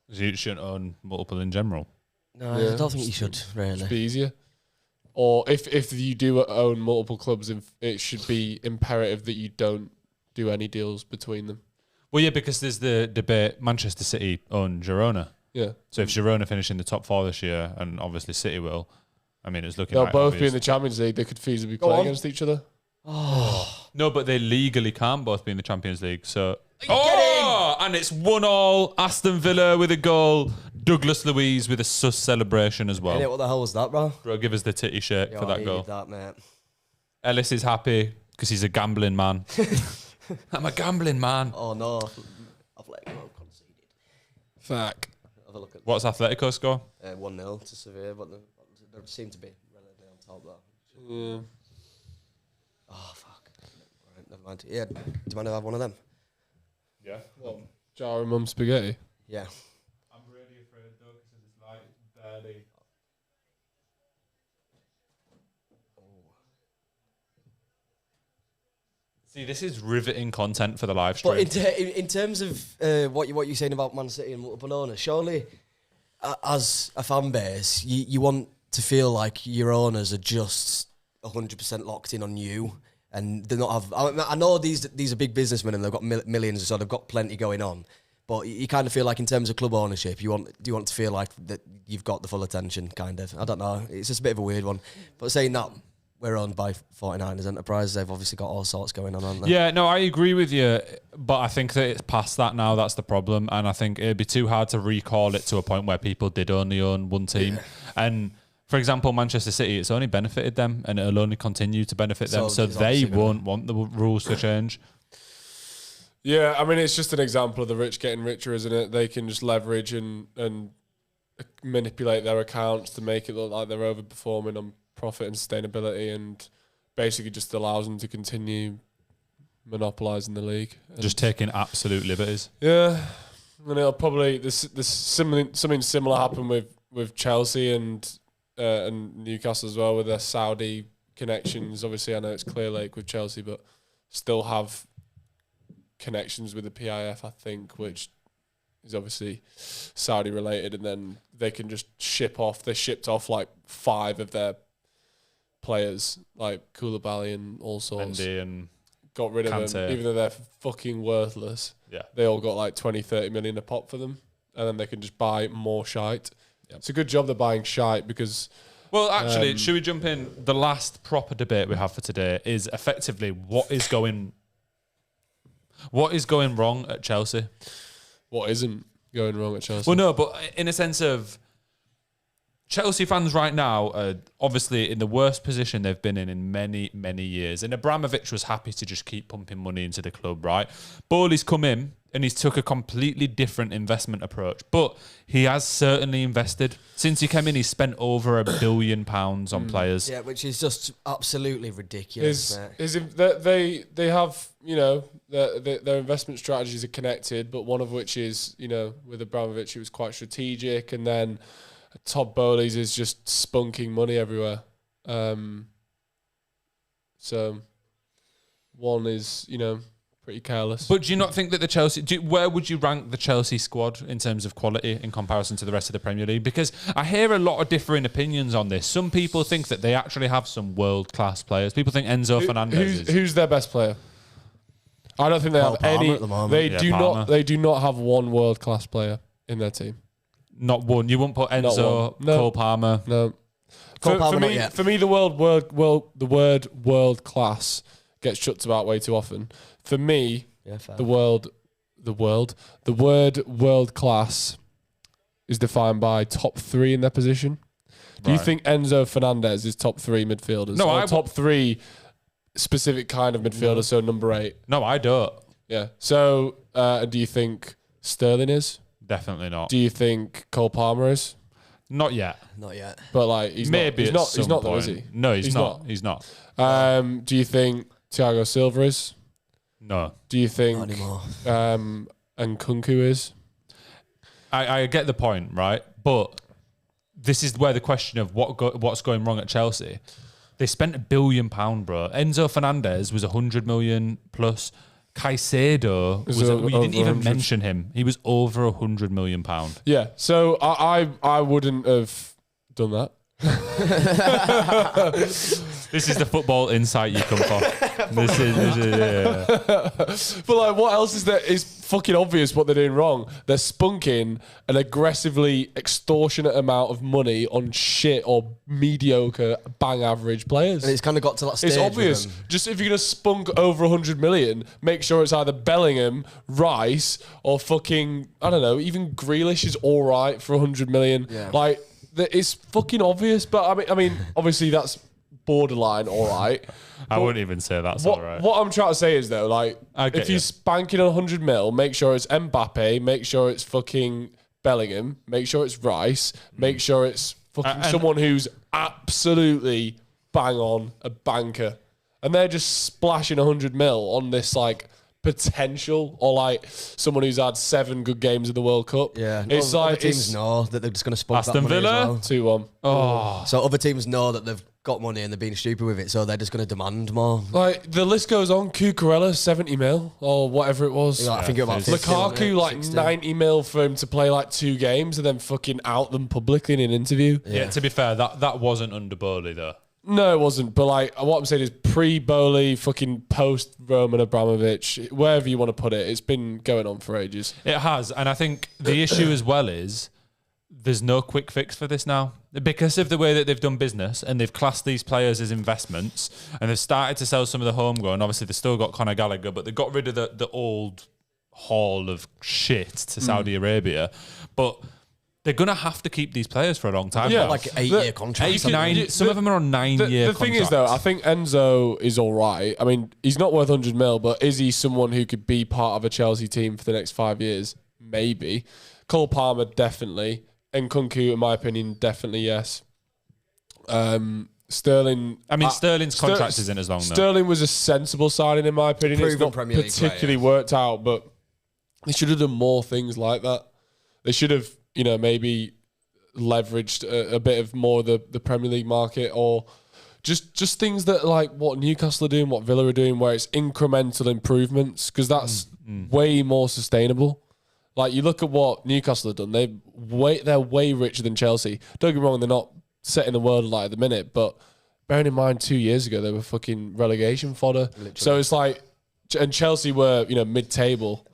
Speaker 2: You shouldn't own multiple in general.
Speaker 3: No,
Speaker 1: Yeah.
Speaker 3: I don't think you should, really.
Speaker 1: It'd be easier. Or if you do own multiple clubs, it should be imperative that you don't do any deals between them.
Speaker 2: Well, yeah, because there's the debate. Manchester City own Girona.
Speaker 1: Yeah,
Speaker 2: So if Girona finish in the top 4 this year, and obviously City will, I mean, it's looking
Speaker 1: they'll
Speaker 2: like
Speaker 1: both be
Speaker 2: obvious.
Speaker 1: in the Champions League. They could feasibly
Speaker 3: Go
Speaker 1: play
Speaker 3: on.
Speaker 1: against each other.
Speaker 2: No, but they legally can't both be in the Champions League. So and it's 1-1. Aston Villa with a goal. Douglas Luiz with a sus celebration as well.
Speaker 3: Innit, what the hell was that, bro?
Speaker 2: Bro, give us the titty shake for that goal.
Speaker 3: That, mate.
Speaker 2: Ellis is happy because he's a gambling man. I'm a gambling man.
Speaker 3: Oh, no. Atletico conceded.
Speaker 1: Fuck.
Speaker 3: Have a look at
Speaker 2: What's Atletico score?
Speaker 3: 1-0 to Sevilla, but they seem to be relatively on top, though.
Speaker 1: Yeah.
Speaker 3: Oh, fuck. Right, never mind. Yeah, do you mind if I have one of them?
Speaker 2: Yeah.
Speaker 1: Jar and mum spaghetti.
Speaker 3: Yeah.
Speaker 2: I'm really afraid though because it's like barely. See, this is riveting content for the live stream.
Speaker 3: But in terms of what you're saying about Man City and multiple owners, surely as a fan base, you want to feel like your owners are just 100% locked in on you, and they're not have. I know these are big businessmen and they've got millions, so they've got plenty going on. But you kind of feel like in terms of club ownership, you want to feel like that you've got the full attention, kind of. I don't know. It's just a bit of a weird one. But saying that, we're owned by 49ers Enterprise. They've obviously got all sorts going on, haven't they?
Speaker 2: Yeah, no, I agree with you, but I think that it's past that now. That's the problem, and I think it'd be too hard to recall it to a point where people did only own one team. Yeah. And for example, Manchester City, it's only benefited them, and it'll only continue to benefit them. So they won't want the rules to change.
Speaker 1: Yeah, I mean, it's just an example of the rich getting richer, isn't it? They can just leverage and manipulate their accounts to make it look like they're overperforming on profit and sustainability, and basically just allows them to continue monopolising the league. And
Speaker 2: Just taking absolute liberties.
Speaker 1: yeah, and it'll probably something similar happen with Chelsea and Newcastle as well with their Saudi connections. Obviously, I know it's Clear Lake with Chelsea, but still have connections with the PIF, I think, which is obviously Saudi related, and then they can just ship off. They shipped off like 5 of their players, like Koulibaly and all sorts.
Speaker 2: Mendy and
Speaker 1: got rid of
Speaker 2: Kante.
Speaker 1: them, even though they're fucking worthless.
Speaker 2: Yeah.
Speaker 1: They all got like 20, 30 million a pop for them, and then they can just buy more shite. Yep. It's a good job they're buying shite because...
Speaker 2: Well, actually, should we jump in? The last proper debate we have for today is effectively what is going wrong at Chelsea.
Speaker 1: What isn't going wrong at Chelsea?
Speaker 2: Well, no, but in a sense of Chelsea fans right now are obviously in the worst position they've been in many, many years. And Abramovich was happy to just keep pumping money into the club, right? Bowley's come in and he's took a completely different investment approach. But he has certainly invested. Since he came in, he's spent over £1 billion on players.
Speaker 3: Yeah, which is just absolutely ridiculous.
Speaker 1: They have, you know, their investment strategies are connected, but one of which is, you know, with Abramovich, he was quite strategic, and then Todd Bowley's is just spunking money everywhere. So one is, you know, pretty careless.
Speaker 2: But do you not think that the Chelsea... where would you rank the Chelsea squad in terms of quality in comparison to the rest of the Premier League? Because I hear a lot of differing opinions on this. Some people think that they actually have some world-class players. People think Enzo Fernandez is...
Speaker 1: Who's their best player? I don't think they have
Speaker 3: Palmer
Speaker 1: any...
Speaker 3: at the moment.
Speaker 1: They do not have one world-class player in their team.
Speaker 2: Not one. You wouldn't put Enzo, Cole Palmer.
Speaker 1: No.
Speaker 3: Cole Palmer,
Speaker 1: for
Speaker 3: not
Speaker 1: me,
Speaker 3: yet.
Speaker 1: for me, the word world class gets chucked about way too often. For me,
Speaker 3: fair.
Speaker 1: the word world class is defined by top 3 in their position. Do you think Enzo Fernandez is top 3 midfielders?
Speaker 2: No,
Speaker 1: or top 3 specific kind of midfielders, so number 8?
Speaker 2: No, I don't.
Speaker 1: Yeah. So, do you think Sterling is?
Speaker 2: Definitely not.
Speaker 1: Do you think Cole Palmer is?
Speaker 2: Not yet.
Speaker 3: Not yet.
Speaker 1: But like, he's
Speaker 2: Maybe
Speaker 1: not. He's not though, is he?
Speaker 2: No, he's not. He's not.
Speaker 1: Do you think Thiago Silva is?
Speaker 2: No.
Speaker 1: Do you think
Speaker 3: Not anymore.
Speaker 1: Nkunku is?
Speaker 2: I get the point, right? But this is where the question of what's going wrong at Chelsea. They spent £1 billion, bro. Enzo Fernandez was 100 million plus. Caicedo we didn't even
Speaker 1: 100.
Speaker 2: mention him. He was over £100 million.
Speaker 1: Yeah. So I wouldn't have done that.
Speaker 2: This is the football insight you come for. This is yeah.
Speaker 1: But like, what else is there? It's fucking obvious what they're doing wrong. They're spunking an aggressively extortionate amount of money on shit or mediocre, bang average players.
Speaker 3: And it's kind of got to that stage.
Speaker 1: It's obvious.
Speaker 3: with them.
Speaker 1: Just if you're gonna spunk over 100 million, make sure it's either Bellingham, Rice, or fucking, I don't know. Even Grealish is all right for 100 million.
Speaker 3: Yeah.
Speaker 1: Like, it's fucking obvious. But I mean, obviously that's borderline all right.
Speaker 2: I
Speaker 1: But
Speaker 2: wouldn't even say that's all right.
Speaker 1: what I'm trying to say is though, like,
Speaker 2: I get
Speaker 1: if you're
Speaker 2: you.
Speaker 1: spanking 100 mil, make sure it's Mbappe, make sure it's fucking Bellingham, make sure it's Rice, make sure it's fucking
Speaker 2: And-
Speaker 1: someone who's absolutely bang on a banker, and they're just splashing 100 mil on this like potential, or like someone who's had 7 good games in the World Cup.
Speaker 3: Yeah,
Speaker 1: it's
Speaker 3: other
Speaker 1: like
Speaker 3: teams know that they're just going to spunk
Speaker 2: Aston
Speaker 3: that money
Speaker 2: Villa?
Speaker 3: as well.
Speaker 1: 2-1.
Speaker 2: Oh,
Speaker 3: So other teams know that they've got money and they're being stupid with it, so they're just going to demand more.
Speaker 1: Like, the list goes on. Cucurella 70 mil or whatever it was.
Speaker 3: I think about 50,
Speaker 1: Lukaku like
Speaker 3: 60.
Speaker 1: 90 mil for him to play like 2 games and then fucking out them publicly in an interview.
Speaker 2: yeah. To be fair, that wasn't under Bowley though.
Speaker 1: No, it wasn't. But like, what I'm saying is pre-Bowley, fucking post-Roman Abramovich, wherever you want to put it, it's been going on for ages.
Speaker 2: It has, and I think the issue as well is there's no quick fix for this now because of the way that they've done business and they've classed these players as investments and they've started to sell some of the homegrown. Obviously, they've still got Conor Gallagher, but they got rid of the old haul of shit to Saudi Arabia. But they're going to have to keep these players for a long time.
Speaker 1: Yeah.
Speaker 3: Like 8-year contracts.
Speaker 2: Some of them are on 9-year
Speaker 1: The thing is, though, I think Enzo is all right. I mean, he's not worth 100 mil, but is he someone who could be part of a Chelsea team for the next 5 years? Maybe. Cole Palmer, definitely. And Nkunku, in my opinion, definitely yes. Sterling...
Speaker 2: I mean, Sterling's contract isn't as long, though.
Speaker 1: Sterling was a sensible signing, in my opinion.
Speaker 3: Proven
Speaker 1: It's not
Speaker 3: Premier League
Speaker 1: particularly
Speaker 3: player.
Speaker 1: worked out, but they should have done more things like that. They should have, maybe leveraged a bit of more of the Premier League market, or just things that like what Newcastle are doing, what Villa are doing, where it's incremental improvements, because that's way more sustainable. Like, you look at what Newcastle have done, they're way richer than Chelsea. Don't get me wrong, they're not setting the world alight at the minute, but bearing in mind 2 years ago they were fucking relegation fodder. Literally. So it's like, and Chelsea were mid-table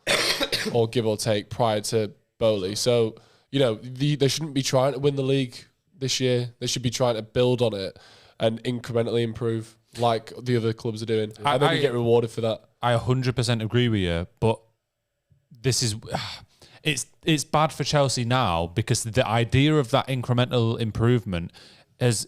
Speaker 1: or give or take prior to Bowley. So they shouldn't be trying to win the league this year. They should be trying to build on it and incrementally improve like the other clubs are doing. And then you get rewarded for that.
Speaker 2: I 100% agree with you, but this is... It's bad for Chelsea now because the idea of that incremental improvement is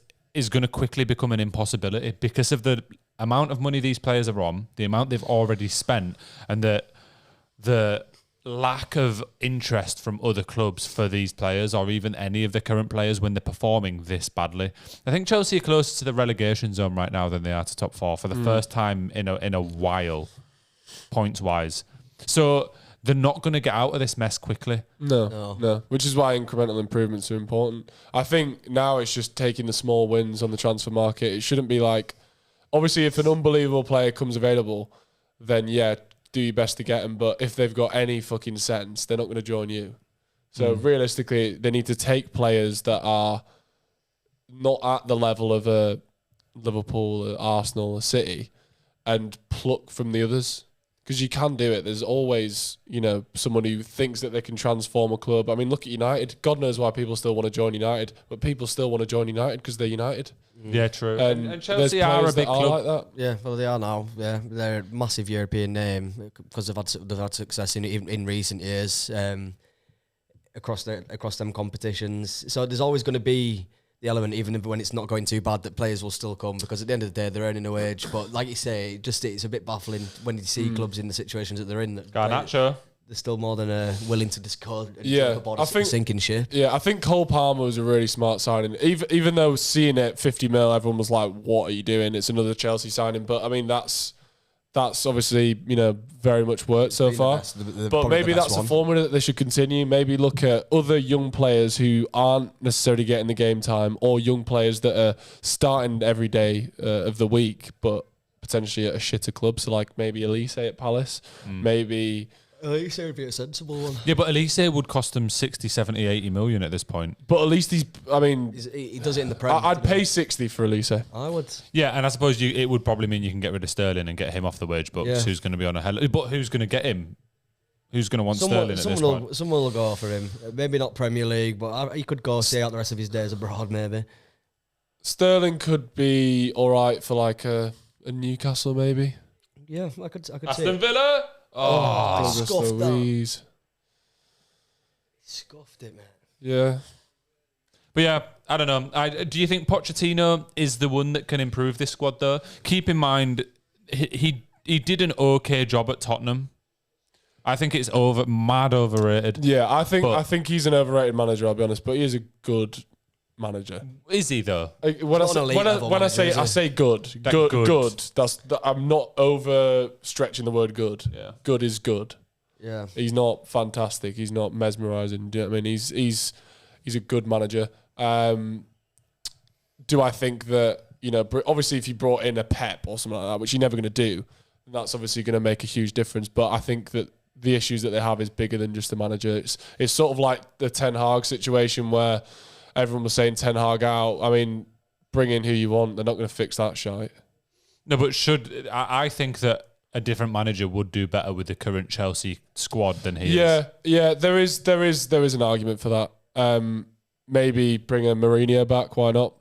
Speaker 2: going to quickly become an impossibility because of the amount of money these players are on, the amount they've already spent, and the lack of interest from other clubs for these players or even any of the current players when they're performing this badly. I think Chelsea are closer to the relegation zone right now than they are to top four for the first time in a while, points-wise. So... they're not going to get out of this mess quickly.
Speaker 1: No. Which is why incremental improvements are important. I think now it's just taking the small wins on the transfer market. It shouldn't be like, obviously, if an unbelievable player comes available, then yeah, do your best to get them. But if they've got any fucking sense, they're not going to join you. So realistically, they need to take players that are not at the level of a Liverpool, a Arsenal, a City, and pluck from the others. Because you can do it. There's always, someone who thinks that they can transform a club. I mean, look at United. God knows why people still want to join United, but people still want to join United because they're United.
Speaker 2: Yeah, true.
Speaker 1: And
Speaker 2: Chelsea are a big club
Speaker 1: like that.
Speaker 3: Yeah, well, they are now. Yeah, they're a massive European name because they've had success in recent years across them competitions. So there's always going to be the element, even when it's not going too bad, that players will still come because at the end of the day they're earning a wage. But like you say, it's a bit baffling when you see clubs in the situations that they're in.
Speaker 2: Garnacho.
Speaker 3: They're still more than willing to discard and
Speaker 1: Yeah,
Speaker 3: jump aboard
Speaker 1: I think
Speaker 3: sinking ship.
Speaker 1: Yeah, I think Cole Palmer was a really smart signing. Even though seeing it 50 mil, everyone was like, "What are you doing? It's another Chelsea signing." But I mean, that's obviously very much worked so far. But maybe that's a formula that they should continue. Maybe look at other young players who aren't necessarily getting the game time, or young players that are starting every day of the week, but potentially at a shitter club. So like maybe Elise at Palace, maybe.
Speaker 3: Elise would be a sensible one.
Speaker 2: Yeah, but Elise would cost them 60, 70, 80 million at this point.
Speaker 1: But at least he
Speaker 3: does it in the Prem.
Speaker 1: I'd pay 60 for Elise.
Speaker 3: I would.
Speaker 2: Yeah, and I suppose it would probably mean you can get rid of Sterling and get him off the wage books.
Speaker 3: Yeah.
Speaker 2: Who's going to be on a hell? But who's going to get him? Who's going to want Sterling at this point?
Speaker 3: Someone will go for him. Maybe not Premier League, but he could go stay out the rest of his days abroad, maybe.
Speaker 1: Sterling could be all right for like a Newcastle, maybe.
Speaker 3: Yeah, I could see
Speaker 2: Aston
Speaker 3: it.
Speaker 2: Villa?
Speaker 3: Scuffed that. Scuffed it, man.
Speaker 1: Yeah.
Speaker 2: But yeah, I don't know. Do you think Pochettino is the one that can improve this squad, though? Keep in mind, he did an okay job at Tottenham. I think it's mad overrated.
Speaker 1: Yeah, I think he's an overrated manager, I'll be honest, but he is a good manager.
Speaker 2: Is he, though?
Speaker 1: When I say good. I'm not overstretching the word good.
Speaker 2: Yeah.
Speaker 1: Good is good.
Speaker 3: Yeah.
Speaker 1: He's not fantastic. He's not mesmerising. Do you know what I mean? He's a good manager. Do I think that, obviously if you brought in a Pep or something like that, which you're never going to do, that's obviously going to make a huge difference. But I think that the issues that they have is bigger than just the manager. It's sort of like the Ten Hag situation where everyone was saying Ten Hag out. I mean, bring in who you want. They're not going to fix that shite.
Speaker 2: No, but I think that a different manager would do better with the current Chelsea squad than he is.
Speaker 1: Yeah. There is an argument for that. Maybe bring a Mourinho back. Why not?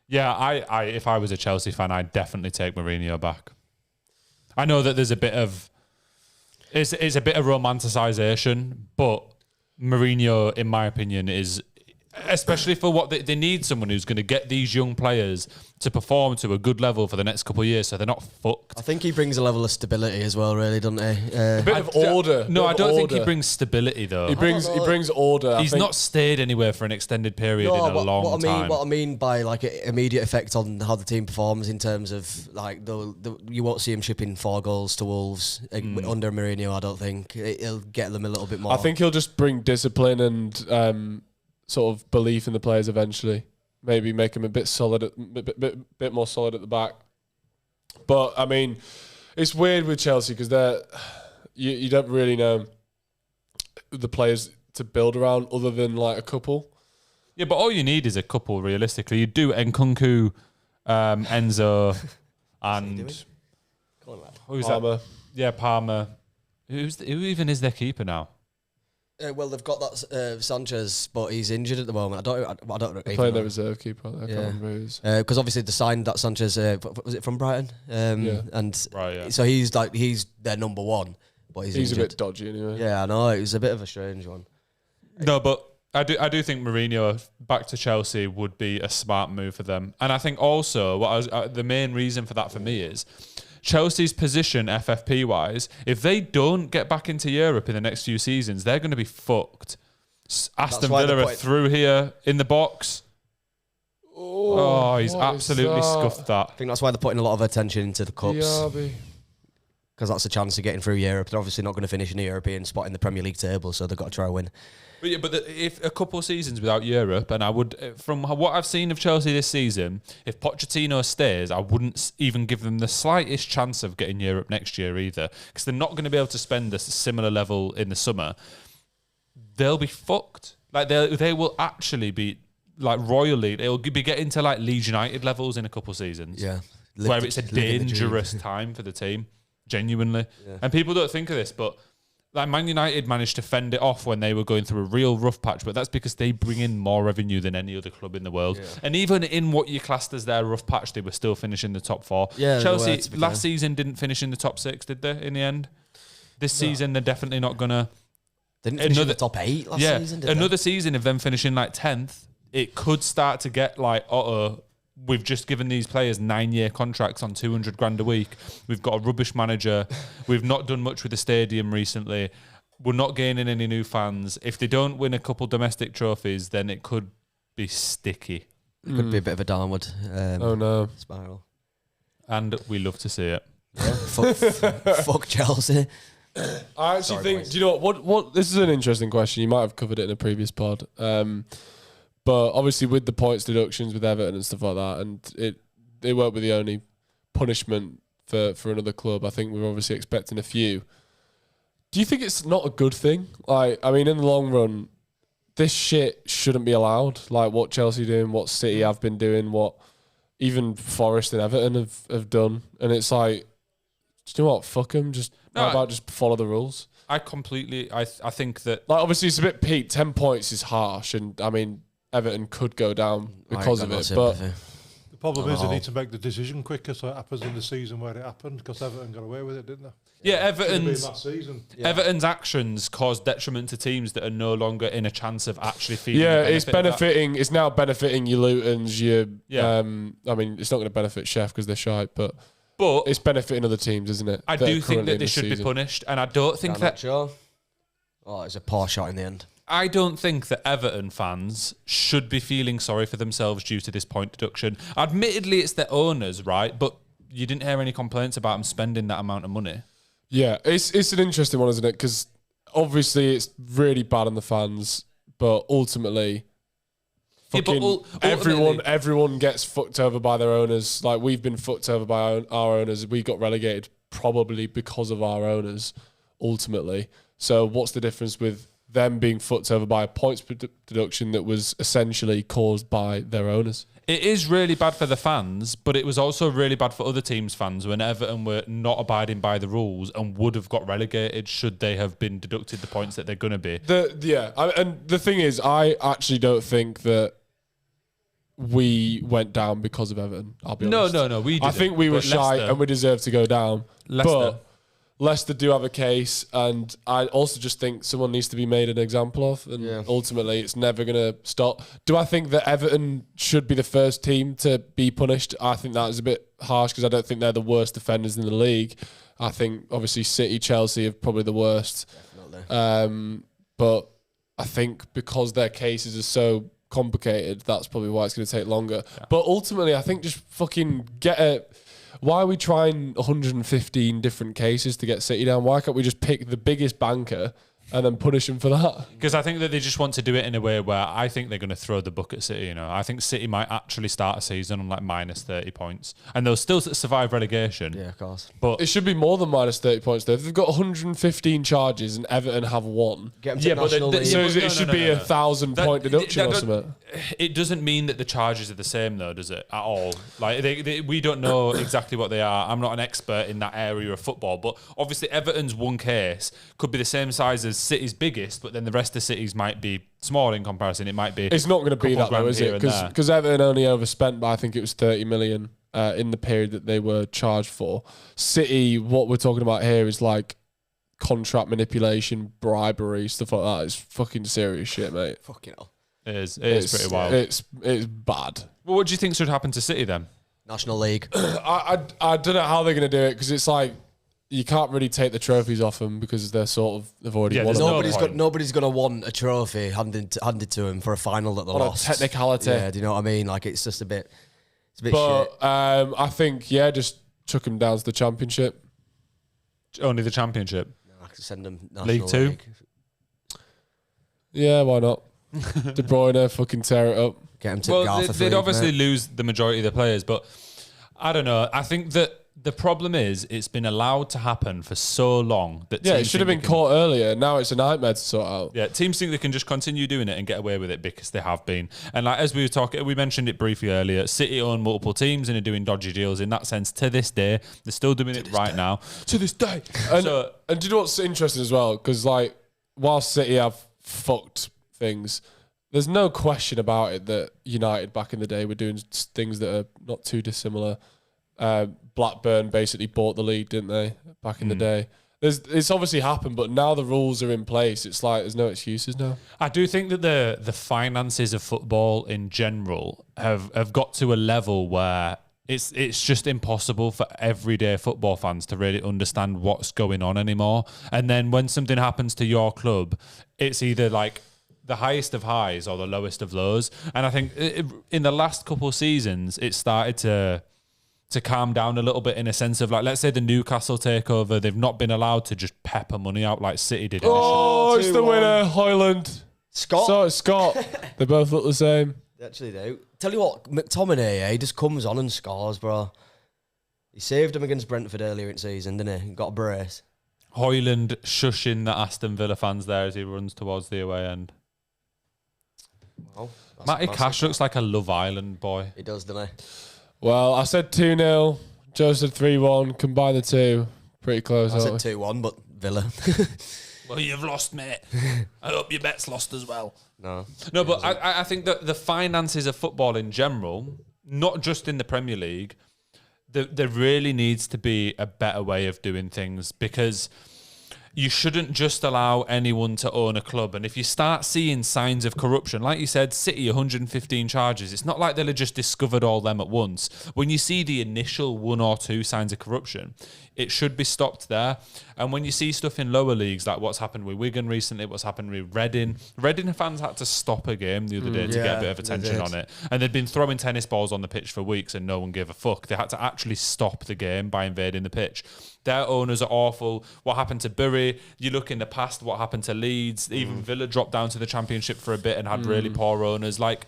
Speaker 2: Yeah, I if I was a Chelsea fan, I'd definitely take Mourinho back. I know that there's a bit of it's a bit of romanticisation, but Mourinho, in my opinion, is, especially for what they need, someone who's going to get these young players to perform to a good level for the next couple of years, so they're not fucked.
Speaker 3: I think he brings a level of stability as well, really, doesn't he?
Speaker 1: A bit of order.
Speaker 2: No, I don't think he
Speaker 1: order.
Speaker 2: brings stability though.
Speaker 1: He brings order.
Speaker 2: He's not stayed anywhere for an extended period in a long time.
Speaker 3: What I mean by like immediate effect on how the team performs in terms of like you won't see him shipping 4 goals to Wolves under Mourinho. I don't think it'll get them a little bit more.
Speaker 1: I think he'll just bring discipline and sort of belief in the players eventually. Maybe make them a bit solid, bit more solid at the back. But I mean, it's weird with Chelsea because you don't really know the players to build around other than like a couple.
Speaker 2: Yeah, but all you need is a couple. Realistically, you do Nkunku, Enzo, and who's
Speaker 1: Palmer.
Speaker 2: that? Yeah, Palmer. Who even is their keeper now?
Speaker 3: Well, they've got that Sanchez, but he's injured at the moment. I don't know.
Speaker 1: They're playing their reserve keeper. I can't remember who it is.
Speaker 3: Because obviously they signed that Sanchez. Was it from Brighton?
Speaker 1: Yeah.
Speaker 3: And
Speaker 2: Right, yeah.
Speaker 3: so he's their number one, but he's
Speaker 1: a
Speaker 3: injured.
Speaker 1: bit dodgy anyway.
Speaker 3: Yeah, I know. It was a bit of a strange one.
Speaker 2: No, but I do think Mourinho back to Chelsea would be a smart move for them, and I think also the main reason for that for me is Chelsea's position FFP wise. If they don't get back into Europe in the next few seasons, they're going to be fucked. Aston Villa are through here in the box. Oh, he's absolutely scuffed that.
Speaker 3: I think that's why they're putting a lot of attention into the cups.
Speaker 1: Diaby.
Speaker 3: Because that's a chance of getting through Europe. They're obviously not going to finish in the European spot in the Premier League table, so they've got to try and win.
Speaker 2: But if a couple of seasons without Europe, and I would, from what I've seen of Chelsea this season, if Pochettino stays, I wouldn't even give them the slightest chance of getting Europe next year either, because they're not going to be able to spend a similar level in the summer. They'll be fucked. Like they will actually be like royally. They'll be getting to like Leeds United levels in a couple of seasons.
Speaker 3: Yeah,
Speaker 2: where it's a dangerous time for the team, genuinely. Yeah. And people don't think of this, but like Man United managed to fend it off when they were going through a real rough patch, but that's because they bring in more revenue than any other club in the world. Yeah. And even in what you classed as their rough patch, they were still finishing the top 4. Yeah, Chelsea last season didn't finish in the top 6, did they, in the end? This season, they're definitely not going to...
Speaker 3: They didn't finish in the top 8 last season, did
Speaker 2: another
Speaker 3: they?
Speaker 2: season of them finishing like 10th, it could start to get like, we've just given these players 9-year contracts on 200 grand a week. We've got a rubbish manager. We've not done much with the stadium recently. We're not gaining any new fans. If they don't win a couple domestic trophies, then it could be sticky.
Speaker 3: It could be a bit of a downward spiral.
Speaker 2: And we love to see it.
Speaker 3: Yeah. fuck Chelsea.
Speaker 1: I actually think, do you know what? This is an interesting question. You might have covered it in a previous pod. But obviously with the points deductions with Everton and stuff like that, and they won't be the only punishment for another club. I think we're obviously expecting a few. Do you think it's not a good thing? Like, I mean, in the long run, this shit shouldn't be allowed. Like what Chelsea doing, what City have been doing, what even Forest and Everton have done. And it's like, do you know what? Fuck them. Just follow the rules.
Speaker 2: I think that...
Speaker 1: Like, obviously it's a bit peak. 10 points is harsh. And, I mean... Everton could go down because of it, but
Speaker 4: the problem is they need to make the decision quicker, so it happens in the season where it happened. Because Everton got away with it, didn't they?
Speaker 2: Yeah, Everton's
Speaker 4: last season.
Speaker 2: Yeah. Everton's actions cause detriment to teams that are no longer in a chance of actually feeding.
Speaker 1: Yeah, it's benefiting. It's now benefiting your Lutons. I mean, it's not going to benefit Chef because they're shite, but it's benefiting other teams, isn't it?
Speaker 2: I do think that they should be punished, and I don't think that.
Speaker 3: Sure. Oh, it's a poor shot in the end.
Speaker 2: I don't think that Everton fans should be feeling sorry for themselves due to this point deduction. Admittedly, it's their owners, right? But you didn't hear any complaints about them spending that amount of money.
Speaker 1: Yeah, it's an interesting one, isn't it? Because obviously it's really bad on the fans, but ultimately, everyone gets fucked over by their owners. Like, we've been fucked over by our owners. We got relegated probably because of our owners, ultimately. So what's the difference with them being fucked over by a points deduction that was essentially caused by their owners?
Speaker 2: It is really bad for the fans, but it was also really bad for other teams' fans when Everton were not abiding by the rules and would have got relegated should they have been deducted the points that they're going to be.
Speaker 1: And the thing is, I actually don't think that we went down because of Everton. I'll be honest.
Speaker 2: No, we didn't.
Speaker 1: I think we were shy and we deserved to go down.
Speaker 2: Leicester.
Speaker 1: Leicester do have a case, and I also just think someone needs to be made an example of, and ultimately it's never going to stop. Do I think that Everton should be the first team to be punished? I think that is a bit harsh because I don't think they're the worst defenders in the league. I think obviously City, Chelsea are probably the worst. Definitely. But I think because their cases are so complicated, that's probably why it's going to take longer. Yeah. But ultimately, I think just fucking get it. Why are we trying 115 different cases to get City down? Why can't we just pick the biggest banker and then punish them for that?
Speaker 2: Because I think that they just want to do it in a way where I think they're going to throw the book at City. You know, I think City might actually start a season on like minus 30 points, and they'll still survive relegation.
Speaker 3: Yeah, of course.
Speaker 1: But it should be more than minus 30 points though. If they've got 115 charges and Everton have one,
Speaker 3: get them to National League.
Speaker 1: So it should be 1,000 point deduction or something.
Speaker 2: It doesn't mean that the charges are the same though, does it? At all? Like we don't know exactly what they are. I'm not an expert in that area of football, but obviously Everton's one case could be the same size as City's biggest, but then the rest of City's might be small in comparison. It might be.
Speaker 1: It's not going to be that though, is it? Because Everton only overspent by I think it was 30 million in the period that they were charged for. City, what we're talking about here is like contract manipulation, bribery, stuff like that. It's fucking serious shit, mate.
Speaker 3: Fucking hell.
Speaker 2: It is pretty wild.
Speaker 1: It's bad.
Speaker 2: Well, what do you think should happen to City then?
Speaker 3: National League.
Speaker 1: I don't know how they're going to do it because it's like you can't really take the trophies off them because they've already won.
Speaker 3: Nobody's going to want a trophy handed to them for a final that they lost.
Speaker 1: A technicality.
Speaker 3: Yeah, do you know what I mean? Like it's just a bit. It's a bit
Speaker 1: but,
Speaker 3: shit.
Speaker 1: I think just chuck them down to the Championship.
Speaker 2: Only the Championship.
Speaker 3: No, I could send them National
Speaker 2: League 2.
Speaker 3: League.
Speaker 1: Yeah, why not? De Bruyne, fucking tear it up.
Speaker 3: Get them to
Speaker 2: they'd obviously lose the majority of the players, but I don't know. I think that the problem is it's been allowed to happen for so long that
Speaker 1: it should have been caught earlier. Now it's a nightmare to sort out.
Speaker 2: Yeah, teams think they can just continue doing it and get away with it because they have been. And like as we were talking, we mentioned it briefly earlier. City own multiple teams and are doing dodgy deals. In that sense, to this day, they're still doing it right now.
Speaker 1: To this day. And do you know what's interesting as well? Because like whilst City have fucked things, there's no question about it that United back in the day were doing things that are not too dissimilar. Blackburn basically bought the league, didn't they, back in the day? It's obviously happened, but now the rules are in place. It's like there's no excuses now.
Speaker 2: I do think that the finances of football in general have got to a level where it's just impossible for everyday football fans to really understand what's going on anymore. And then when something happens to your club, it's either like the highest of highs or the lowest of lows. And I think in the last couple of seasons, it started to calm down a little bit in a sense of like, let's say the Newcastle takeover, they've not been allowed to just pepper money out like City did.
Speaker 1: Oh, it's the winner, Hoyland.
Speaker 3: Scott.
Speaker 1: So it's Scott. They both look the same.
Speaker 3: They actually do. Tell you what, McTominay, he just comes on and scores, bro. He saved him against Brentford earlier in the season, didn't he? Got a brace.
Speaker 2: Hoyland shushing the Aston Villa fans there as he runs towards the away end.
Speaker 3: Well,
Speaker 2: Matty Cash looks like a Love Island boy.
Speaker 3: He does, doesn't he?
Speaker 1: Well, I said 2-0. Joe said 3-1. Combine the two. Pretty close.
Speaker 3: I said 2-1, but Villa.
Speaker 2: Well, you've lost, mate. I hope your bet's lost as well.
Speaker 3: No,
Speaker 2: but I think that the finances of football in general, not just in the Premier League, there really needs to be a better way of doing things because you shouldn't just allow anyone to own a club. And if you start seeing signs of corruption, like you said, City, 115 charges, it's not like they'll have just discovered all them at once. When you see the initial 1 or 2 signs of corruption, it should be stopped there. And when you see stuff in lower leagues, like what's happened with Wigan recently, what's happened with Reading fans had to stop a game the other day to get a bit of attention on it. And they'd been throwing tennis balls on the pitch for weeks and no one gave a fuck. They had to actually stop the game by invading the pitch. Their owners are awful. What happened to Bury? You look in the past, what happened to Leeds? Even Villa dropped down to the Championship for a bit and had really poor owners. Like,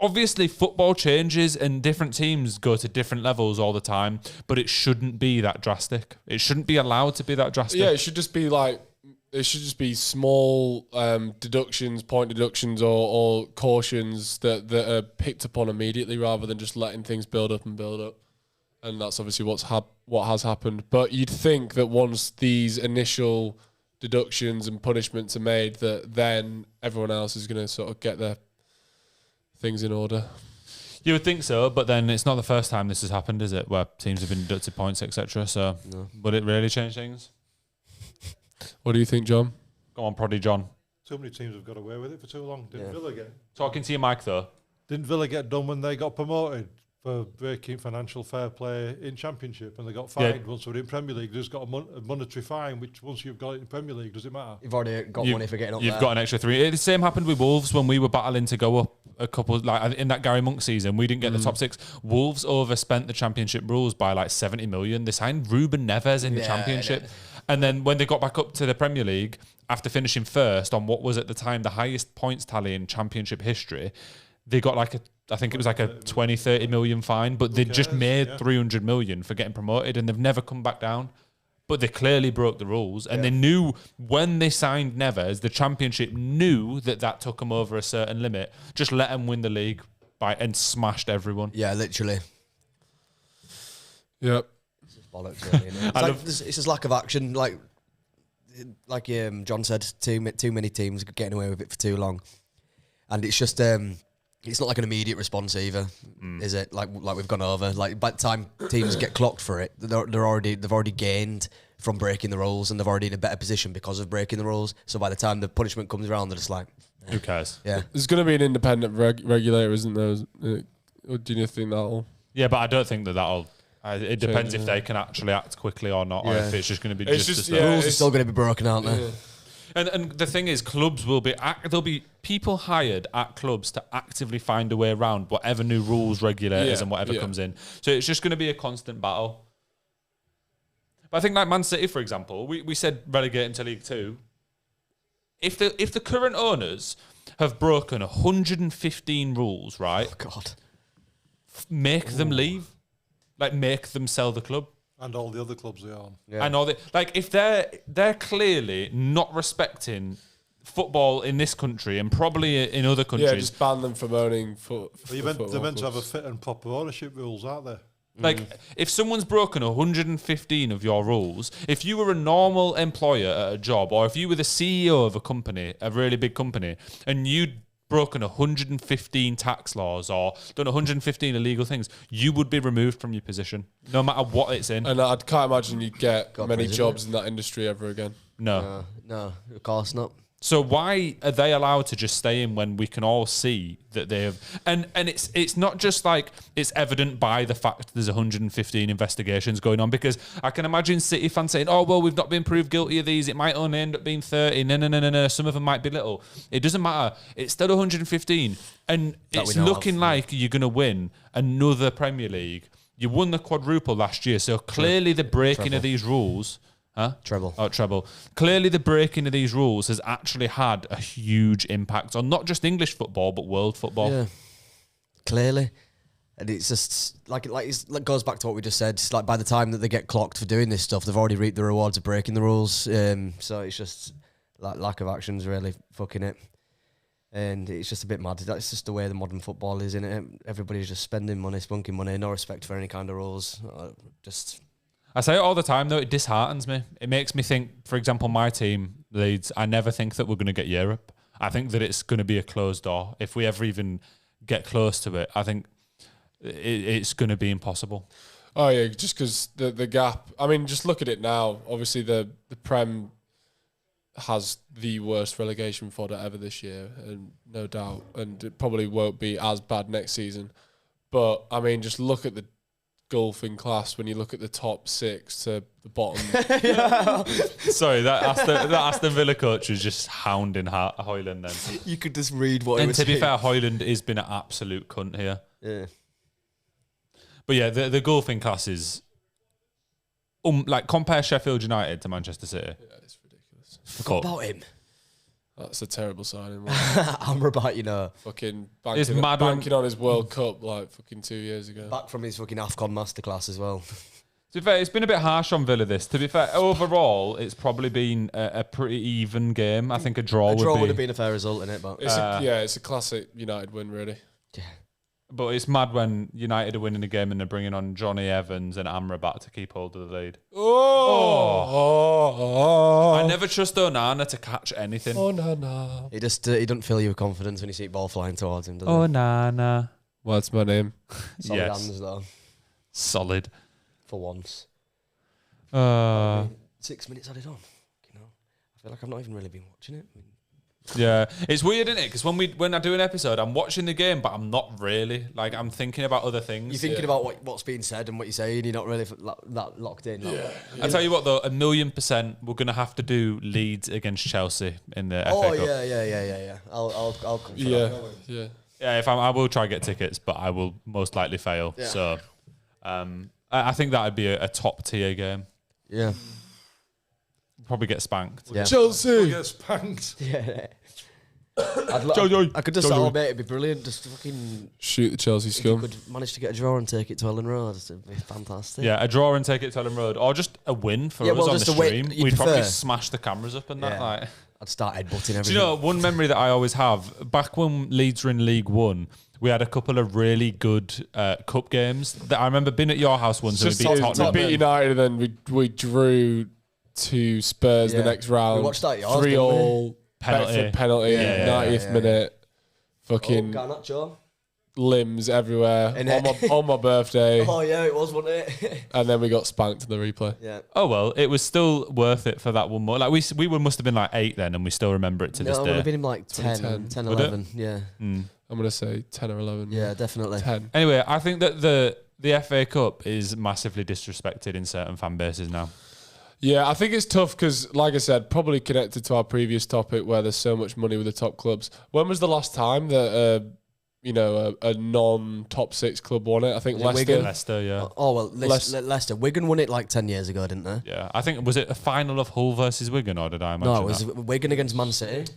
Speaker 2: obviously, football changes and different teams go to different levels all the time, but it shouldn't be that drastic. It shouldn't be allowed to be that drastic.
Speaker 1: Yeah, it should just be like, it should just be small deductions, point deductions or cautions that are picked upon immediately rather than just letting things build up and build up. And that's obviously what has happened. But you'd think that once these initial deductions and punishments are made, that then everyone else is going to sort of get their things in order.
Speaker 2: You would think so, but then it's not the first time this has happened, is it? Where teams have been deducted points, etc. So, would it really change things?
Speaker 1: What do you think, John?
Speaker 2: Go on, Proddy John.
Speaker 4: Too many teams have got away with it for too long. Didn't Villa get?
Speaker 2: Talking to your mic though.
Speaker 4: Didn't Villa get done when they got promoted for breaking financial fair play in Championship, and they got fined once they were in Premier League? They just got a monetary fine, which once you've got it in Premier League, does it matter?
Speaker 3: You've already got money for getting up
Speaker 2: You've
Speaker 3: there.
Speaker 2: got an extra 3. The same happened with Wolves when we were battling to go up a couple, like in that Gary Monk season. We didn't get the top 6. Wolves overspent the Championship rules by like 70 million. They signed Ruben Neves in the Championship. And then when they got back up to the Premier League, after finishing first on what was at the time the highest points tally in Championship history, they got like I think it was like a 20, 30 million fine, but they just made 300 million for getting promoted, and they've never come back down. But they clearly broke the rules, and they knew when they signed Neves, the Championship knew that took them over a certain limit. Just let them win the league and smashed everyone.
Speaker 3: Yeah, literally.
Speaker 1: Yep.
Speaker 3: It's just bollocks, really, isn't it? It's just lack of action. Like John said, too many teams getting away with it for too long, and it's just it's not like an immediate response either, is it? Like we've gone over. Like by the time teams get clocked for it, they've already gained from breaking the rules, and they've already in a better position because of breaking the rules. So by the time the punishment comes around, they're just like,
Speaker 2: who cares?
Speaker 3: Yeah,
Speaker 1: There's going to be an independent regulator, isn't there? Or do you think that'll?
Speaker 2: Yeah, but I don't think that'll. It depends if they can actually act quickly or not, or if it's just going to be just
Speaker 3: the rules are still going to be broken, aren't they?
Speaker 1: Yeah.
Speaker 2: And the thing is, clubs will be there'll be people hired at clubs to actively find a way around whatever new rules, regulators, and whatever comes in. So it's just going to be a constant battle. But I think like Man City, for example, we said relegate into League 2. If the current owners have broken 115 rules, right?
Speaker 3: Oh God,
Speaker 2: Make them leave, like make them sell the club.
Speaker 4: And all the other clubs they own.
Speaker 2: Yeah. And all the if they're clearly not respecting football in this country and probably in other countries.
Speaker 1: Yeah, just ban them from owning
Speaker 4: They're meant to have a fit and proper ownership rules, aren't they?
Speaker 2: Like, if someone's broken 115 of your rules, if you were a normal employer at a job, or if you were the CEO of a company, a really big company, and you'd broken 115 tax laws or done 115 illegal things, you would be removed from your position, no matter what it's in.
Speaker 1: And I can't imagine you'd get many
Speaker 3: crazy,
Speaker 1: jobs in that industry ever again.
Speaker 2: No,
Speaker 3: of course not.
Speaker 2: So why are they allowed to just stay in when we can all see that they have? And it's not just like it's evident by the fact there's 115 investigations going on, because I can imagine City fans saying, "Oh well, we've not been proved guilty of these. It might only end up being 30. No. Some of them might be little. It doesn't matter. It's still 115, and it's looking like you're going to win another Premier League. You won the quadruple last year, so clearly the breaking of these rules." Huh?
Speaker 3: Treble.
Speaker 2: Oh, treble. Clearly, the breaking of these rules has actually had a huge impact on not just English football, but world football.
Speaker 3: Yeah, clearly. And it's just like it goes back to what we just said. It's like by the time that they get clocked for doing this stuff, they've already reaped the rewards of breaking the rules. So it's just like lack of action's really fucking it. And it's just a bit mad. That's just the way the modern football is, isn't it? Everybody's just spending money, spunking money, no respect for any kind of rules.
Speaker 2: I say it all the time, though, it disheartens me. It makes me think, for example, my team, Leeds, I never think that we're going to get Europe. I think that it's going to be a closed door. If we ever even get close to it, I think it's going to be impossible.
Speaker 1: Oh, yeah, just because the gap. I mean, just look at it now. Obviously, the Prem has the worst relegation fodder ever this year, and no doubt. And it probably won't be as bad next season. But, I mean, just look at the golfing class when you look at the top 6 to the bottom.
Speaker 2: Sorry, that Aston Villa coach was just hounding Hoyland then.
Speaker 3: You could just read what he was
Speaker 2: saying. And to be
Speaker 3: saying.
Speaker 2: fair, Hoyland has been an absolute cunt here.
Speaker 3: Yeah.
Speaker 2: But yeah, the golfing class is like compare Sheffield United to Manchester City.
Speaker 1: Yeah, it's ridiculous.
Speaker 3: Forgot about him.
Speaker 1: That's a terrible signing.
Speaker 3: Amrabat,
Speaker 1: fucking
Speaker 2: It's mad
Speaker 1: banking on his World Cup like fucking 2 years ago.
Speaker 3: back from his fucking AFCON masterclass as well.
Speaker 2: To be fair, it's been a bit harsh on Villa this. To be fair, overall, it's probably been a pretty even game. I think a draw
Speaker 3: would have been a fair result in it, but
Speaker 1: It's a classic United win, really.
Speaker 3: yeah.
Speaker 2: But it's mad when United are winning a game and they're bringing on Johnny Evans and Amrabat to keep hold of the lead. I never trust Onana to catch anything.
Speaker 1: Oh, no.
Speaker 3: He doesn't fill you with confidence when you see the ball flying towards him, does
Speaker 2: Onana.
Speaker 1: What's my name?
Speaker 3: Solid
Speaker 2: Yes.
Speaker 3: hands, though,
Speaker 2: Solid.
Speaker 3: for once. 6 minutes added on. You know, I feel like I've not even really been watching it.
Speaker 2: Yeah, it's weird, isn't it? Because when I do an episode, I'm watching the game, but I'm not really. Like, I'm thinking about other things.
Speaker 3: You're thinking about what's being said and what you're saying. You're not really that locked in.
Speaker 2: I tell you what, though, 1,000,000%, we're gonna have to do Leeds against Chelsea in the FA Cup.
Speaker 3: Oh yeah. I'll come for that.
Speaker 1: Yeah.
Speaker 2: Yeah, I will try get tickets, but I will most likely fail.
Speaker 3: Yeah.
Speaker 2: So, I think that would be a top tier game.
Speaker 3: Yeah.
Speaker 2: Probably get spanked.
Speaker 3: Yeah.
Speaker 4: We'll get spanked.
Speaker 3: Yeah.
Speaker 2: Jojo.
Speaker 3: I could just say, mate, it'd be brilliant. Just fucking
Speaker 1: Shoot the Chelsea
Speaker 3: if you
Speaker 1: scum.
Speaker 3: could manage to get a draw and take it to Ellen Road, it'd be fantastic.
Speaker 2: Yeah, a draw and take it to Ellen Road, or just a win for
Speaker 3: Yeah,
Speaker 2: us
Speaker 3: well,
Speaker 2: on the
Speaker 3: just a win.
Speaker 2: stream.
Speaker 3: You
Speaker 2: We'd probably
Speaker 3: prefer?
Speaker 2: smash the cameras up and that.
Speaker 3: Yeah.
Speaker 2: Like.
Speaker 3: I'd start headbutting everything.
Speaker 2: Do you know one memory that I always have? Back when Leeds were in League One, we had a couple of really good cup games. That I remember being at your house once and we beat
Speaker 1: We
Speaker 2: Tottenham.
Speaker 1: beat United, and then we drew to Spurs the
Speaker 3: Yeah.
Speaker 1: next round.
Speaker 3: We watched that at yours,
Speaker 1: 3-3
Speaker 2: Penalty.
Speaker 1: Beckford penalty,
Speaker 2: Yeah,
Speaker 1: 90th minute. Fucking
Speaker 3: Garnacho.
Speaker 1: limbs everywhere
Speaker 3: Innit?
Speaker 1: on my birthday,
Speaker 3: Oh yeah, it was, wasn't it?
Speaker 1: and then we got spanked in the replay.
Speaker 3: Yeah.
Speaker 2: Oh well, it was still worth it for that one more. Like we must have been like 8 then, and we still remember it to this
Speaker 3: No, it would
Speaker 2: day.
Speaker 3: have been in like 10,
Speaker 1: 2010.
Speaker 2: Would it?
Speaker 3: 11. Yeah.
Speaker 1: I'm gonna say 10 or 11.
Speaker 3: Yeah, definitely.
Speaker 1: 10.
Speaker 2: Anyway, I think that the FA Cup is massively disrespected in certain fan bases now.
Speaker 1: Yeah, I think it's tough because, like I said, probably connected to our previous topic where there's so much money with the top clubs. When was the last time that a non-top 6 club won it? I think
Speaker 3: Was it
Speaker 1: Leicester.
Speaker 3: Wigan?
Speaker 2: Leicester, yeah.
Speaker 3: Oh well, Leicester. Wigan won it like 10 years ago, didn't they?
Speaker 2: Yeah, I think, was it a final of Hull versus Wigan, or did I imagine
Speaker 3: No, it was
Speaker 2: that?
Speaker 3: Wigan against Man City.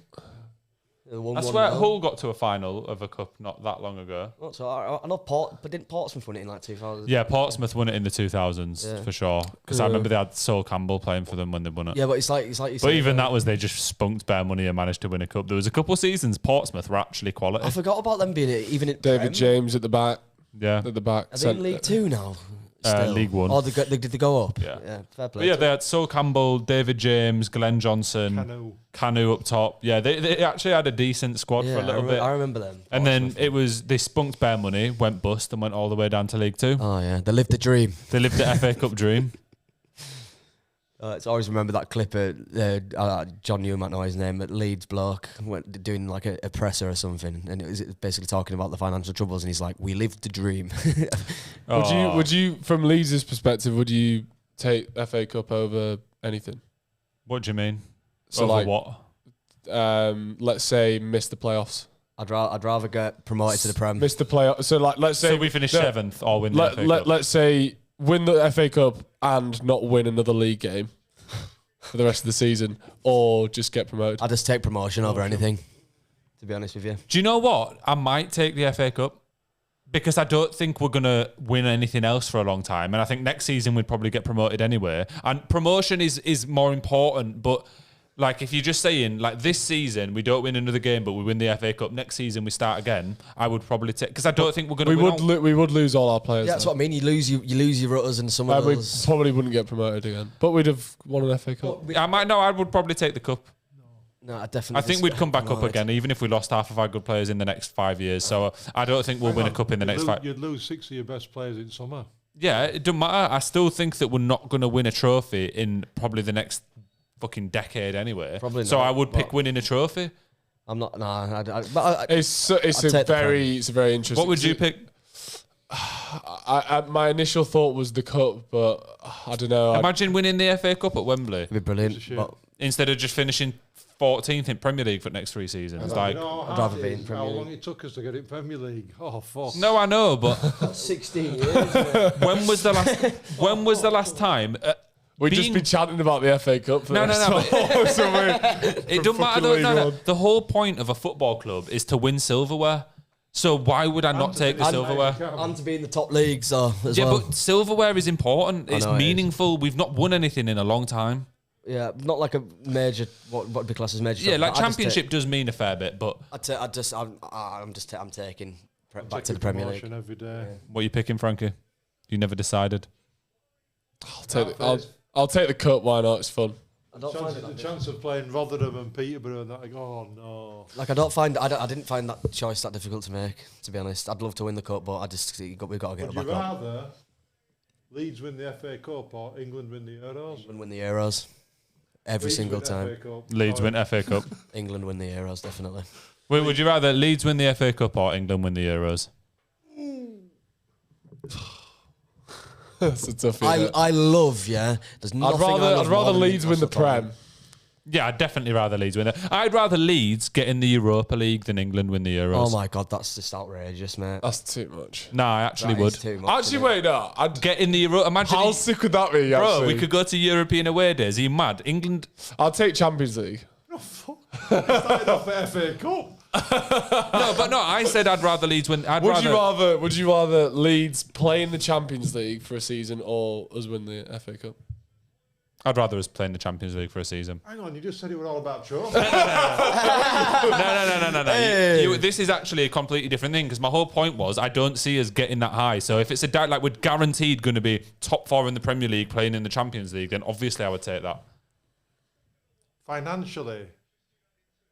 Speaker 2: I swear Hull got to a final of a cup not that long ago.
Speaker 3: Oh, so I know but didn't Portsmouth win it in like 2000?
Speaker 2: Yeah, Portsmouth won it in the 2000s
Speaker 3: Yeah.
Speaker 2: for sure. Because I remember they had Sol Campbell playing for them when they won it.
Speaker 3: Yeah, but it's like you
Speaker 2: But
Speaker 3: said,
Speaker 2: even that was they just spunked bare money and managed to win a cup. There was a couple of seasons Portsmouth were actually quality.
Speaker 3: I forgot about them being it, even in
Speaker 1: David
Speaker 3: Prem.
Speaker 1: James at the back.
Speaker 2: Yeah.
Speaker 1: At the back.
Speaker 3: Are they in League Two now?
Speaker 2: League One.
Speaker 3: Oh, did they go up?
Speaker 2: Yeah.
Speaker 3: Fair
Speaker 2: But
Speaker 3: play.
Speaker 2: yeah, they had Sol Campbell, David James, Glenn Johnson, Canu up top. Yeah, they actually had a decent squad for a little bit.
Speaker 3: I remember them.
Speaker 2: And then it was they spunked bare money, went bust, and went all the way down to League Two.
Speaker 3: Oh yeah, they lived the dream.
Speaker 2: They lived the FA Cup dream.
Speaker 3: It's always remember that clip of John Newman, I know his name, at Leeds bloke doing like a presser or something, and it was basically talking about the financial troubles, and he's like, "We lived the dream."
Speaker 1: Would you, from Leeds' perspective, would you take FA Cup over anything?
Speaker 2: What do you mean?
Speaker 1: So
Speaker 2: Over
Speaker 1: like,
Speaker 2: what?
Speaker 1: let's say miss the playoffs.
Speaker 3: I'd rather get promoted to the Prem.
Speaker 1: Miss the playoffs. So like, let's say
Speaker 2: So we finish 7th or win the FA Cup.
Speaker 1: Let's say win the FA Cup and not win another league game for the rest of the season, or just get promoted.
Speaker 3: I'd just take promotion over anything, to be honest with you.
Speaker 2: Do you know what? I might take the FA Cup because I don't think we're going to win anything else for a long time. And I think next season we'd probably get promoted anyway. And promotion is more important. But like if you're just saying like this season we don't win another game but we win the FA Cup, next season we start again, I would probably take, because I don't think we're going to win.
Speaker 1: We would lose all our players.
Speaker 3: Yeah, that's what I mean. You lose your rutters and some of
Speaker 1: we
Speaker 3: those.
Speaker 1: probably wouldn't get promoted again, but we'd have won an FA Cup.
Speaker 2: I would probably take the cup.
Speaker 3: No, I definitely.
Speaker 2: I think we'd come back up again, even if we lost half of our good players in the next 5 years. So I don't think we'll win a cup in the next 5.
Speaker 4: You'd lose 6 of your best players in summer.
Speaker 2: Yeah, it doesn't matter. I still think that we're not going to win a trophy in probably the next fucking decade anyway.
Speaker 3: Probably
Speaker 2: so
Speaker 3: not,
Speaker 2: I would pick
Speaker 3: but-
Speaker 2: winning a trophy.
Speaker 3: I'm not. Nah,
Speaker 1: It's
Speaker 3: I'd
Speaker 1: a
Speaker 3: take the
Speaker 1: very interesting.
Speaker 2: What would you pick?
Speaker 1: My initial thought was the cup, but I don't know.
Speaker 2: Imagine winning the FA Cup at Wembley
Speaker 3: it'd be brilliant.
Speaker 4: shame.
Speaker 3: But
Speaker 2: instead of just finishing 14th in Premier League for the next 3 seasons. Like,
Speaker 4: you know
Speaker 3: I'd rather be in Premier
Speaker 4: how
Speaker 3: League.
Speaker 4: long it took us to get in Premier League. Oh, fuck.
Speaker 2: no, I know, but
Speaker 3: 16 years.
Speaker 2: when was the last time?
Speaker 1: We'd just be chanting about the FA Cup. For
Speaker 2: No,
Speaker 1: the
Speaker 2: no,
Speaker 1: rest
Speaker 2: no.
Speaker 1: of summer.
Speaker 2: It doesn't matter
Speaker 1: fucking
Speaker 2: though.
Speaker 1: League
Speaker 2: No, no.
Speaker 1: One.
Speaker 2: The whole point of a football club is to win silverware. So why would I not take the silverware?
Speaker 3: And to be in the top leagues, as
Speaker 2: Yeah,
Speaker 3: well.
Speaker 2: but silverware is important. It's
Speaker 3: know it is.
Speaker 2: meaningful. We've not won anything in a long time.
Speaker 3: Yeah, not like a major. What would be classed as major?
Speaker 2: Yeah,
Speaker 3: trophy,
Speaker 2: like
Speaker 3: but I'd just
Speaker 2: championship does mean a fair bit, but
Speaker 3: I'm taking back to the Premier League.
Speaker 4: Every day.
Speaker 2: what are you picking, Frankie? You never decided.
Speaker 1: I'll take the cup. Why not? It's fun.
Speaker 4: The chance of playing Rotherham and Peterborough and that, oh no.
Speaker 3: Like I didn't find that choice that difficult to make. To be honest, I'd love to win the cup, but we've got to get it back up.
Speaker 4: Would you rather Leeds win the FA Cup or England win the Euros?
Speaker 3: England win the Euros every single time.
Speaker 2: Leeds win FA Cup.
Speaker 3: England win the Euros definitely.
Speaker 2: Wait, would you rather Leeds win the FA Cup or England win the Euros?
Speaker 1: That's a tough.
Speaker 3: I love. There's nothing.
Speaker 1: I'd rather Leeds win the Prem.
Speaker 2: Yeah, I'd definitely rather Leeds win it. I'd rather Leeds get in the Europa League than England win the Euros.
Speaker 3: Oh my God, that's just outrageous, mate.
Speaker 1: That's too much.
Speaker 2: No, I actually would.
Speaker 3: Too much,
Speaker 1: Actually, wait, no. I'd
Speaker 2: get in the Euro. Imagine
Speaker 1: how sick would that be?
Speaker 2: Bro,
Speaker 1: actually?
Speaker 2: we could go to European away days. Are you mad? England.
Speaker 1: I'll take Champions League.
Speaker 4: Started off the FA Cup.
Speaker 2: No, I said I'd rather Leeds win.
Speaker 1: Would you rather Leeds play in the Champions League for a season or us win the FA Cup?
Speaker 2: I'd rather us play in the Champions League for a season.
Speaker 4: Hang on, you just said it was all about trophies.
Speaker 2: No. Hey. This is actually a completely different thing because my whole point was I don't see us getting that high. So if it's a doubt, like we're guaranteed going to be top 4 in the Premier League playing in the Champions League, then obviously I would take that.
Speaker 4: Financially,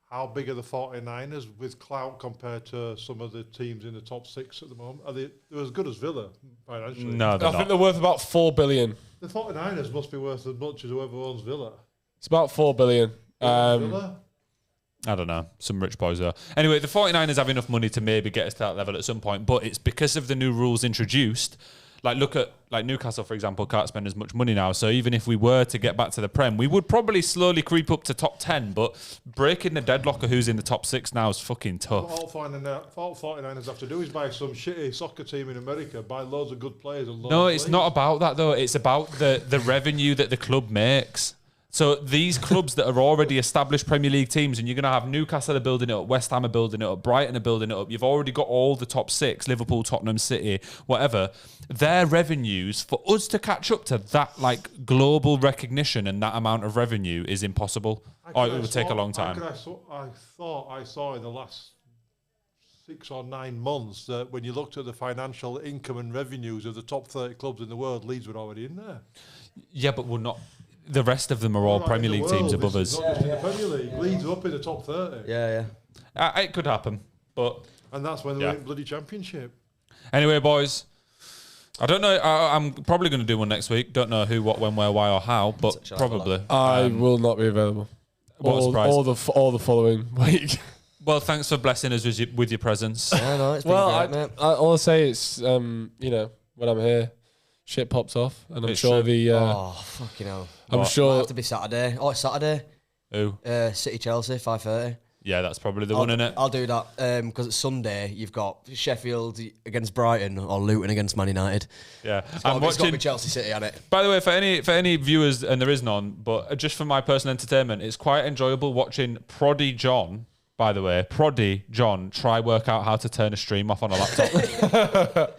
Speaker 4: how big are the 49ers with clout compared to some of the teams in the top 6 at the moment? Are they're as good as Villa financially?
Speaker 2: No, they're
Speaker 1: I
Speaker 2: not.
Speaker 1: think they're worth about 4 billion.
Speaker 4: The 49ers must be worth as much as whoever owns Villa.
Speaker 1: It's about 4 billion.
Speaker 4: Villa?
Speaker 2: I don't know. Some rich boys there. Anyway, the 49ers have enough money to maybe get us to that level at some point, but it's because of the new rules introduced. Like, look at Newcastle, for example, can't spend as much money now. So even if we were to get back to the Prem, we would probably slowly creep up to top 10. But breaking the deadlock of who's in the top 6 now is fucking tough.
Speaker 4: All 49ers have to do is buy some shitty soccer team in America, buy loads of good players. And
Speaker 2: No, it's not about that, though. It's about the revenue that the club makes. So these clubs that are already established Premier League teams, and you're going to have Newcastle are building it up, West Ham are building it up, Brighton are building it up. You've already got all the top 6, Liverpool, Tottenham, City, whatever. Their revenues, for us to catch up to that like global recognition and that amount of revenue is impossible. Or it would take a long time.
Speaker 4: I thought I saw in the last 6 or 9 months that when you looked at the financial income and revenues of the top 30 clubs in the world, Leeds were already in there.
Speaker 2: Yeah, but we're not. The rest of them are all Premier League teams above us.
Speaker 4: Not just in the Premier League. Leeds are up in the top 30.
Speaker 3: Yeah.
Speaker 2: It could happen, but
Speaker 4: and that's when they win bloody championship.
Speaker 2: Anyway, boys, I don't know. I'm probably going to do one next week. Don't know who, what, when, where, why, or how, but probably.
Speaker 1: I will not be available. All the following week.
Speaker 2: Well, thanks for blessing us with your presence.
Speaker 3: Yeah, no, it's been great, mate.
Speaker 1: All I say is, when I'm here, shit pops off, and I'm sure the.
Speaker 3: Oh fucking hell!
Speaker 1: I'm sure
Speaker 3: it'll have to be Saturday. Oh, it's Saturday.
Speaker 2: Who?
Speaker 3: City Chelsea 5:30.
Speaker 2: Yeah, that's probably the one, innit?
Speaker 3: I'll do that because it's Sunday. You've got Sheffield against Brighton or Luton against Man United.
Speaker 2: Yeah,
Speaker 3: it's got to be Chelsea City, hasn't it?
Speaker 2: By the way, for any viewers, and there is none, but just for my personal entertainment, it's quite enjoyable watching Proddy John. By the way, Proddy John try work out how to turn a stream off on a laptop.